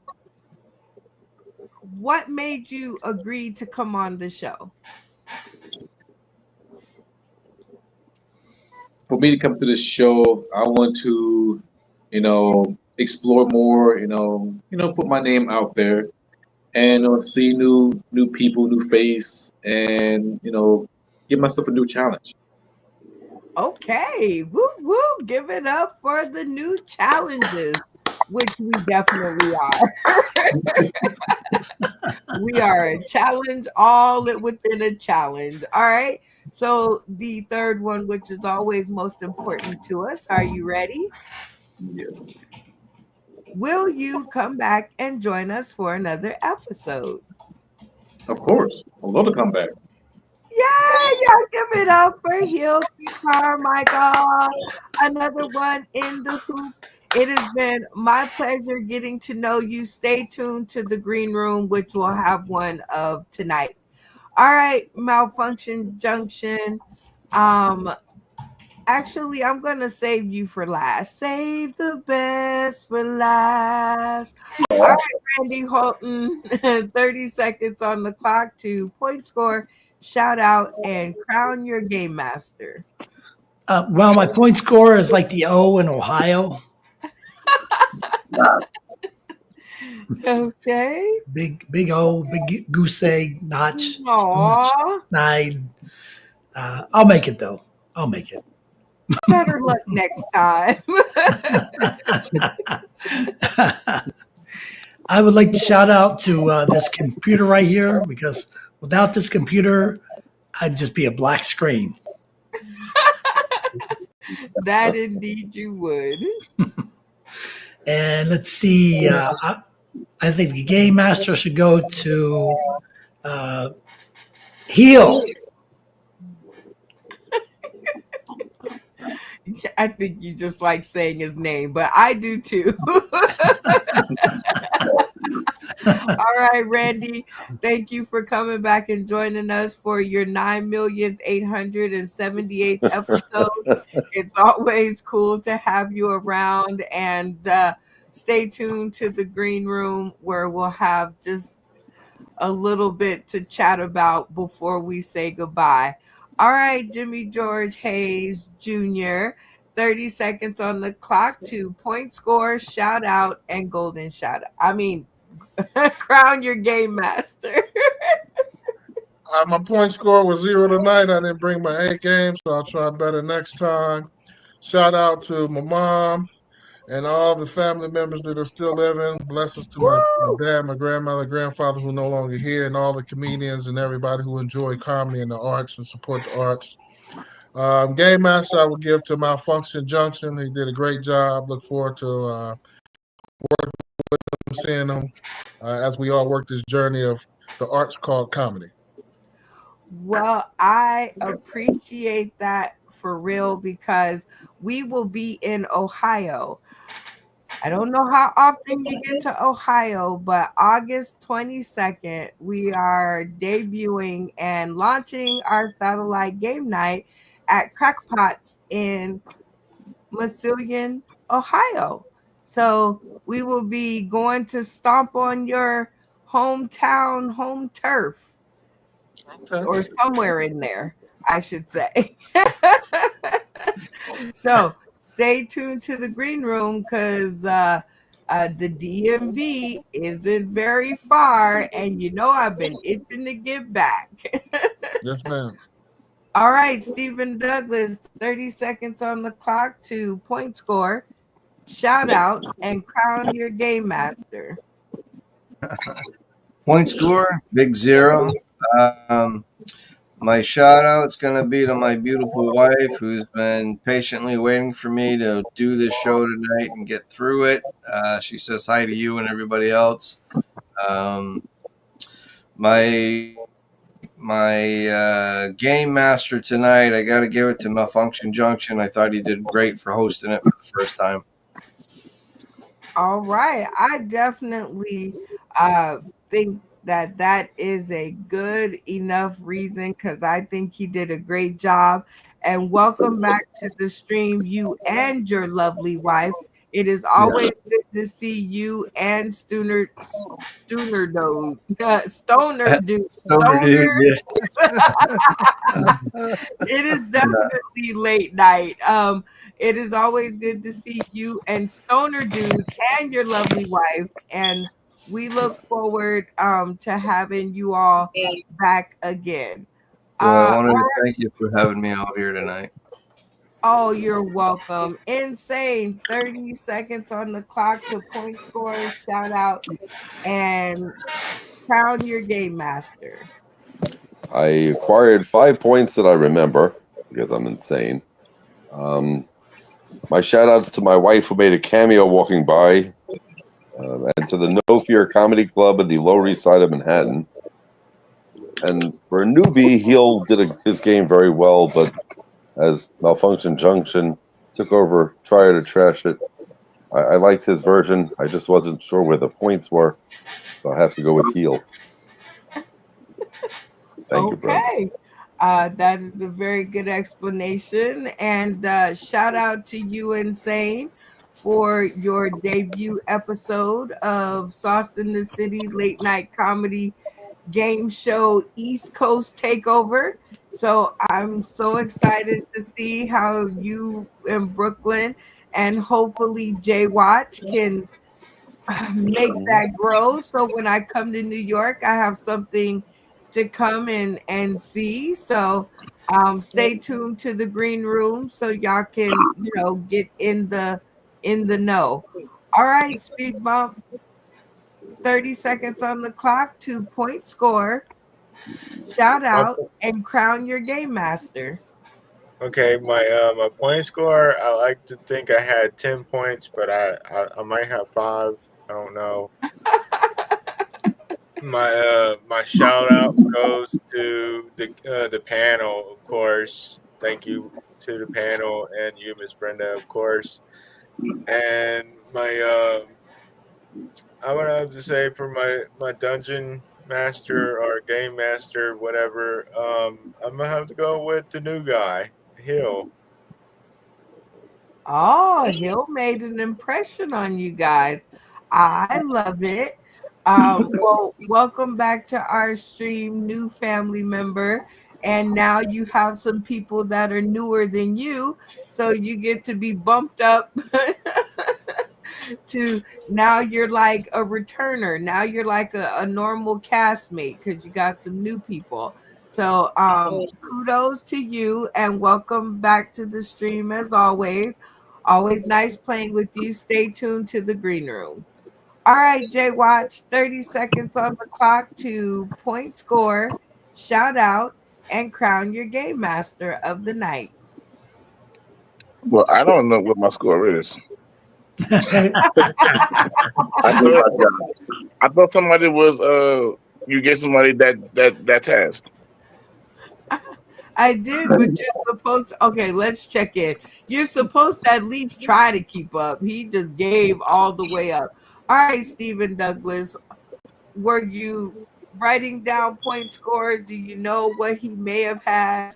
what made you agree to come on the show? For me to come to this show, I want to, explore more, put my name out there, and see new people, new face, and give myself a new challenge. Okay, woo woo! Give it up for the new challenges. which we definitely are. We are a challenge, all within a challenge. All right. So the third one, which is always most important to us, are you ready? Yes. Will you come back and join us for another episode? Of course. I'd love to come back. Yeah, y'all give it up for Hill Carmichael. Another one in the hoop. It has been my pleasure getting to know you. Stay tuned to the green room, which will have one of tonight. All right, Malfunction Junction. Actually, I'm gonna save you for last. Save the best for last. All right, Randy Holton. 30 seconds on the clock to point score, shout out, and crown your game master. Well, my point score is like the O in Ohio. Okay. Big O, big goose egg, notch. Aww. Nine. I'll make it though. I'll make it. Better luck next time. I would like to shout out to this computer right here because without this computer, I'd just be a black screen. That indeed you would. And let's see. I think the game master should go to Heel. I think you just like saying his name, but I do too. All right, Randy, thank you for coming back and joining us for your 9,878th episode. It's always cool to have you around, and stay tuned to the green room where we'll have just a little bit to chat about before we say goodbye. All right, Jimmy George Hayes Jr., 30 seconds on the clock to point score, shout out, and golden shout out. I mean, crown your game master. My point score was 0 tonight. I didn't bring my A game, so I'll try better next time. Shout out to my mom and all the family members that are still living. Blessings to my dad, my grandmother, grandfather who are no longer here, and all the comedians and everybody who enjoy comedy and the arts and support the arts. Game master I would give to Malfunction Junction. He did a great job. Look forward to working with him, seeing him as we all work this journey of the arts called comedy. Well, I appreciate that for real because we will be in Ohio. I don't know how often you get to Ohio, but August 22nd, we are debuting and launching our satellite game night at Crackpots in Massillon, Ohio. So we will be going to stomp on your hometown, home turf, or somewhere in there, I should say. So stay tuned to the green room because the DMV isn't very far, and you know I've been itching to get back. Yes, ma'am. All right, Stephen Douglas, 30 seconds on the clock to point score, shout out, and crown your game master. Point score, big 0. My shout out's going to be to my beautiful wife who's been patiently waiting for me to do this show tonight and get through it. She says hi to you and everybody else. My game master tonight, I got to give it to Malfunction Junction. I thought he did great for hosting it for the first time. All right. I definitely think that is a good enough reason because I think he did a great job. And welcome back to the stream, you and your lovely wife. It is always good to see you and Stoner Dude. It is definitely late night. It is always good to see you and Stoner Dude and your lovely wife, and we look forward to having you all back again. Well, I wanted to thank you for having me out here tonight. Oh, you're welcome. Insane. 30 seconds on the clock to point score, shout out, and crown your game master. I acquired 5 points that I remember because I'm insane. My shout outs to my wife who made a cameo walking by, and to the No Fear Comedy Club at the Lower East Side of Manhattan. And for a newbie, Heel did his game very well, but as Malfunction Junction took over, tried to trash it. I liked his version. I just wasn't sure where the points were, so I have to go with Heel. Thank you, bro. Okay. That is a very good explanation. And shout out to you, Insane, for your debut episode of Sauce in the City late night comedy game show East Coast Takeover. So I'm so excited to see how you in Brooklyn and hopefully Jay Watch can make that grow. So when I come to New York, I have something to come and see. So stay tuned to the green room so y'all can, get in the know. All right, Speed Bump. 30 seconds on the clock to point score, shout out, and crown your game master. Okay, my point score, I like to think I had 10 points, but I might have 5. I don't know. My shout out goes to the panel, of course. Thank you to the panel and you, Miss Brenda, of course. And my I would have to say for my dungeon master or game master, whatever, I'm gonna have to go with the new guy, Hill. Oh, Hill made an impression on you guys. I love it. Well, welcome back to our stream, new family member. And now you have some people that are newer than you. So you get to be bumped up to now you're like a returner. Now you're like a normal castmate because you got some new people. So kudos to you and welcome back to the stream as always. Always nice playing with you. Stay tuned to the green room. All right, Jay Watch, 30 seconds on the clock to point score, shout out, and crown your game master of the night. Well, I don't know what my score is. I thought somebody was you get somebody that task. I did, but you're supposed to, okay, let's check in. You're supposed to at least try to keep up. He just gave all the way up. All right, Stephen Douglas, were you writing down point scores? Do you know what he may have had?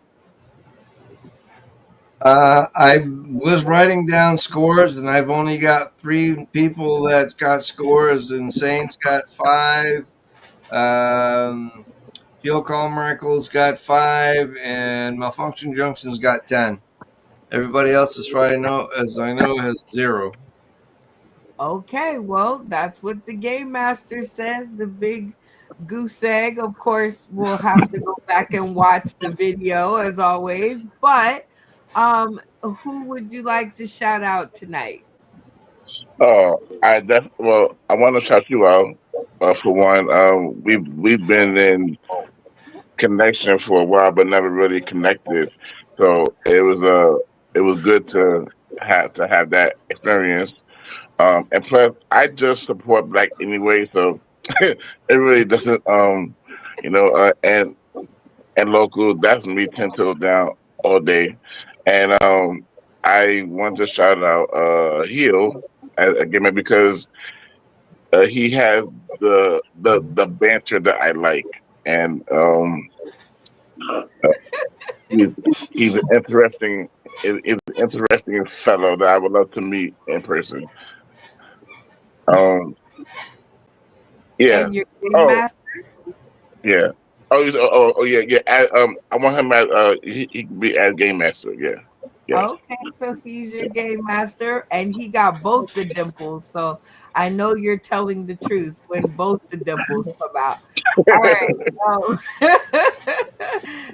I was writing down scores, and I've only got 3 people that got scores. Insane's got 5. Heel Carmichael's got 5, and Malfunction Junction's got 10. Everybody else, as I know, has 0. Okay, well, that's what the game master says. The big goose egg. Of course, we'll have to go back and watch the video as always. But who would you like to shout out tonight? I want to shout you out for one. We've been in connection for a while, but never really connected. So it was good to have that experience. And plus, I just support Black anyway, so it really doesn't, and local. That's me 10 toes down all day. And I want to shout out Heel again because he has the banter that I like, and he's an interesting fellow that I would love to meet in person. Yeah. And your game master? Yeah. Yeah. I want him as he can be as game master. Yeah. Yes. Okay, so he's your game master, and he got both the dimples. So I know you're telling the truth when both the dimples come out. All right.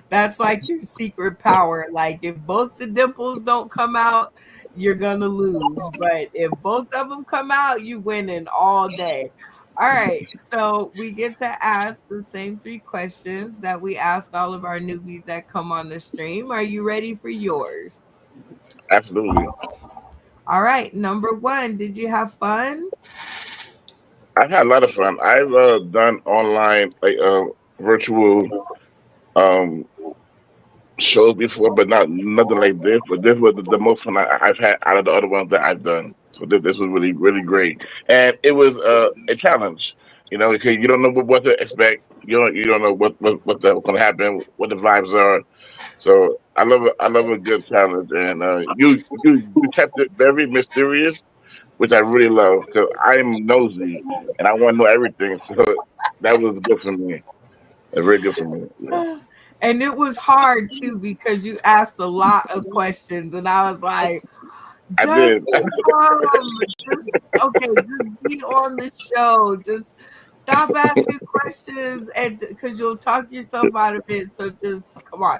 That's like your secret power. Like if both the dimples don't come out, you're gonna lose. But if both of them come out, you winning all day. All right. So we get to ask the same 3 questions that we ask all of our newbies that come on the stream. Are you ready for yours? Absolutely. All right. Number 1, did you have fun? I've had a lot of fun. I've done online virtual um shows before, but not nothing like this. But this was the most fun I've had out of the other ones that I've done. So this was really really great, and it was a challenge. Because you don't know what to expect. You don't know what's going to happen, what the vibes are. So I love a good challenge, and you kept it very mysterious, which I really love because I'm nosy and I want to know everything. So that was good for me. Very good for me. Yeah. And it was hard too because you asked a lot of questions, and I was like, I just did. just be on the show. Just stop asking questions, and because you'll talk yourself out of it. So just come on.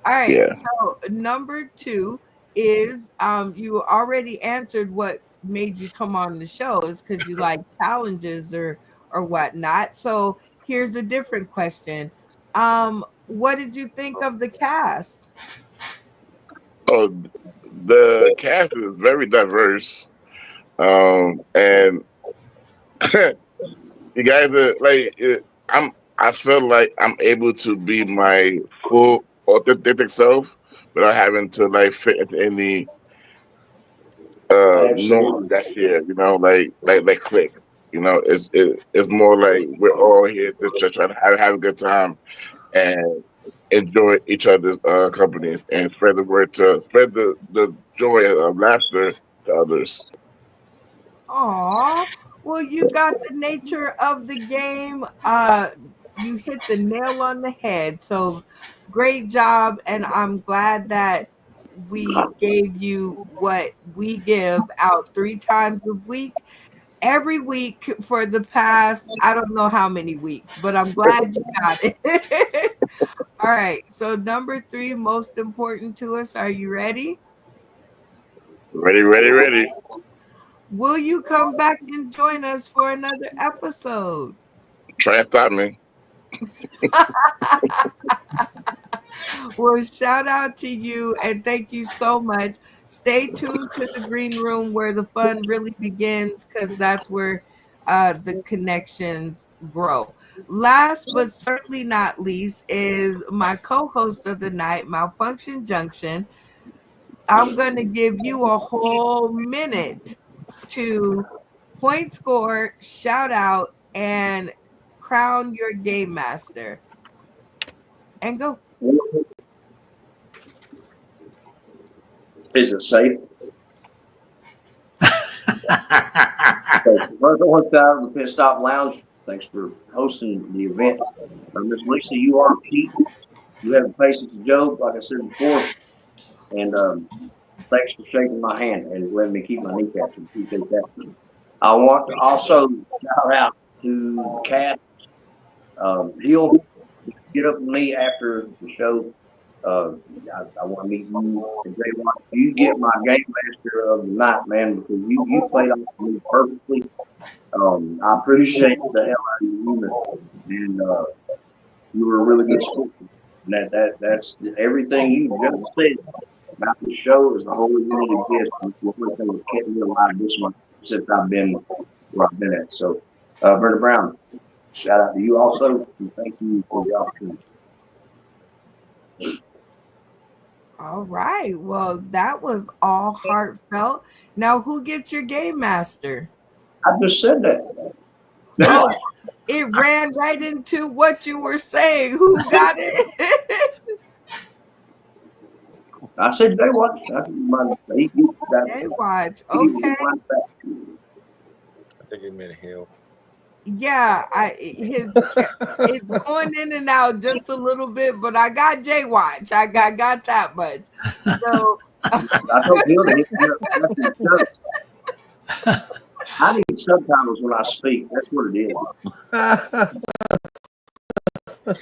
All right. Yeah. So number 2 is you already answered what made you come on the show is because you like challenges or whatnot. So here's a different question. What did you think of the cast? Oh, the cast is very diverse, and you guys are like I feel like I'm able to be my full authentic self without having to like fit into any norm Absolutely. that's here. Like click. It's more like we're all here to try to have a good time and enjoy each other's company and spread the word to spread the joy of laughter to others. Aw, well, you got the nature of the game. You hit the nail on the head. So great job. And I'm glad that we gave you what we give out 3 times a week, every week for the past, I don't know how many weeks, but I'm glad you got it. All right. So number 3, most important to us. Are you ready? Ready, ready, ready. Will you come back and join us for another episode? Try and stop me. Well, shout out to you and thank you so much. Stay tuned to the green room where the fun really begins because that's where the connections grow. Last but certainly not least is my co-host of the night, Malfunction Junction. I'm going to give you a whole minute to point score, shout out, and crown your game master. And go. Is it safe? First, I want to start with the Pit Stop Lounge. Thanks for hosting the event. Miss Lisa, you are Pete. You have the patience of Job, like I said before. And thanks for shaking my hand and letting me keep my kneecaps. I appreciate that. I want to also shout out to Kat. He'll get up with me after the show. I want to meet you and Jay Watt. You get my game master of the night, man, because you played off me perfectly. I appreciate the hell out of you, and you were a really good sport. And that's everything you just said about the show is the whole unity of this. The only thing that kept me alive this month since I've been where I've been at. So, Brenda Brown, shout out to you also, and thank you for the opportunity. All right. Well, that was all heartfelt. Now, who gets your game master? I just said that. Oh, it ran right into what you were saying. Who got it? I said Jay Watch. Jay Watch. Okay. I think it meant Hill. Yeah, it's going in and out just a little bit, but I got Jay Watch. I got that much. So I need subtitles when I speak. That's what it is.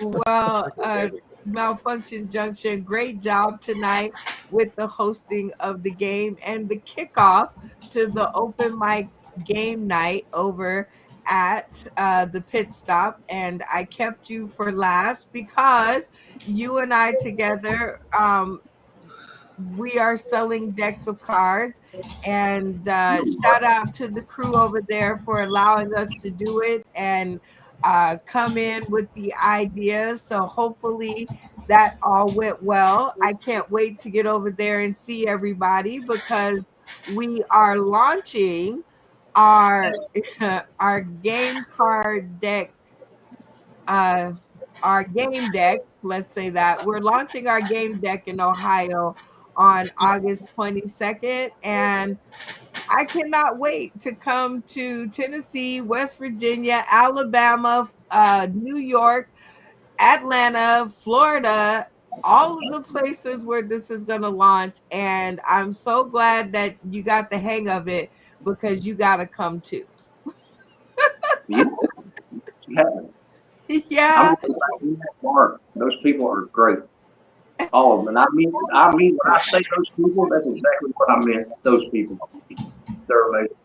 Well, Malfunction Junction, great job tonight with the hosting of the game and the kickoff to the open mic game night over at the pit stop. And I kept you for last because you and I together, we are selling decks of cards. And shout out to the crew over there for allowing us to do it and come in with the idea. So hopefully that all went well. I can't wait to get over there and see everybody because we are launching our our game card deck, our game deck. Let's say that we're launching our game deck in Ohio on August 22nd, and I cannot wait to come to Tennessee, West Virginia, Alabama, New York, Atlanta, Florida, all of the places where this is going to launch. And I'm so glad that you got the hang of it because you got to come too. Yeah. Those people are great. All of them. And I mean, when I say those people, that's exactly what I meant. Those people. They're amazing.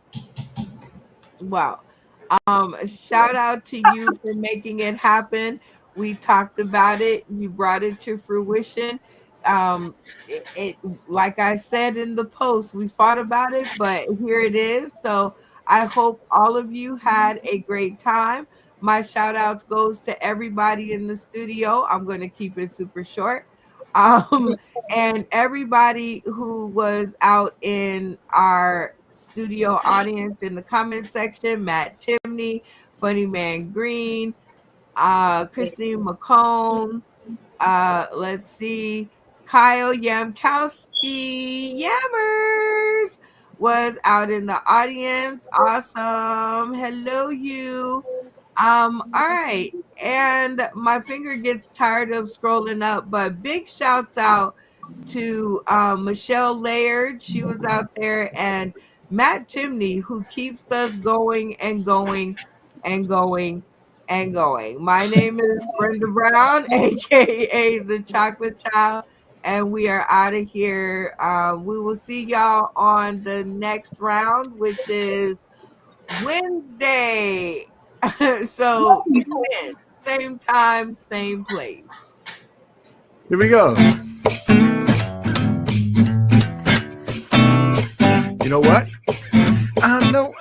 Wow. Shout out to you for making it happen. We talked about it. You brought it to fruition. It like I said in the post, we fought about it, but here it is. So I hope all of you had a great time. My shout outs goes to everybody in the studio. I'm going to keep it super short. And everybody who was out in our studio audience in the comment section, Matt Timney, Funny Man Green, Christine McCone, let's see, Kyle Yamkowski Yammers was out in the audience. Awesome. Hello, you. All right. And my finger gets tired of scrolling up, but big shouts out to Michelle Laird. She was out there, and Matt Timney, who keeps us going and going and going and going. My name is Brenda Brown, aka the Chocolate Child, and we are out of here. We will see y'all on the next round, which is Wednesday. So tune in. Same time, same place. Here we go. You know what? I know.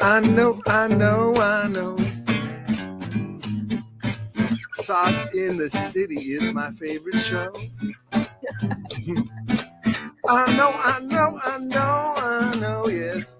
Sauce in the City is my favorite show. I know, yes.